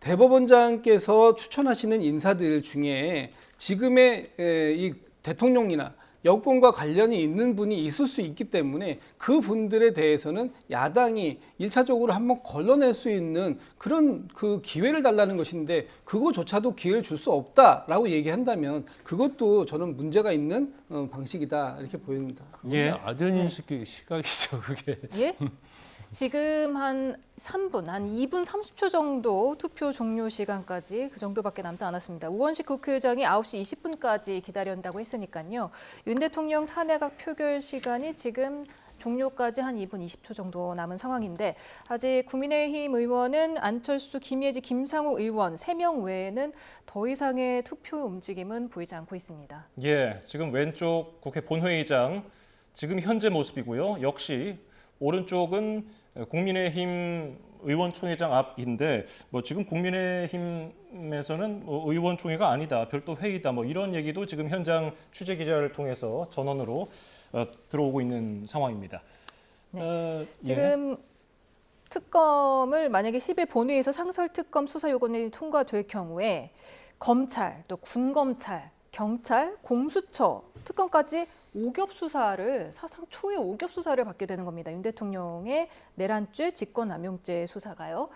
대법원장께서 추천하시는 인사들 중에 지금의 이 대통령이나 여권과 관련이 있는 분이 있을 수 있기 때문에 그 분들에 대해서는 야당이 1차적으로 한번 걸러낼 수 있는 그런 그 기회를 달라는 것인데 그거조차도 기회를 줄 수 없다라고 얘기한다면 그것도 저는 문제가 있는 방식이다 이렇게 보입니다. 예, 아들인수기 시각이죠, 그게. 예? 지금 한 3분, 한 2분 30초 정도 투표 종료 시간까지 그 정도밖에 남지 않았습니다. 우원식 국회의장이 9시 20분까지 기다린다고 했으니까요. 윤 대통령 탄핵안 표결 시간이 지금 종료까지 한 2분 20초 정도 남은 상황인데 아직 국민의힘 의원은 안철수, 김예지, 김상욱 의원 3명 외에는 더 이상의 투표 움직임은 보이지 않고 있습니다. 예, 지금 왼쪽 국회 본회의장 지금 현재 모습이고요. 역시 오른쪽은 국민의힘 의원총회장 앞인데 지금 국민의힘에서는 의원총회가 아니다, 별도 회의다 이런 얘기도 지금 현장 취재 기자를 통해서 전원으로 들어오고 있는 상황입니다. 네. 지금 특검을 만약에 10일 본회의에서 상설특검 수사 요건이 통과될 경우에 검찰, 또 군검찰, 경찰, 공수처, 특검까지 5겹 수사를 사상 초의 5겹 수사를 받게 되는 겁니다. 윤 대통령의 내란죄, 직권남용죄 수사가요.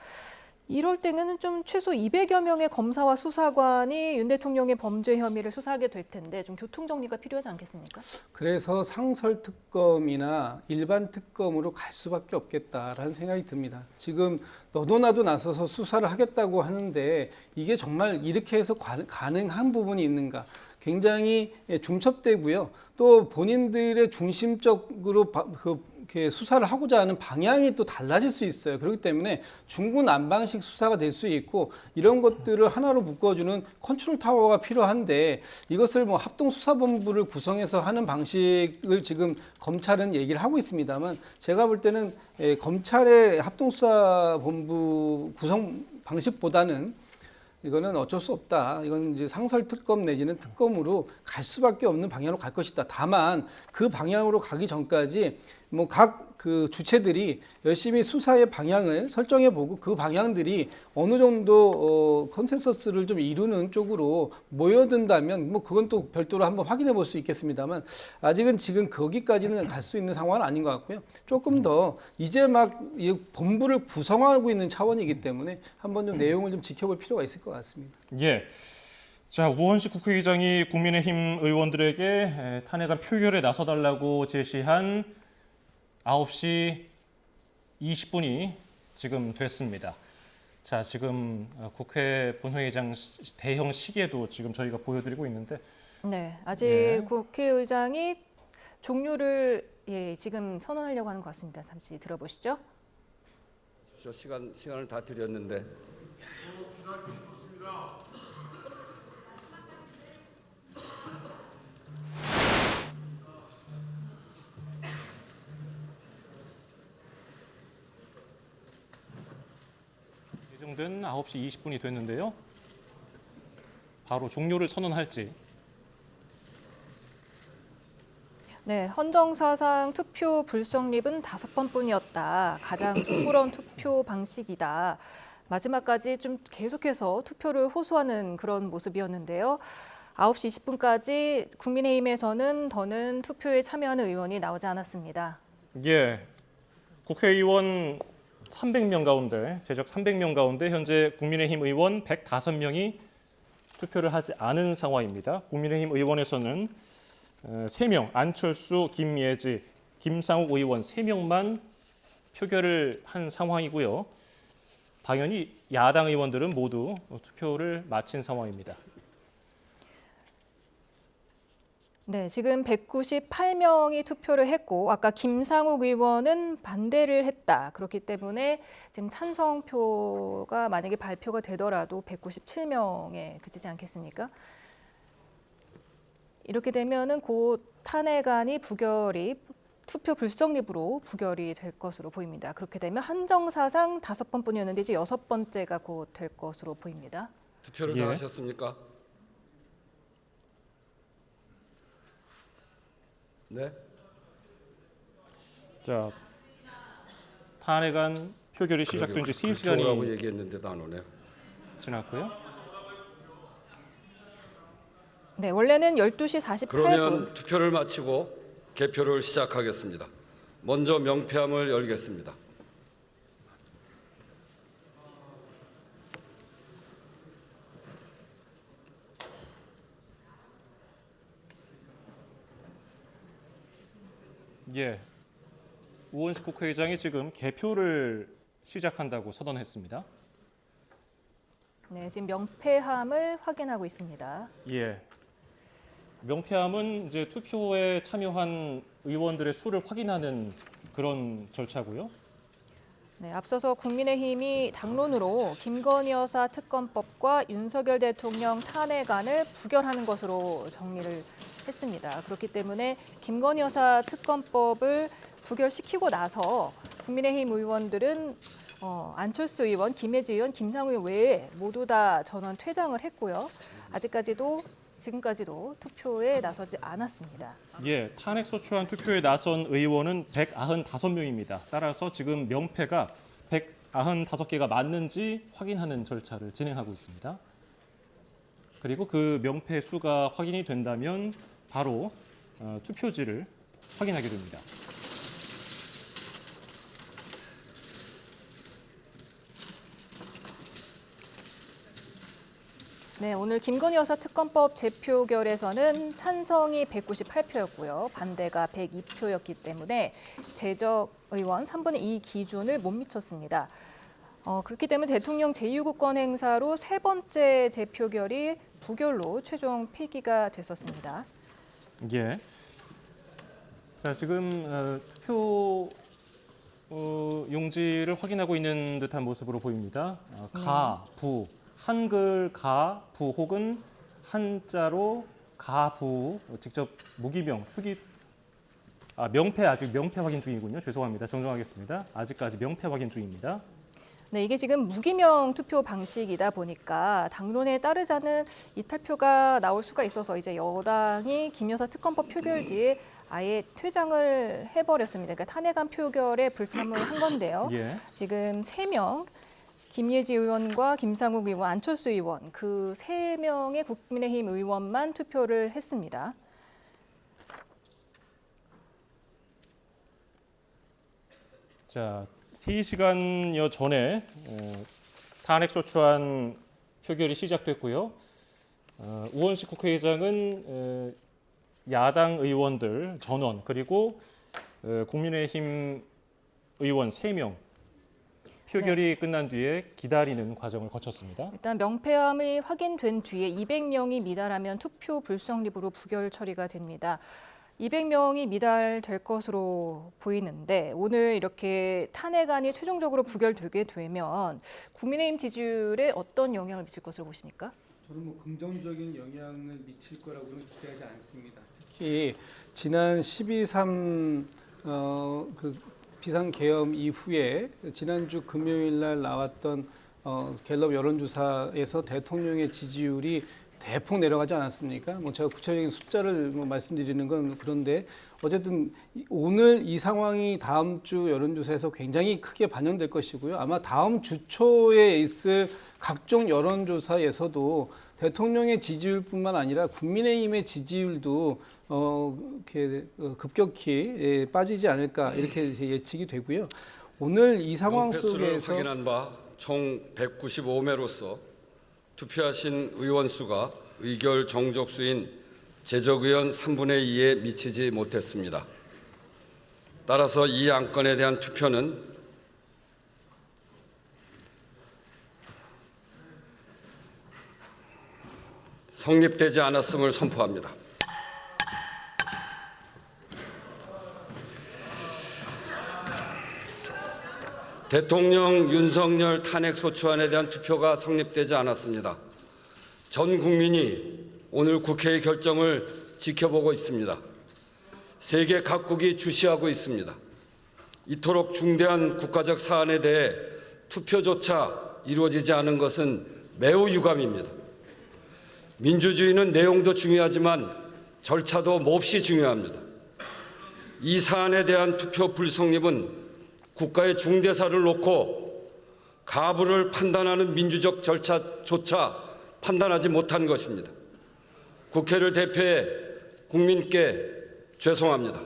이럴 때는 좀 최소 200여 명의 검사와 수사관이 윤 대통령의 범죄 혐의를 수사하게 될 텐데 좀 교통 정리가 필요하지 않겠습니까? 그래서 상설특검이나 일반 특검으로 갈 수밖에 없겠다라는 생각이 듭니다. 지금 너도 나도 나서서 수사를 하겠다고 하는데 이게 정말 이렇게 해서 가능한 부분이 있는가? 굉장히 중첩되고요. 또 본인들의 중심적으로 수사를 하고자 하는 방향이 또 달라질 수 있어요. 그렇기 때문에 중구난방식 수사가 될 수 있고 이런 것들을 하나로 묶어주는 컨트롤 타워가 필요한데 이것을 합동수사본부를 구성해서 하는 방식을 지금 검찰은 얘기를 하고 있습니다만 제가 볼 때는 검찰의 합동수사본부 구성 방식보다는 이거는 어쩔 수 없다. 이건 이제 상설특검 내지는 특검으로 갈 수밖에 없는 방향으로 갈 것이다. 다만 그 방향으로 가기 전까지 각 그 주체들이 열심히 수사의 방향을 설정해보고 그 방향들이 어느 정도 컨센서스를 좀 이루는 쪽으로 모여든다면 그건 또 별도로 한번 확인해 볼 수 있겠습니다만 아직은 지금 거기까지는 갈 수 있는 상황은 아닌 것 같고요. 조금 더 이제 막 이 본부를 구성하고 있는 차원이기 때문에 한번 좀 내용을 좀 지켜볼 필요가 있을 것 같습니다. 예. 자, 우원식 국회의장이 국민의힘 의원들에게 탄핵안 표결에 나서달라고 제시한 9시 20분이 지금 됐습니다. 자, 지금 국회 본회의장 대형 시계도 지금 저희가 보여드리고 있는데 네, 아직 국회의장이 종료를 지금 선언하려고 하는 것 같습니다. 잠시 들어보시죠. 시간을 다 드렸는데. 예정된 9시 20분이 됐는데요. 바로 종료를 선언할지. 네, 헌정사상 투표 불성립은 5번뿐이었다. 가장 부끄러운 투표 방식이다. 마지막까지 좀 계속해서 투표를 호소하는 그런 모습이었는데요. 9시 20분까지 국민의힘에서는 더는 투표에 참여하는 의원이 나오지 않았습니다. 예, 국회의원 300명 가운데 제적 300명 가운데 현재 국민의힘 의원 105명이 투표를 하지 않은 상황입니다. 국민의힘 의원에서는 3명, 안철수, 김예지, 김상욱 의원 3명만 표결을 한 상황이고요. 당연히 야당 의원들은 모두 투표를 마친 상황입니다. 네, 지금 198명이 투표를 했고 아까 김상욱 의원은 반대를 했다. 그렇기 때문에 지금 찬성표가 만약에 발표가 되더라도 197명에 그치지 않겠습니까? 이렇게 되면은 곧 탄핵안이 투표 불성립으로 부결이 될 것으로 보입니다. 그렇게 되면 한정사상 5번뿐이었는데 이제 6번째가 곧 될 것으로 보입니다. 투표를 다 하셨습니까? 네. 자, 탄핵안 표결이 시작된 지 3시간이 얘기했는데도 안 오네요. 지났고요. 네, 원래는 12시 48분. 그러면 투표를 마치고 개표를 시작하겠습니다. 먼저 명패함을 열겠습니다. 예, 우원식 국회의장이 지금 개표를 시작한다고 선언했습니다. 네, 지금 명패함을 확인하고 있습니다. 예, 명패함은 이제 투표에 참여한 의원들의 수를 확인하는 그런 절차고요. 네, 앞서서 국민의힘이 당론으로 김건희 여사 특검법과 윤석열 대통령 탄핵안을 부결하는 것으로 정리를 했습니다. 그렇기 때문에 김건희 여사 특검법을 부결시키고 나서 국민의힘 의원들은 안철수 의원, 김혜지 의원, 김상우 의원 외에 모두 다 전원 퇴장을 했고요. 지금까지도 투표에 나서지 않았습니다. 예, 탄핵 소추안 투표에 나선 의원은 195명입니다. 따라서 지금 명패가 195개가 맞는지 확인하는 절차를 진행하고 있습니다. 그리고 그 명패 수가 확인이 된다면 바로 투표지를 확인하게 됩니다. 네, 오늘 김건희 여사 특검법 재표결에서는 찬성이 198표였고요. 반대가 102표였기 때문에 제적 의원 3분의 2 기준을 못 미쳤습니다. 그렇기 때문에 대통령 제2구권 행사로 세 번째 재표결이 부결로 최종 폐기가 됐었습니다. 예. 자, 지금 투표 용지를 확인하고 있는 듯한 모습으로 보입니다. 가, 부, 한글 가, 부 혹은 한자로 가, 부 직접 무기명, 명패 아직 명패 확인 중이군요. 죄송합니다. 정정하겠습니다. 아직까지 명패 확인 중입니다. 네, 이게 지금 무기명 투표 방식이다 보니까 당론에 따르지 않은 이탈표가 나올 수가 있어서 이제 여당이 김 여사 특검법 표결 뒤에 아예 퇴장을 해버렸습니다. 그러니까 탄핵안 표결에 불참을 한 건데요. 예. 지금 3명, 김예지 의원과 김상욱 의원, 안철수 의원 그 3명의 국민의힘 의원만 투표를 했습니다. 자, 3시간여 전에 탄핵소추안 표결이 시작됐고요. 우원식 국회의장은 야당 의원들 전원 그리고 국민의힘 의원 3명 표결이 끝난 뒤에 기다리는 과정을 거쳤습니다. 일단 명패함이 확인된 뒤에 200명이 미달하면 투표 불성립으로 부결 처리가 됩니다. 200명이 미달될 것으로 보이는데 오늘 이렇게 탄핵안이 최종적으로 부결되게 되면 국민의힘 지지율에 어떤 영향을 미칠 것으로 보십니까? 저는 긍정적인 영향을 미칠 거라고는 기대하지 않습니다. 특히 지난 12.3 비상계엄 이후에 지난주 금요일 날 나왔던 갤럽 여론조사에서 대통령의 지지율이 대폭 내려가지 않았습니까? 제가 구체적인 숫자를 말씀드리는 건 그런데 어쨌든 오늘 이 상황이 다음 주 여론조사에서 굉장히 크게 반영될 것이고요. 아마 다음 주 초에 있을 각종 여론조사에서도 대통령의 지지율뿐만 아니라 국민의힘의 지지율도 이렇게 급격히 빠지지 않을까 이렇게 예측이 되고요. 오늘 이 상황 폐수를 속에서 확인한 바 총 195매로서 투표하신 의원 수가 의결 정족수인 제적의원 3분의 2에 미치지 못했습니다. 따라서 이 안건에 대한 투표는 성립되지 않았음을 선포합니다. 대통령 윤석열 탄핵 소추안에 대한 투표가 성립되지 않았습니다. 전 국민이 오늘 국회의 결정을 지켜보고 있습니다. 세계 각국이 주시하고 있습니다. 이토록 중대한 국가적 사안에 대해 투표조차 이루어지지 않은 것은 매우 유감입니다. 민주주의는 내용도 중요하지만 절차도 몹시 중요합니다. 이 사안에 대한 투표 불성립은 국가의 중대사를 놓고 가부를 판단하는 민주적 절차조차 판단하지 못한 것입니다. 국회를 대표해 국민께 죄송합니다.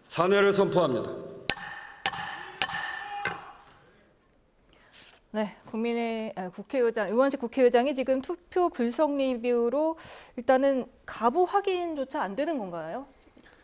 사퇴를 선포합니다. 네, 의원실 국회의장이 지금 투표 불성립 이후로 일단은 가부 확인조차 안 되는 건가요?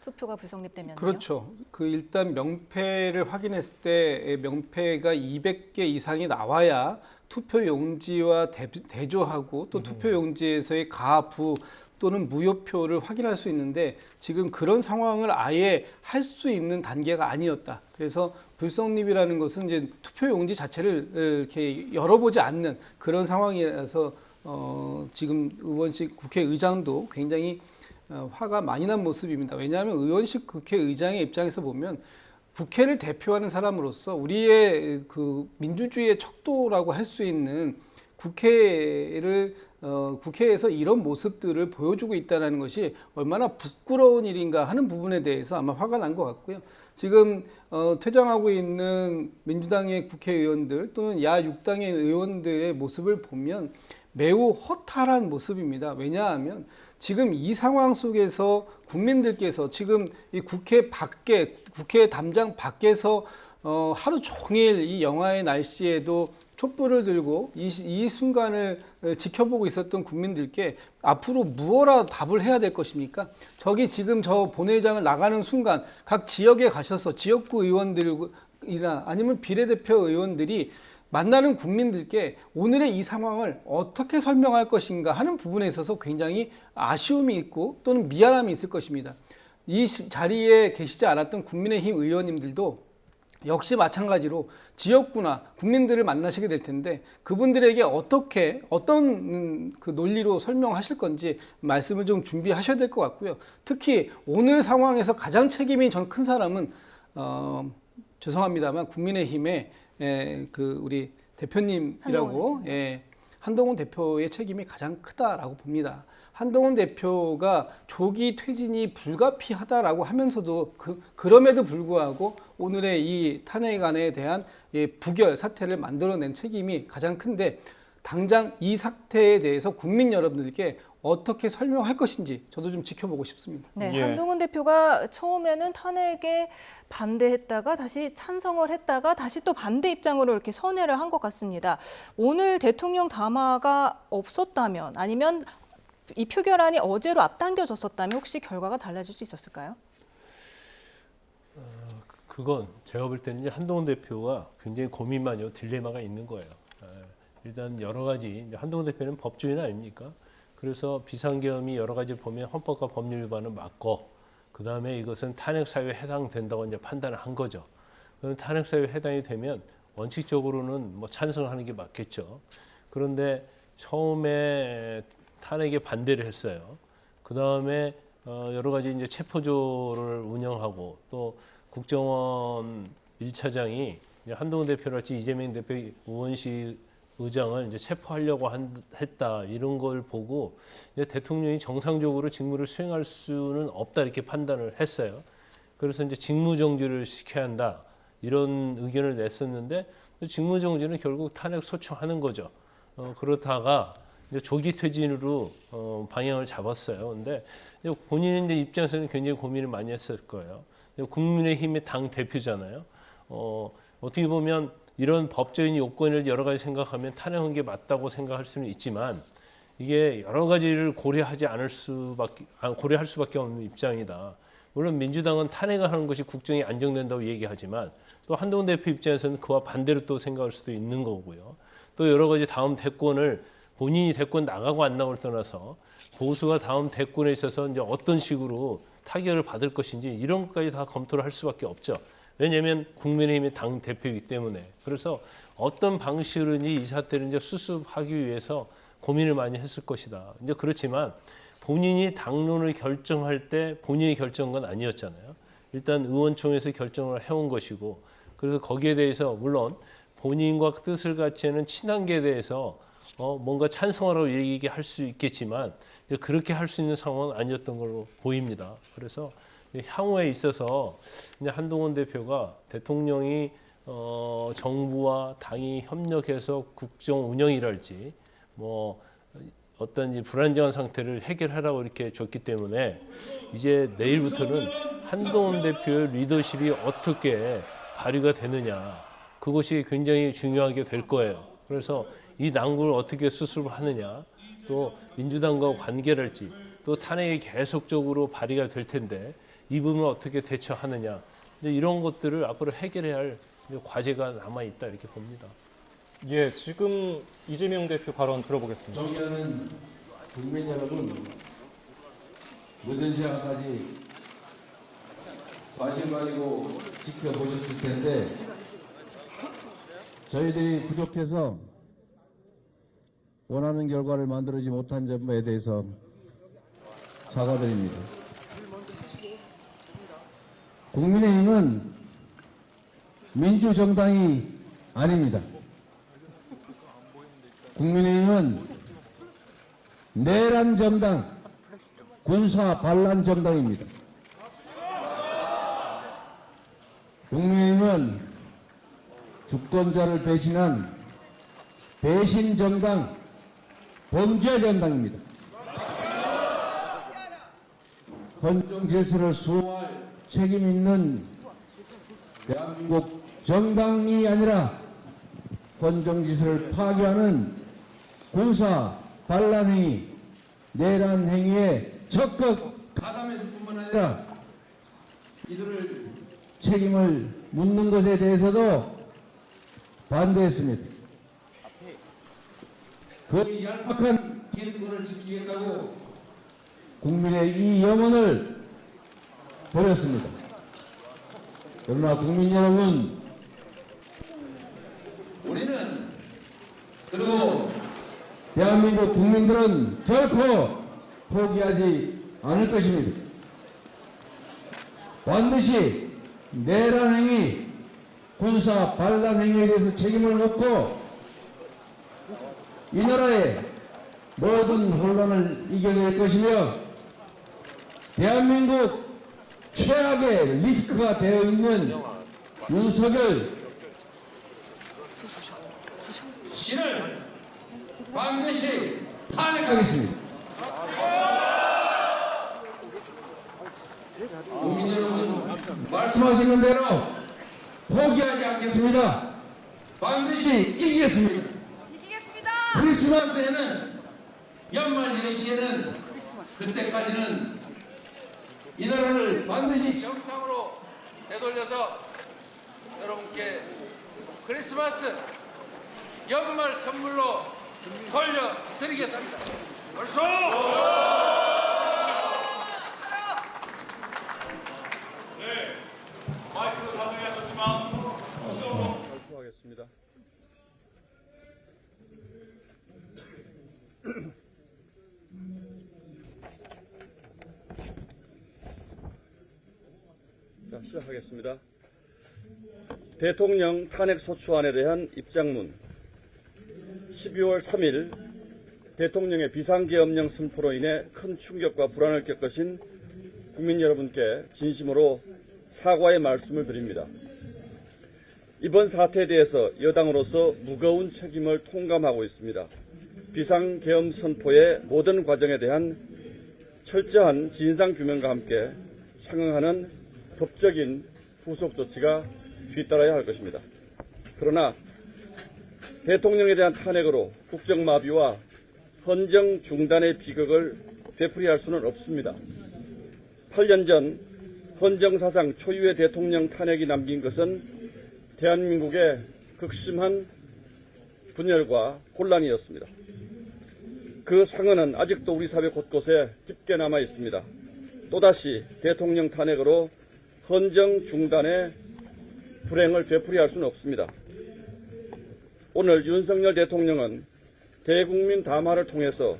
투표가 불성립되면요? 그렇죠. 일단 명패를 확인했을 때 명패가 200개 이상이 나와야 투표 용지와 대조하고 또 투표 용지에서의 가부 또는 무효표를 확인할 수 있는데 지금 그런 상황을 아예 할 수 있는 단계가 아니었다. 그래서 불성립이라는 것은 이제 투표 용지 자체를 이렇게 열어보지 않는 그런 상황이라서 지금 의원실 국회의장도 굉장히 화가 많이 난 모습입니다. 왜냐하면 의원실 국회의장의 입장에서 보면 국회를 대표하는 사람으로서 우리의 그 민주주의의 척도라고 할 수 있는 국회에서 이런 모습들을 보여주고 있다는 것이 얼마나 부끄러운 일인가 하는 부분에 대해서 아마 화가 난 것 같고요. 지금 퇴장하고 있는 민주당의 국회의원들 또는 야6당의 의원들의 모습을 보면 매우 허탈한 모습입니다. 왜냐하면 지금 이 상황 속에서 국민들께서 지금 이 국회 담장 밖에서 하루 종일 이 영하의 날씨에도 촛불을 들고 이 순간을 지켜보고 있었던 국민들께 앞으로 무엇라 답을 해야 될 것입니까? 저기 지금 저 본회의장을 나가는 순간 각 지역에 가셔서 지역구 의원들이나 아니면 비례대표 의원들이 만나는 국민들께 오늘의 이 상황을 어떻게 설명할 것인가 하는 부분에 있어서 굉장히 아쉬움이 있고 또는 미안함이 있을 것입니다. 이 자리에 계시지 않았던 국민의힘 의원님들도 역시 마찬가지로 지역구나 국민들을 만나시게 될 텐데 그분들에게 어떤 그 논리로 설명하실 건지 말씀을 좀 준비하셔야 될 것 같고요. 특히 오늘 상황에서 가장 책임이 전 큰 사람은 죄송합니다만 국민의힘의 우리 대표님이라고 한동훈 대표의 책임이 가장 크다라고 봅니다. 한동훈 대표가 조기 퇴진이 불가피하다라고 하면서도 그럼에도 불구하고 오늘의 이 탄핵안에 대한 부결 사태를 만들어낸 책임이 가장 큰데 당장 이 사태에 대해서 국민 여러분들께 어떻게 설명할 것인지 저도 좀 지켜보고 싶습니다. 네, 한동훈 대표가 처음에는 탄핵에 반대했다가 다시 찬성을 했다가 다시 또 반대 입장으로 이렇게 선회를 한 것 같습니다. 오늘 대통령 담화가 없었다면 아니면 이 표결안이 어제로 앞당겨졌었다면 혹시 결과가 달라질 수 있었을까요? 그건 제가 볼 때는 이제 한동훈 대표가 굉장히 고민만요, 딜레마가 있는 거예요. 일단 여러 가지 한동훈 대표는 법조인 아닙니까? 그래서 비상계엄이 여러 가지 보면 헌법과 법률 위반은 맞고 그 다음에 이것은 탄핵 사유에 해당된다고 이제 판단을 한 거죠. 그럼 탄핵 사유에 해당이 되면 원칙적으로는 뭐 찬성하는 게 맞겠죠. 그런데 처음에 탄핵에 반대를 했어요. 그 다음에 여러 가지 이제 체포조를 운영하고 또 국정원 1차장이 한동훈 대표랄지 이재명 대표 의원실 의장을 이제 체포하려고 했다 이런 걸 보고 이제 대통령이 정상적으로 직무를 수행할 수는 없다 이렇게 판단을 했어요. 그래서 이제 직무정지를 시켜야 한다 이런 의견을 냈었는데 직무정지는 결국 탄핵 소추하는 거죠. 그러다가 이제 조기 퇴진으로 방향을 잡았어요. 근데 본인 이제 입장에서는 굉장히 고민을 많이 했을 거예요. 국민의힘의 당 대표잖아요. 어떻게 보면 이런 법적인 요건을 여러 가지 생각하면 탄핵한 게 맞다고 생각할 수는 있지만 이게 여러 가지를 고려할 수밖에 없는 입장이다. 물론 민주당은 탄핵을 하는 것이 국정이 안정된다고 얘기하지만 또 한동훈 대표 입장에서는 그와 반대로 또 생각할 수도 있는 거고요. 또 여러 가지 다음 대권을 본인이 대권 나가고 안 나가고를 떠나서 보수가 다음 대권에 있어서 이제 어떤 식으로 타격을 받을 것인지 이런 것까지 다 검토를 할 수밖에 없죠. 왜냐하면 국민의힘의 당 대표이기 때문에. 그래서 어떤 방식으로든지 이 사태를 이제 수습하기 위해서 고민을 많이 했을 것이다. 이제 그렇지만 본인이 당론을 결정할 때 본인이 결정한 건 아니었잖아요. 일단 의원총회에서 결정을 해온 것이고, 그래서 거기에 대해서 물론 본인과 뜻을 같이 하는 친한계에 대해서 뭔가 찬성하라고 얘기할 수 있겠지만 그렇게 할 수 있는 상황은 아니었던 걸로 보입니다. 그래서 향후에 있어서 이제 한동훈 대표가 대통령이 정부와 당이 협력해서 국정 운영이랄지 뭐 어떤 이 불안정한 상태를 해결하라고 이렇게 줬기 때문에 이제 내일부터는 한동훈 대표의 리더십이 어떻게 발휘가 되느냐, 그것이 굉장히 중요하게 될 거예요. 그래서 이 난국을 어떻게 수습하느냐, 또 민주당과 관계랄지, 또 탄핵이 계속적으로 발휘가 될 텐데 이 부분을 어떻게 대처하느냐, 이제 이런 것들을 앞으로 해결해야 할 과제가 남아 있다 이렇게 봅니다. 예, 지금 이재명 대표 발언 들어보겠습니다. 존경하는 국민 여러분, 늦은 시간까지 관심 가지고 지켜보셨을 텐데 저희들이 부족해서 원하는 결과를 만들지 못한 점에 대해서 사과드립니다. 국민의힘은 민주정당이 아닙니다. 국민의힘은 내란 정당, 군사 반란 정당입니다. 국민의힘은 주권자를 배신한 배신 정당, 범죄 정당입니다. 헌정 질서를 수호할 책임 있는 대한민국 정당이 아니라 헌정 질서를 파괴하는 군사 반란 행위, 내란 행위에 적극 가담했을 뿐만 아니라 이들을 책임을 묻는 것에 대해서도 반대했습니다. 그 얄팍한 기득권을 지키겠다고 국민의 이 영혼을 버렸습니다. 그러나 국민 여러분, 우리는, 그리고 대한민국 국민들은 결코 포기하지 않을 것입니다. 반드시 내란 행위, 군사 반란 행위에 대해서 책임을 묻고 이 나라의 모든 혼란을 이겨낼 것이며 대한민국 최악의 리스크가 되어 있는 윤석열 씨를 반드시 탄핵하겠습니다. 국민 여러분, 말씀하시는 대로 포기하지 않겠습니다. 반드시 이기겠습니다. 크리스마스에는, 연말 연시에는, 그때까지는 이 나라를 반드시 정상으로 되돌려서 여러분께 크리스마스 연말 선물로 돌려드리겠습니다. 벌써! 네, 마이크로 사용해야 좋지만 발표하겠습니다. 자, 시작하겠습니다. 대통령 탄핵소추안에 대한 입장문. 12월 3일 대통령의 비상계엄령 선포로 인해 큰 충격과 불안을 겪으신 국민 여러분께 진심으로 사과의 말씀을 드립니다. 이번 사태에 대해서 여당으로서 무거운 책임을 통감하고 있습니다. 비상계엄 선포의 모든 과정에 대한 철저한 진상규명과 함께 상응하는 법적인 후속 조치가 뒤따라야 할 것입니다. 그러나 대통령에 대한 탄핵으로 국정마비와 헌정 중단의 비극을 되풀이할 수는 없습니다. 8년 전 헌정사상 초유의 대통령 탄핵이 남긴 것은 대한민국의 극심한 분열과 혼란이었습니다. 그 상흔은 아직도 우리 사회 곳곳에 깊게 남아 있습니다. 또다시 대통령 탄핵으로 헌정 중단의 불행을 되풀이할 수는 없습니다. 오늘 윤석열 대통령은 대국민 담화를 통해서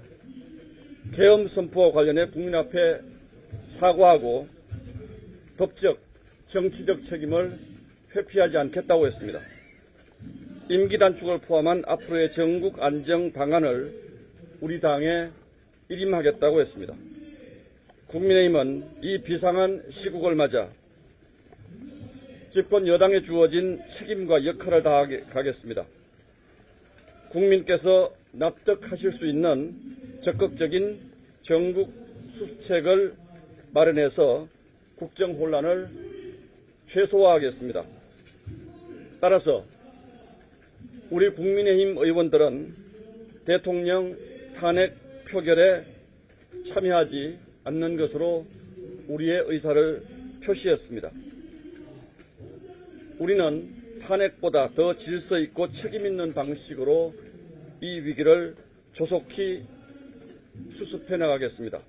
계엄 선포와 관련해 국민 앞에 사과하고 법적, 정치적 책임을 회피하지 않겠다고 했습니다. 임기 단축을 포함한 앞으로의 전국 안정 방안을 우리 당에 일임하겠다고 했습니다. 국민의힘은 이 비상한 시국을 맞아 집권 여당에 주어진 책임과 역할을 다하겠습니다. 국민께서 납득하실 수 있는 적극적인 전국 수습책을 마련해서 국정 혼란을 최소화하겠습니다. 따라서 우리 국민의힘 의원들은 대통령 탄핵 표결에 참여하지 않는 것으로 우리의 의사를 표시했습니다. 우리는 탄핵보다 더 질서 있고 책임 있는 방식으로 이 위기를 조속히 수습해 나가겠습니다.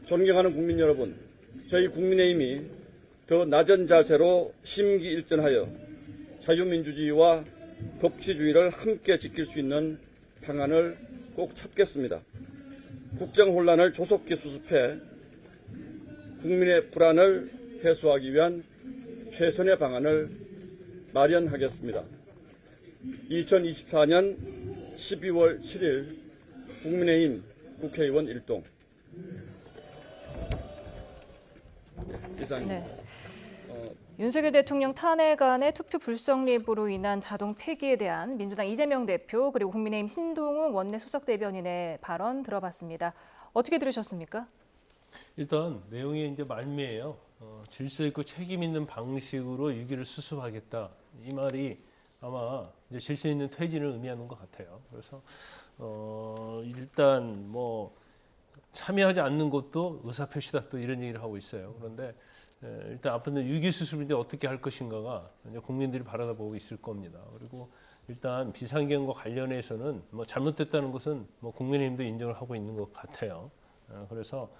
존경하는 국민 여러분, 저희 국민의힘이 더 낮은 자세로 심기일전하여 자유민주주의와 법치주의를 함께 지킬 수 있는 방안을 꼭 찾겠습니다. 국정 혼란을 조속히 수습해 국민의 불안을 해소하기 위한 최선의 방안을 마련하겠습니다. 2024년 12월 7일 국민의힘 국회의원 일동. 이상입니다. 네. 윤석열 대통령 탄핵안의 투표 불성립으로 인한 자동 폐기에 대한 민주당 이재명 대표 그리고 국민의힘 신동욱 원내 수석대변인의 발언 들어봤습니다. 어떻게 들으셨습니까? 일단 내용이 이제 말미에요. 질서 있고 책임 있는 방식으로 위기를 수습하겠다. 이 말이 아마 이제 질서 있는 퇴진을 의미하는 것 같아요. 그래서 일단 뭐 참여하지 않는 것도 의사표시다 또 이런 얘기를 하고 있어요. 그런데 일단 앞으로는 위기 수습인데 어떻게 할 것인가가 이제 국민들이 바라보고 있을 겁니다. 그리고 일단 비상계엄과 관련해서는 뭐 잘못됐다는 것은 뭐 국민의힘도 인정을 하고 있는 것 같아요. 그래서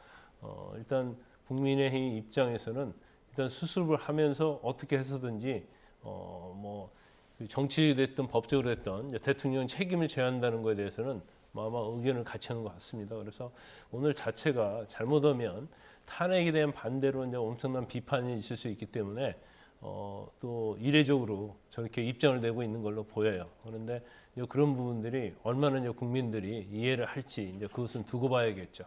일단 국민의힘 입장에서는 일단 수습을 하면서 어떻게 해서든지 뭐 정치됐든 법적으로 됐든 대통령 책임을 져야 한다는 것에 대해서는 아마 의견을 같이 하는 것 같습니다. 그래서 오늘 자체가 잘못하면 탄핵에 대한 반대로 이제 엄청난 비판이 있을 수 있기 때문에 또 이례적으로 저렇게 입장을 내고 있는 걸로 보여요. 그런데 이제 그런 부분들이 얼마나 이제 국민들이 이해를 할지 이제 그것은 두고 봐야겠죠.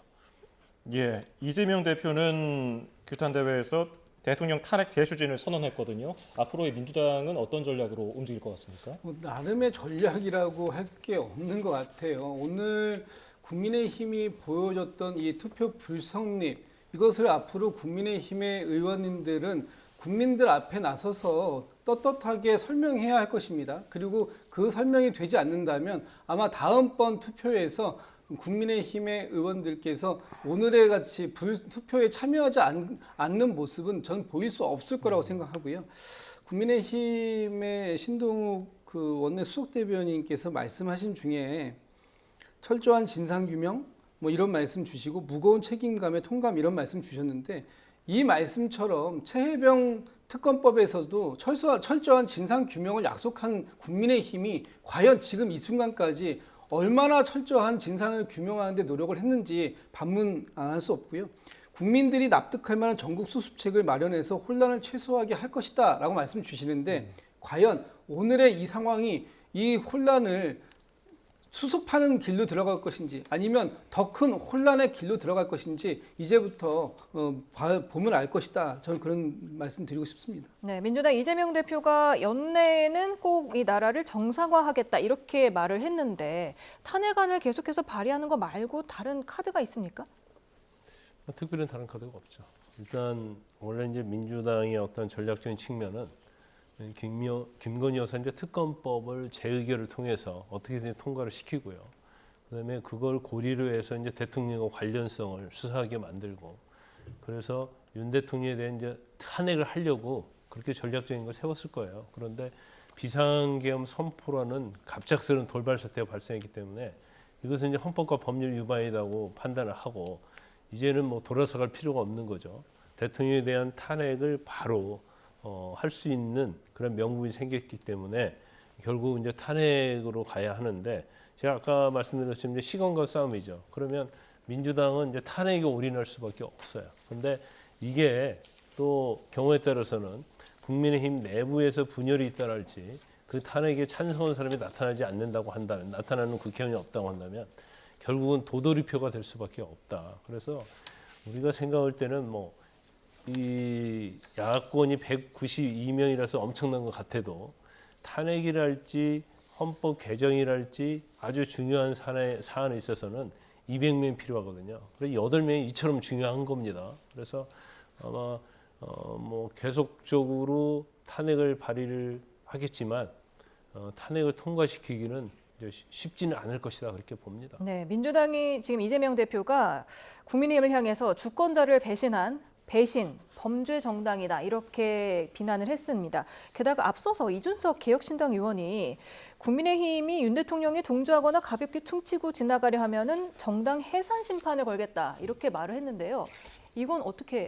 예, 이재명 대표는 규탄 대회에서 대통령 탄핵 재추진을 선언했거든요. 앞으로의 민주당은 어떤 전략으로 움직일 것 같습니까? 나름의 전략이라고 할 게 없는 것 같아요. 오늘 국민의힘이 보여줬던 이 투표 불성립, 이것을 앞으로 국민의힘의 의원님들은 국민들 앞에 나서서 떳떳하게 설명해야 할 것입니다. 그리고 그 설명이 되지 않는다면 아마 다음번 투표에서 국민의힘의 의원들께서 오늘의 같이 투표에 참여하지 않는 모습은 전 보일 수 없을 거라고 생각하고요. 국민의힘의 신동욱 그 원내 수석대변인께서 말씀하신 중에 철저한 진상규명 뭐 이런 말씀 주시고 무거운 책임감의 통감 이런 말씀 주셨는데 이 말씀처럼 최혜병 특검법에서도 철저한 진상규명을 약속한 국민의힘이 과연 지금 이 순간까지 얼마나 철저한 진상을 규명하는 데 노력을 했는지 반문 안 할 수 없고요. 국민들이 납득할 만한 전국 수습책을 마련해서 혼란을 최소화하게 할 것이다 라고 말씀 주시는데 과연 오늘의 이 상황이 이 혼란을 수습하는 길로 들어갈 것인지 아니면 더 큰 혼란의 길로 들어갈 것인지 이제부터 보면 알 것이다. 저는 그런 말씀 드리고 싶습니다. 네, 민주당 이재명 대표가 연내에는 꼭 이 나라를 정상화하겠다 이렇게 말을 했는데 탄핵안을 계속해서 발의하는 거 말고 다른 카드가 있습니까? 특별한 다른 카드가 없죠. 일단 원래 이제 민주당의 어떤 전략적인 측면은 김건희 여사 이제 특검법을 재의결을 통해서 어떻게든 통과를 시키고요. 그다음에 그걸 고리로 해서 이제 대통령과 관련성을 수사하게 만들고, 그래서 윤 대통령에 대한 이제 탄핵을 하려고 그렇게 전략적인 걸 세웠을 거예요. 그런데 비상계엄 선포라는 갑작스러운 돌발 사태가 발생했기 때문에 이것은 이제 헌법과 법률 위반이라고 판단을 하고, 이제는 뭐 돌아서 갈 필요가 없는 거죠. 대통령에 대한 탄핵을 바로 할 수 있는 그런 명분이 생겼기 때문에 결국 이제 탄핵으로 가야 하는데, 제가 아까 말씀드렸지만 이제 시간과 싸움이죠. 그러면 민주당은 이제 탄핵에 올인할 수밖에 없어요. 그런데 이게 또 경우에 따라서는 국민의힘 내부에서 분열이 있다랄지, 그 탄핵에 찬성하는 사람이 나타나지 않는다고 한다면, 나타나는 국회의원이 없다고 한다면 결국은 도돌이표가 될 수밖에 없다. 그래서 우리가 생각할 때는 뭐 이 야권이 192명이라서 엄청난 것 같아도 탄핵이랄지 헌법 개정이랄지 아주 중요한 사안에 있어서는 200명이 필요하거든요. 그래서 8명이 이처럼 중요한 겁니다. 그래서 아마 뭐 계속적으로 탄핵을 발의를 하겠지만 탄핵을 통과시키기는 쉽지는 않을 것이다, 그렇게 봅니다. 네, 민주당이 지금 이재명 대표가 국민의힘을 향해서 주권자를 배신, 범죄 정당이다, 이렇게 비난을 했습니다. 게다가 앞서서 이준석 개혁신당 의원이 국민의힘이 윤 대통령에 동조하거나 가볍게 퉁치고 지나가려 하면은 정당 해산 심판을 걸겠다, 이렇게 말을 했는데요. 이건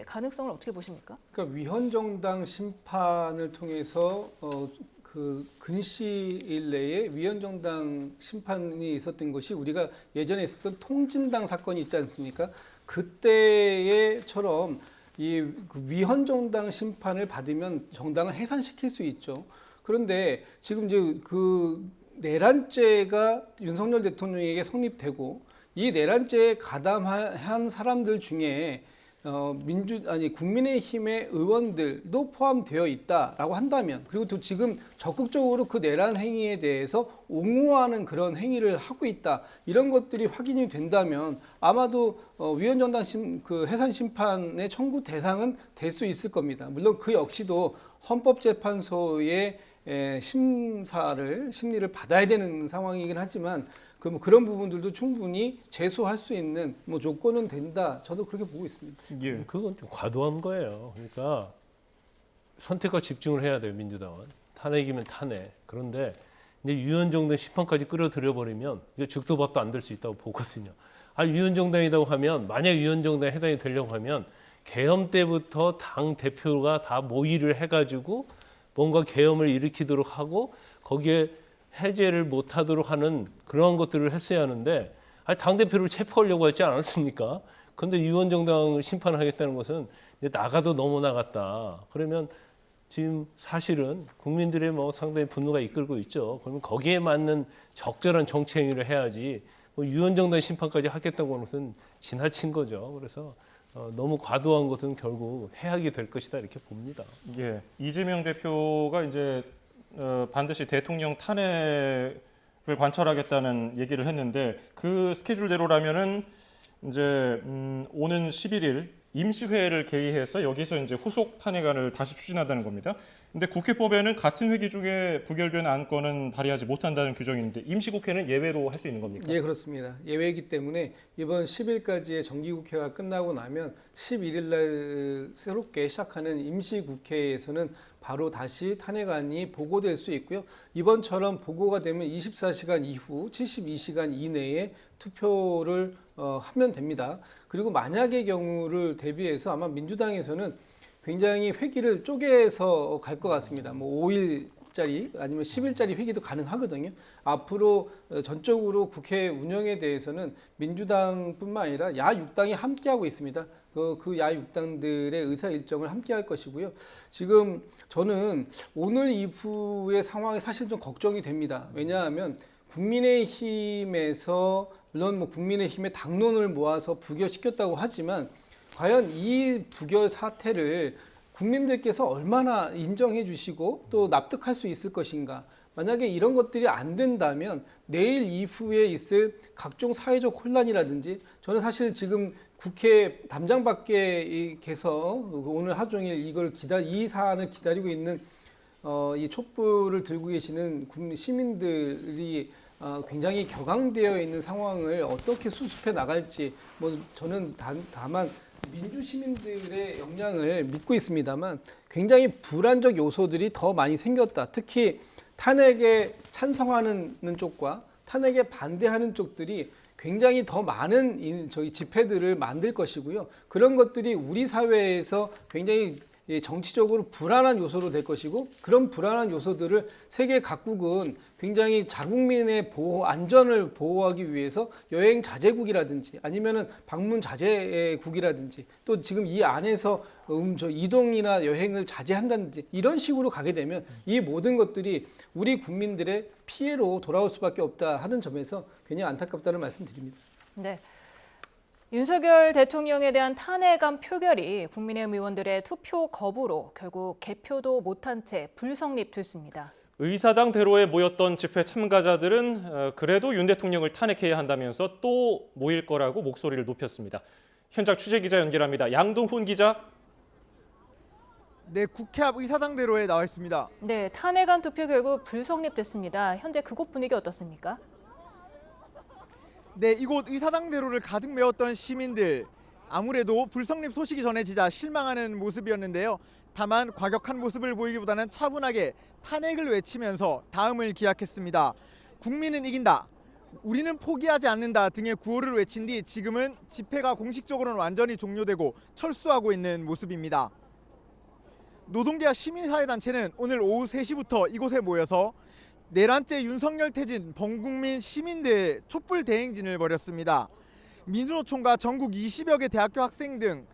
가능성을 어떻게 보십니까? 그러니까 위헌정당 심판을 통해서 그 근시일 내에 위헌정당 심판이 있었던 것이 우리가 예전에 있었던 통진당 사건이 있지 않습니까? 그때처럼 이 위헌정당 심판을 받으면 정당을 해산시킬 수 있죠. 그런데 지금 이제 그 내란죄가 윤석열 대통령에게 성립되고, 이 내란죄에 가담한 사람들 중에 국민의힘의 의원들도 포함되어 있다라고 한다면, 그리고 또 지금 적극적으로 그 내란 행위에 대해서 옹호하는 그런 행위를 하고 있다, 이런 것들이 확인이 된다면 아마도 위헌정당 그 해산 심판의 청구 대상은 될 수 있을 겁니다. 물론 그 역시도 헌법재판소의 심리를 받아야 되는 상황이긴 하지만, 그런 부분들도 충분히 제소할 수 있는 뭐 조건은 된다, 저도 그렇게 보고 있습니다. 예, 그건 좀 과도한 거예요. 그러니까 선택과 집중을 해야 돼요, 민주당은. 탄핵이면 탄핵. 그런데 이제 위헌정당 심판까지 끌어들여 버리면 이게 죽도 밥도 안 될 수 있다고 보거든요. 위헌정당이라고 하면, 만약 위헌정당에 해당이 되려고 하면 계엄 때부터 당 대표가 다 모의를 해가지고 뭔가 계엄을 일으키도록 하고 거기에 해제를 못하도록 하는 그런 것들을 했어야 하는데, 당대표를 체포하려고 했지 않았습니까? 그런데 위헌정당을 심판하겠다는 것은 이제 나가도 너무 나갔다. 그러면 지금 사실은 국민들의 뭐 상당히 분노가 이끌고 있죠. 그러면 거기에 맞는 적절한 정치 행위를 해야지 뭐 위헌정당 심판까지 하겠다고 하는 것은 지나친 거죠. 그래서 너무 과도한 것은 결국 해악이 될 것이다, 이렇게 봅니다. 예, 이재명 대표가 이제 반드시 대통령 탄핵을 관철하겠다는 얘기를 했는데, 그 스케줄대로라면은 이제 오는 11일 임시회를 개의해서 여기서 이제 후속 탄핵안을 다시 추진한다는 겁니다. 근데 국회법에는 같은 회기 중에 부결된 안건은 발의하지 못한다는 규정이 있는데, 임시국회는 예외로 할 수 있는 겁니까? 예, 그렇습니다. 예외이기 때문에 이번 10일까지의 정기국회가 끝나고 나면 11일 날 새롭게 시작하는 임시국회에서는 바로 다시 탄핵안이 보고될 수 있고요. 이번처럼 보고가 되면 24시간 이후 72시간 이내에 투표를 하면 됩니다. 그리고 만약의 경우를 대비해서 아마 민주당에서는 굉장히 회기를 쪼개서 갈 것 같습니다. 뭐 5일짜리 아니면 10일짜리 회기도 가능하거든요. 앞으로 전적으로 국회 운영에 대해서는 민주당뿐만 아니라 야6당이 함께하고 있습니다. 그 야6당들의 의사 일정을 함께할 것이고요. 지금 저는 오늘 이후의 상황이 사실 좀 걱정이 됩니다. 왜냐하면 국민의힘에서, 물론 뭐 국민의힘의 당론을 모아서 부결시켰다고 하지만 과연 이 부결 사태를 국민들께서 얼마나 인정해 주시고 또 납득할 수 있을 것인가. 만약에 이런 것들이 안 된다면 내일 이후에 있을 각종 사회적 혼란이라든지, 저는 사실 지금 국회 담장 밖에 계서 오늘 하루 종일 이 사안을 기다리고 있는 이 촛불을 들고 계시는 국민 시민들이 굉장히 격앙되어 있는 상황을 어떻게 수습해 나갈지, 뭐 저는 다만 민주 시민들의 역량을 믿고 있습니다만 굉장히 불안적 요소들이 더 많이 생겼다. 특히 탄핵에 찬성하는 쪽과 탄핵에 반대하는 쪽들이 굉장히 더 많은 저희 집회들을 만들 것이고요. 그런 것들이 우리 사회에서 굉장히 정치적으로 불안한 요소로 될 것이고, 그런 불안한 요소들을 세계 각국은 굉장히 자국민의 안전을 보호하기 위해서 여행 자제국이라든지 아니면은 방문 자제국이라든지, 또 지금 이 안에서 이동이나 여행을 자제한다든지 이런 식으로 가게 되면 이 모든 것들이 우리 국민들의 피해로 돌아올 수밖에 없다 하는 점에서 굉장히 안타깝다는 말씀드립니다. 네. 윤석열 대통령에 대한 탄핵안 표결이 국민의힘 의원들의 투표 거부로 결국 개표도 못한 채 불성립됐습니다. 의사당대로에 모였던 집회 참가자들은 그래도 윤 대통령을 탄핵해야 한다면서 또 모일 거라고 목소리를 높였습니다. 현장 취재기자 연결합니다. 양동훈 기자. 네, 국회 앞 의사당대로에 나와 있습니다. 네, 탄핵안 투표 결국 불성립됐습니다. 현재 그곳 분위기 어떻습니까? 네, 이곳 의사당대로를 가득 메웠던 시민들, 아무래도 불성립 소식이 전해지자 실망하는 모습이었는데요. 다만 과격한 모습을 보이기보다는 차분하게 탄핵을 외치면서 다음을 기약했습니다. 국민은 이긴다, 우리는 포기하지 않는다 등의 구호를 외친 뒤 지금은 집회가 공식적으로는 완전히 종료되고 철수하고 있는 모습입니다. 노동계와 시민사회단체는 오늘 오후 3시부터 이곳에 모여서 내란째 윤석열 퇴진 범국민 시민대회 촛불 대행진을 벌였습니다. 민주노총과 전국 20여 개 대학교 학생 등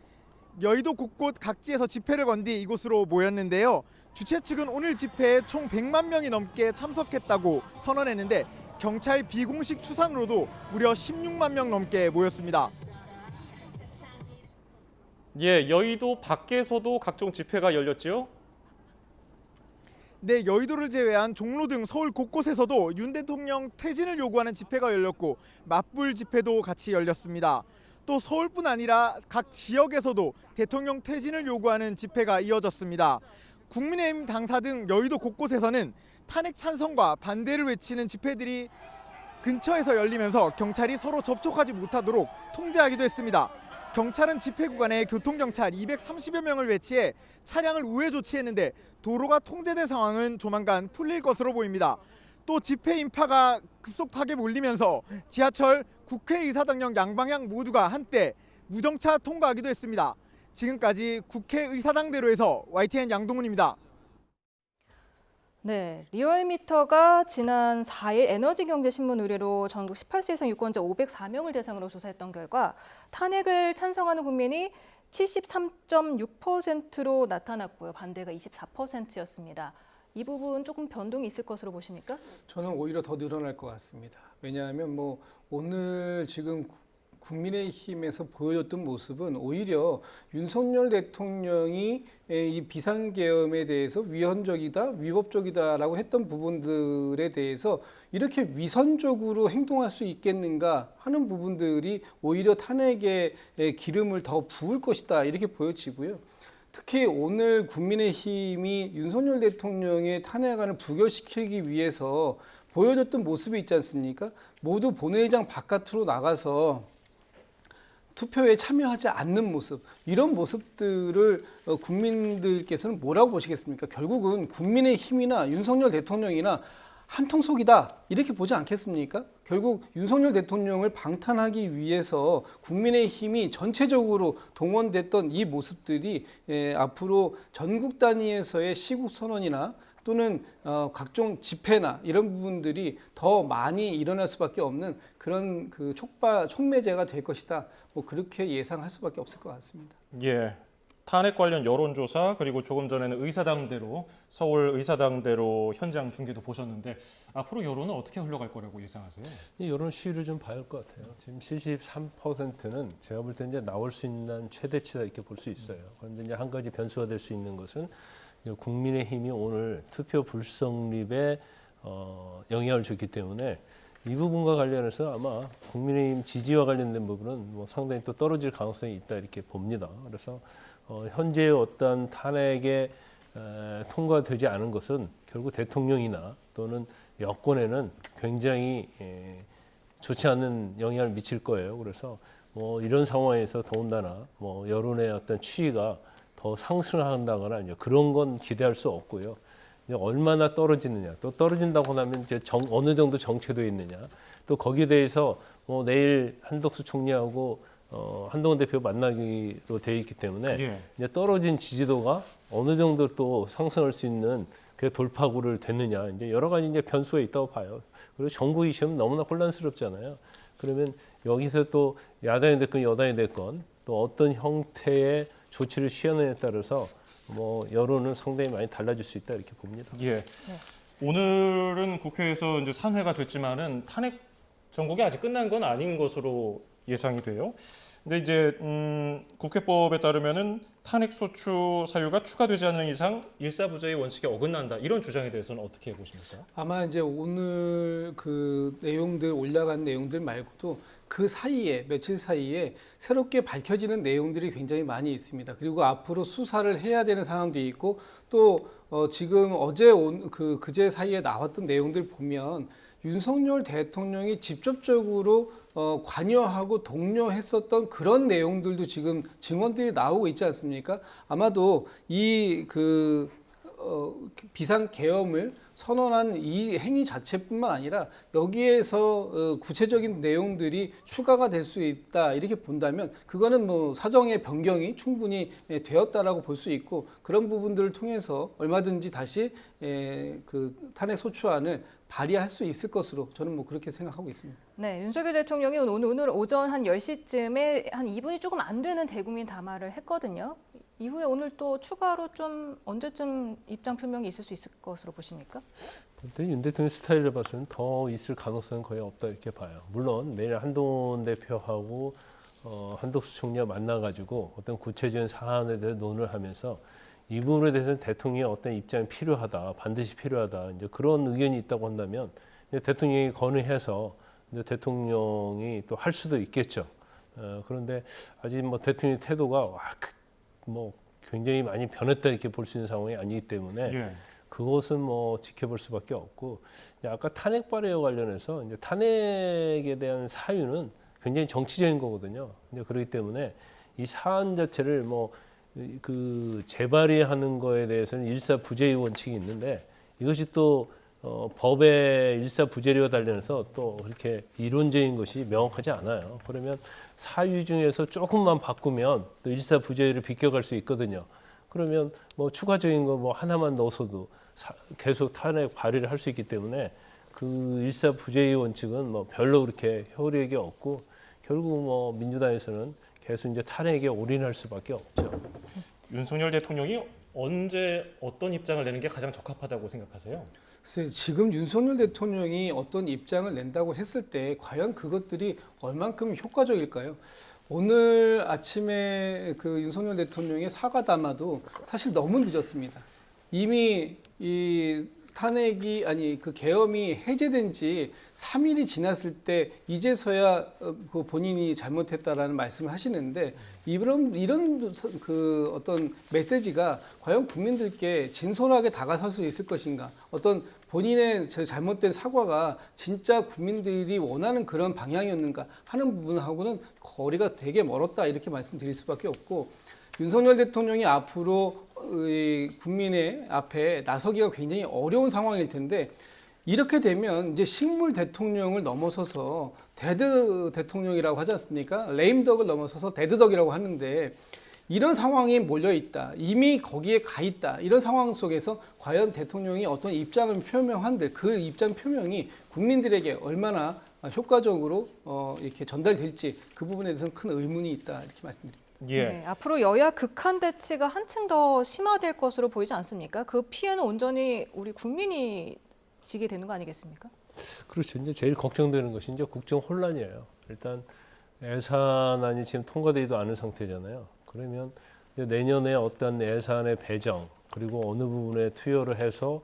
여의도 곳곳 각지에서 집회를 건 뒤 이곳으로 모였는데요. 주최 측은 오늘 집회에 총 100만 명이 넘게 참석했다고 선언했는데, 경찰 비공식 추산으로도 무려 16만 명 넘게 모였습니다. 예, 여의도 밖에서도 각종 집회가 열렸지요? 네, 여의도를 제외한 종로 등 서울 곳곳에서도 윤 대통령 퇴진을 요구하는 집회가 열렸고 맞불 집회도 같이 열렸습니다. 또 서울뿐 아니라 각 지역에서도 대통령 퇴진을 요구하는 집회가 이어졌습니다. 국민의힘 당사 등 여의도 곳곳에서는 탄핵 찬성과 반대를 외치는 집회들이 근처에서 열리면서 경찰이 서로 접촉하지 못하도록 통제하기도 했습니다. 경찰은 집회 구간에 교통경찰 230여 명을 배치해 차량을 우회 조치했는데 도로가 통제된 상황은 조만간 풀릴 것으로 보입니다. 또 집회 인파가 급속하게 몰리면서 지하철, 국회의사당역 양방향 모두가 한때 무정차 통과하기도 했습니다. 지금까지 국회의사당대로에서 YTN 양동훈입니다. 네, 리얼미터가 지난 4일 에너지경제신문 의뢰로 전국 18세 이상 유권자 504명을 대상으로 조사했던 결과 탄핵을 찬성하는 국민이 73.6%로 나타났고요. 반대가 24%였습니다. 이 부분 조금 변동이 있을 것으로 보십니까? 저는 오히려 더 늘어날 것 같습니다. 왜냐하면 오늘 지금 국민의힘에서 보여줬던 모습은 오히려 윤석열 대통령이 이 비상계엄에 대해서 위헌적이다, 위법적이다라고 했던 부분들에 대해서 이렇게 위선적으로 행동할 수 있겠는가 하는 부분들이 오히려 탄핵에 기름을 더 부을 것이다, 이렇게 보여지고요. 특히 오늘 국민의힘이 윤석열 대통령의 탄핵안을 부결시키기 위해서 보여줬던 모습이 있지 않습니까? 모두 본회의장 바깥으로 나가서 투표에 참여하지 않는 모습, 이런 모습들을 국민들께서는 뭐라고 보시겠습니까? 결국은 국민의힘이나 윤석열 대통령이나 한통속이다, 이렇게 보지 않겠습니까? 결국 윤석열 대통령을 방탄하기 위해서 국민의힘이 전체적으로 동원됐던 이 모습들이 앞으로 전국 단위에서의 시국 선언이나 또는 각종 집회나 이런 부분들이 더 많이 일어날 수밖에 없는 그런 촉매제가 될 것이다. 그렇게 예상할 수밖에 없을 것 같습니다. 예, 탄핵 관련 여론조사 그리고 조금 전에는 의사당대로 서울 의사당대로 현장 중계도 보셨는데 앞으로 여론은 어떻게 흘러갈 거라고 예상하세요? 이 여론 시위를 좀 봐야 할 것 같아요. 지금 73%는 제가 볼 때 이제 나올 수 있는 최대치다 이렇게 볼 수 있어요. 그런데 이제 한 가지 변수가 될 수 있는 것은 국민의힘이 오늘 투표 불성립에 영향을 줬기 때문에 이 부분과 관련해서 아마 국민의힘 지지와 관련된 부분은 뭐 상당히 또 떨어질 가능성이 있다 이렇게 봅니다. 그래서 현재의 어떤 탄핵에 통과되지 않은 것은 결국 대통령이나 또는 여권에는 굉장히 좋지 않은 영향을 미칠 거예요. 그래서 뭐 이런 상황에서 더군다나 뭐 여론의 어떤 추이가 더 상승한다거나 이제 그런 건 기대할 수 없고요. 얼마나 떨어지느냐, 또 떨어진다고 하면 이제 어느 정도 정체되어 있느냐, 또 거기에 대해서 뭐 내일 한덕수 총리하고 한동훈 대표 만나기로 되어 있기 때문에 이제 떨어진 지지도가 어느 정도 또 상승할 수 있는 그 돌파구를 됐느냐, 이제 여러 가지 이제 변수가 있다고 봐요. 그리고 정부 이슈는 너무나 혼란스럽잖아요. 그러면 여기서 또 야당이 됐건 여당이 됐건 또 어떤 형태의 조치를 취하느냐에 따라서 뭐 여론은 상당히 많이 달라질 수 있다 이렇게 봅니다. 예. 오늘은 국회에서 이제 산회가 됐지만은 탄핵 전국이 아직 끝난 건 아닌 것으로 예상이 돼요. 근데 이제 국회법에 따르면은 탄핵 소추 사유가 추가되지 않는 이상 일사부재의 원칙에 어긋난다 이런 주장에 대해서는 어떻게 보십니까? 아마 이제 오늘 그 내용들 올라간 내용들 말고도 그 사이에 며칠 사이에 새롭게 밝혀지는 내용들이 굉장히 많이 있습니다. 그리고 앞으로 수사를 해야 되는 상황도 있고 또 지금 어제 그제 사이에 나왔던 내용들 보면 윤석열 대통령이 직접적으로 관여하고 독려했었던 그런 내용들도 지금 증언들이 나오고 있지 않습니까? 아마도 이 비상계엄을 선언한 이 행위 자체뿐만 아니라 여기에서 구체적인 내용들이 추가가 될 수 있다 이렇게 본다면 그거는 뭐 사정의 변경이 충분히 되었다라고 볼 수 있고 그런 부분들을 통해서 얼마든지 다시 그 탄핵 소추안을 발의할 수 있을 것으로 저는 뭐 그렇게 생각하고 있습니다. 네, 윤석열 대통령이 오늘 오전 한 10시쯤에 한 2분이 조금 안 되는 대국민 담화를 했거든요. 이후에 오늘 또 추가로 좀 언제쯤 입장 표명이 있을 수 있을 것으로 보십니까? 근데 윤 대통령 스타일을 봐서는 더 있을 가능성은 거의 없다 이렇게 봐요. 물론 내일 한동훈 대표하고 한덕수 총리와 만나가지고 어떤 구체적인 사안에 대해서 논의를 하면서 이 부분에 대해서는 대통령의 어떤 입장이 필요하다, 반드시 필요하다. 이제 그런 의견이 있다고 한다면 이제 대통령이 건의해서 이제 대통령이 또 할 수도 있겠죠. 그런데 아직 뭐 대통령의 태도가 뭐 굉장히 많이 변했다 이렇게 볼 수 있는 상황이 아니기 때문에 그것은 뭐 지켜볼 수밖에 없고 아까 탄핵 발의와 관련해서 이제 탄핵에 대한 사유는 굉장히 정치적인 거거든요. 이제 그렇기 때문에 이 사안 자체를 뭐 그 재발의하는 거에 대해서는 일사부재의 원칙이 있는데 이것이 또 법의 일사부재료와 관련해서 또 그렇게 이론적인 것이 명확하지 않아요. 그러면 사유 중에서 조금만 바꾸면 또 일사부재를 비껴갈 수 있거든요. 그러면 뭐 추가적인 거 뭐 하나만 넣어서도 계속 탄핵 발의를 할 수 있기 때문에 그 일사부재의 원칙은 뭐 별로 그렇게 효력이 없고 결국 뭐 민주당에서는 계속 이제 탄핵에 올인할 수밖에 없죠. 윤석열 대통령이 언제 어떤 입장을 내는 게 가장 적합하다고 생각하세요? 글쎄, 지금 윤석열 대통령이 어떤 입장을 낸다고 했을 때 과연 그것들이 얼만큼 효과적일까요? 오늘 아침에 그 윤석열 대통령의 사과 담화도 사실 너무 늦었습니다. 이미 이 탄핵이 그 계엄이 해제된 지 3일이 지났을 때 이제서야 그 본인이 잘못했다라는 말씀을 하시는데 이런 그 어떤 메시지가 과연 국민들께 진솔하게 다가설 수 있을 것인가? 어떤 본인의 잘못된 사과가 진짜 국민들이 원하는 그런 방향이었는가 하는 부분하고는 거리가 되게 멀었다 이렇게 말씀드릴 수밖에 없고 윤석열 대통령이 앞으로 국민의 앞에 나서기가 굉장히 어려운 상황일 텐데 이렇게 되면 이제 식물 대통령을 넘어서서 데드 대통령이라고 하지 않습니까? 레임덕을 넘어서서 데드덕이라고 하는데 이런 상황이 몰려 있다. 이미 거기에 가 있다. 이런 상황 속에서 과연 대통령이 어떤 입장을 표명한들 그 입장 표명이 국민들에게 얼마나 효과적으로 이렇게 전달될지 그 부분에 대해서는 큰 의문이 있다. 이렇게 말씀드립니다. 예. 네, 앞으로 여야 극한 대치가 한층 더 심화될 것으로 보이지 않습니까? 그 피해는 온전히 우리 국민이 지게 되는 거 아니겠습니까? 그렇죠. 이제 제일 걱정되는 것이 이제 국정 혼란이에요. 일단 예산안이 지금 통과되지도 않은 상태잖아요. 그러면 이제 내년에 어떤 예산의 배정 그리고 어느 부분에 투여를 해서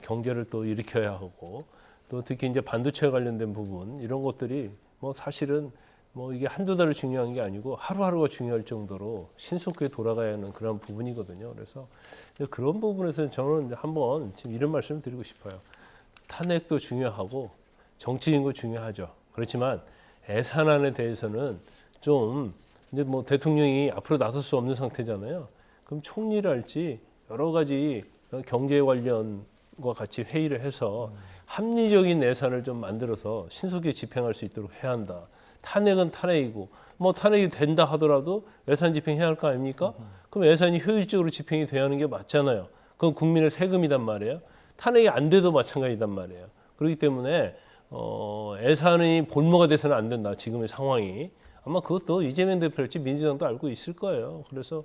경제를 또 일으켜야 하고 또 특히 이제 반도체 관련된 부분 이런 것들이 뭐 사실은 뭐 이게 한두 달이 중요한 게 아니고 하루하루가 중요할 정도로 신속하게 돌아가야 하는 그런 부분이거든요. 그래서 그런 부분에서 저는 한번 지금 이런 말씀을 드리고 싶어요. 탄핵도 중요하고 정치인도 중요하죠. 그렇지만 예산안에 대해서는 좀 이제 뭐 대통령이 앞으로 나설 수 없는 상태잖아요. 그럼 총리랄지 여러 가지 경제 관련과 같이 회의를 해서 합리적인 예산을 좀 만들어서 신속히 집행할 수 있도록 해야 한다. 탄핵은 탄핵이고 뭐 탄핵이 된다 하더라도 예산 집행해야 할 거 아닙니까? 그럼 예산이 효율적으로 집행이 돼야 하는 게 맞잖아요. 그건 국민의 세금이단 말이에요. 탄핵이 안 돼도 마찬가지단 말이에요. 그렇기 때문에 예산이 볼모가 돼서는 안 된다. 지금의 상황이. 아마 그것도 이재명 대표랄지 민주당도 알고 있을 거예요. 그래서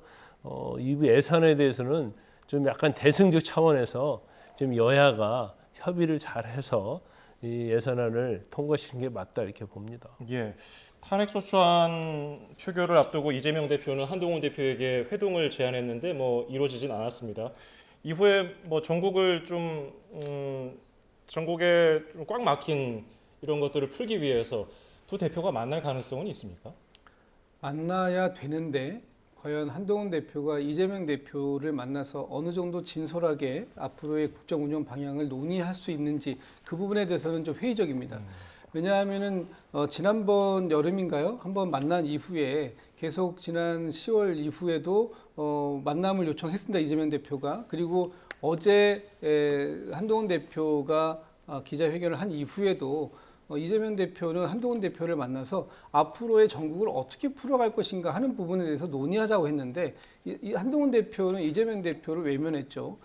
이 예산에 대해서는 좀 약간 대승적 차원에서 좀 여야가 협의를 잘 해서 이 예산안을 통과시키는 게 맞다 이렇게 봅니다. 예, 탄핵소추안 표결을 앞두고 이재명 대표는 한동훈 대표에게 회동을 제안했는데 뭐 이루어지진 않았습니다. 이후에 뭐 전국에 좀 꽉 막힌 이런 것들을 풀기 위해서 두 대표가 만날 가능성은 있습니까? 만나야 되는데 과연 한동훈 대표가 이재명 대표를 만나서 어느 정도 진솔하게 앞으로의 국정 운영 방향을 논의할 수 있는지 그 부분에 대해서는 좀 회의적입니다. 왜냐하면은 지난번 여름인가요? 한번 만난 이후에 계속 지난 10월 이후에도 만남을 요청했습니다. 이재명 대표가. 그리고 어제 한동훈 대표가 기자회견을 한 이후에도 이재명 대표는 한동훈 대표를 만나서 앞으로의 전국을 어떻게 풀어갈 것인가 하는 부분에 대해서 논의하자고 했는데 이 한동훈 대표는 이재명 대표를 외면했죠.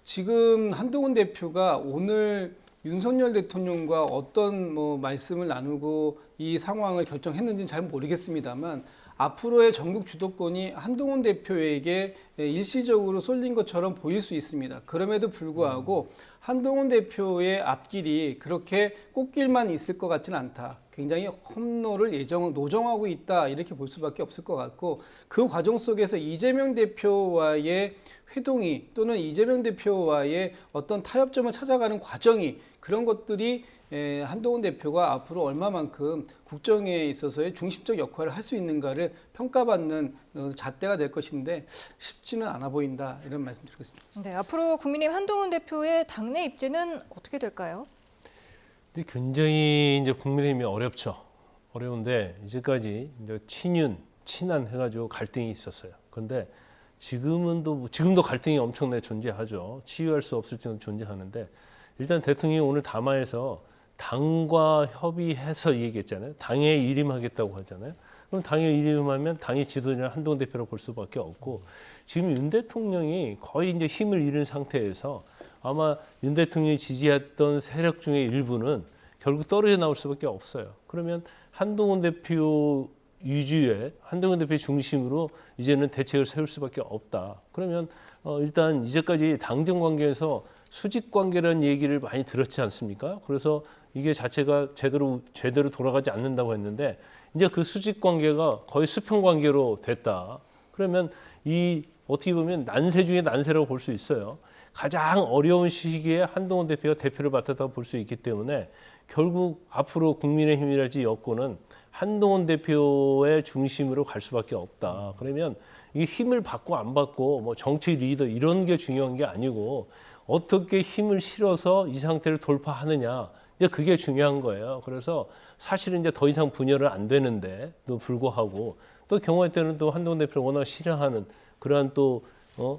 지금 한동훈 대표가 오늘 윤석열 대통령과 어떤 말씀을 나누고 이 상황을 결정했는지는 잘 모르겠습니다만 앞으로의 전국 주도권이 한동훈 대표에게 일시적으로 쏠린 것처럼 보일 수 있습니다. 그럼에도 불구하고 한동훈 대표의 앞길이 그렇게 꽃길만 있을 것 같지는 않다. 굉장히 험로를 노정하고 있다 이렇게 볼 수밖에 없을 것 같고 그 과정 속에서 이재명 대표와의 회동이 또는 이재명 대표와의 어떤 타협점을 찾아가는 과정이 그런 것들이 한동훈 대표가 앞으로 얼마만큼 국정에 있어서의 중심적 역할을 할 수 있는가를 평가받는 잣대가 될 것인데 쉽지는 않아 보인다 이런 말씀드리겠습니다. 네, 앞으로 국민의힘 한동훈 대표의 당내 입지는 어떻게 될까요? 근데 굉장히 이제 국민의힘이 어렵죠. 어려운데 이제까지 이제 친윤, 친한 해가지고 갈등이 있었어요. 그런데 지금도 갈등이 엄청나게 존재하죠. 치유할 수 없을 정도 존재하는데 일단 대통령이 오늘 담화에서 당과 협의해서 얘기했잖아요. 당에 일임하겠다고 하잖아요. 그럼 당에 일임하면 당의 지도자는 한동훈 대표라고 볼 수밖에 없고 지금 윤 대통령이 거의 이제 힘을 잃은 상태에서 아마 윤 대통령이 지지했던 세력 중에 일부는 결국 떨어져 나올 수밖에 없어요. 그러면 한동훈 대표 위주의 한동훈 대표 중심으로 이제는 대책을 세울 수밖에 없다. 그러면 일단 이제까지 당정 관계에서 수직 관계라는 얘기를 많이 들었지 않습니까? 그래서 이게 자체가 제대로 돌아가지 않는다고 했는데 이제 그 수직 관계가 거의 수평 관계로 됐다. 그러면 이 어떻게 보면 난세 중에 난세라고 볼 수 있어요. 가장 어려운 시기에 한동훈 대표가 대표를 맡았다고 볼 수 있기 때문에 결국 앞으로 국민의힘이랄지 여권은 한동훈 대표의 중심으로 갈 수밖에 없다. 그러면 이게 힘을 받고 안 받고 뭐 정치 리더 이런 게 중요한 게 아니고 어떻게 힘을 실어서 이 상태를 돌파하느냐. 이제 그게 중요한 거예요. 그래서 사실은 이제 더 이상 분열은 안 되는데도 불구하고 또 경우에 때는 또 한동훈 대표를 워낙 싫어하는 그러한 또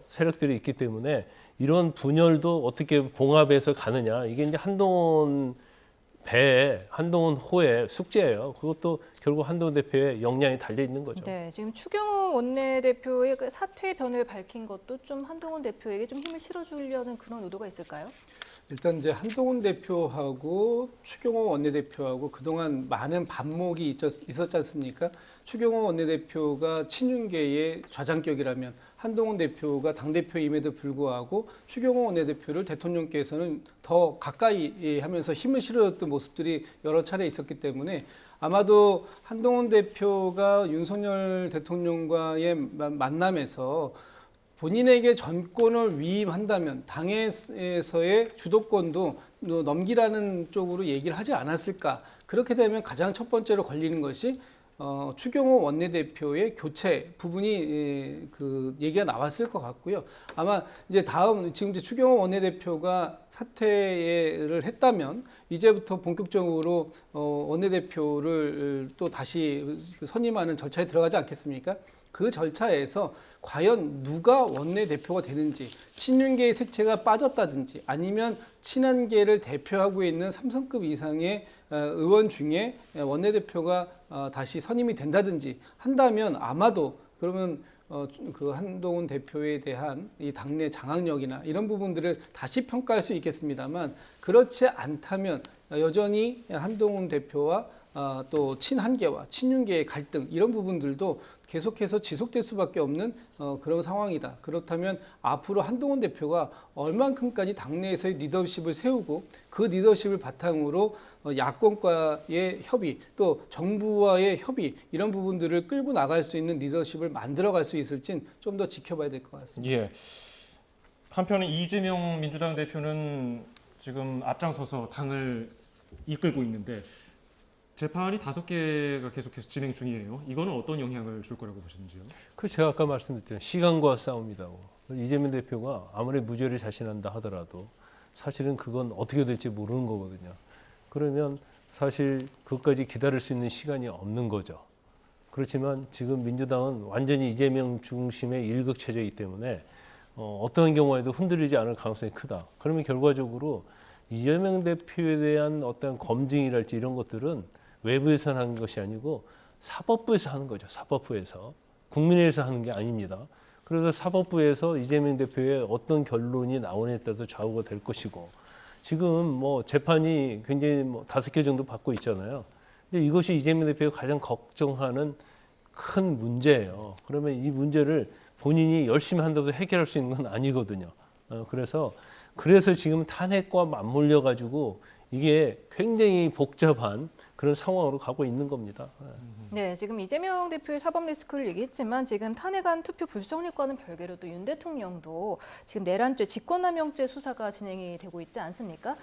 세력들이 있기 때문에 이런 분열도 어떻게 봉합해서 가느냐. 이게 이제 한동훈 호의 숙제예요. 그것도 결국 한동훈 대표의 역량이 달려 있는 거죠. 네, 지금 추경호 원내대표의 그 사퇴 변을 밝힌 것도 좀 한동훈 대표에게 좀 힘을 실어주려는 그런 의도가 있을까요? 일단 이제 한동훈 대표하고 추경호 원내대표하고 그동안 많은 반목이 있었지 않습니까? 추경호 원내대표가 친윤계의 좌장격이라면 한동훈 대표가 당대표임에도 불구하고 추경호 원내대표를 대통령께서는 더 가까이 하면서 힘을 실어줬던 모습들이 여러 차례 있었기 때문에 아마도 한동훈 대표가 윤석열 대통령과의 만남에서 본인에게 전권을 위임한다면 당에서의 주도권도 넘기라는 쪽으로 얘기를 하지 않았을까. 그렇게 되면 가장 첫 번째로 걸리는 것이 추경호 원내대표의 교체 부분이 그 얘기가 나왔을 것 같고요. 아마 이제 지금 이제 추경호 원내대표가 사퇴를 했다면 이제부터 본격적으로 원내대표를 또 다시 선임하는 절차에 들어가지 않겠습니까? 그 절차에서 과연 누가 원내대표가 되는지, 친윤계의 색채가 빠졌다든지 아니면 친한계를 대표하고 있는 3성급 이상의 의원 중에 원내대표가 다시 선임이 된다든지 한다면 아마도 그러면 그 한동훈 대표에 대한 이 당내 장악력이나 이런 부분들을 다시 평가할 수 있겠습니다만, 그렇지 않다면 여전히 한동훈 대표와 또 친한계와 친윤계의 갈등, 이런 부분들도 계속해서 지속될 수밖에 없는 그런 상황이다. 그렇다면 앞으로 한동훈 대표가 얼만큼까지 당내에서의 리더십을 세우고 그 리더십을 바탕으로 야권과의 협의, 또 정부와의 협의, 이런 부분들을 끌고 나갈 수 있는 리더십을 만들어갈 수 있을지는 좀 더 지켜봐야 될 것 같습니다. 예. 한편 이재명 민주당 대표는 지금 앞장서서 당을 이끌고 있는데 재판이 5개가 계속해서 진행 중이에요. 이거는 어떤 영향을 줄 거라고 보시는지요? 그 제가 아까 말씀드렸죠. 시간과 싸움이라고. 이재명 대표가 아무리 무죄를 자신한다 하더라도 사실은 그건 어떻게 될지 모르는 거거든요. 그러면 사실 그것까지 기다릴 수 있는 시간이 없는 거죠. 그렇지만 지금 민주당은 완전히 이재명 중심의 일극체제이기 때문에 어떤 경우에도 흔들리지 않을 가능성이 크다. 그러면 결과적으로 이재명 대표에 대한 어떤 검증이랄지 이런 것들은 외부에서 하는 것이 아니고 사법부에서 하는 거죠. 사법부에서. 국민회에서 하는 게 아닙니다. 그래서 사법부에서 이재명 대표의 어떤 결론이 나오느냐에 따라서 좌우가 될 것이고, 지금 뭐 재판이 굉장히 5개 정도 받고 있잖아요. 근데 이것이 이재명 대표가 가장 걱정하는 큰 문제예요. 그러면 이 문제를 본인이 열심히 한다고 해결할 수 있는 건 아니거든요. 그래서 지금 탄핵과 맞물려 가지고 이게 굉장히 복잡한 그런 상황으로 가고 있는 겁니다. 네, 지금 이재명 대표의 사법 리스크를 얘기했지만 지금 탄핵안 투표 불성립과는 별개로 또 윤 대통령도 지금 내란죄, 직권남용죄 수사가 진행이 되고 있지 않습니까?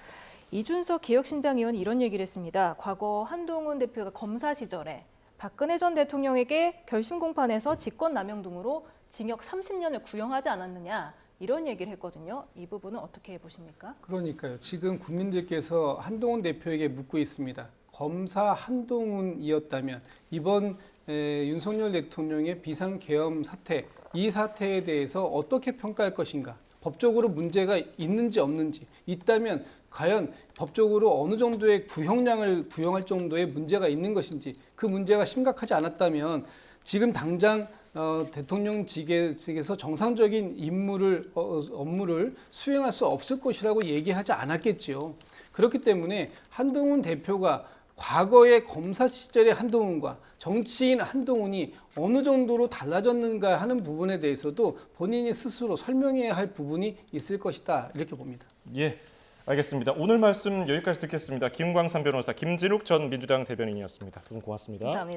이준석 기억신장 의원이 이런 얘기를 했습니다. 과거 한동훈 대표가 검사 시절에 박근혜 전 대통령에게 결심 공판에서 직권남용 등으로 징역 30년을 구형하지 않았느냐, 이런 얘기를 했거든요. 이 부분은 어떻게 보십니까? 그러니까요. 지금 국민들께서 한동훈 대표에게 묻고 있습니다. 검사 한동훈이었다면 이번 윤석열 대통령의 비상계엄 사태, 이 사태에 대해서 어떻게 평가할 것인가? 법적으로 문제가 있는지 없는지, 있다면 과연 법적으로 어느 정도의 구형량을 구형할 정도의 문제가 있는 것인지, 그 문제가 심각하지 않았다면 지금 당장 대통령직에서 정상적인 업무를 수행할 수 없을 것이라고 얘기하지 않았겠지요. 그렇기 때문에 한동훈 대표가 과거의 검사 시절의 한동훈과 정치인 한동훈이 어느 정도로 달라졌는가 하는 부분에 대해서도 본인이 스스로 설명해야 할 부분이 있을 것이다, 이렇게 봅니다. 예, 알겠습니다. 오늘 말씀 여기까지 듣겠습니다. 김광삼 변호사, 김진욱 전 민주당 대변인이었습니다. 두 분 고맙습니다. 감사합니다.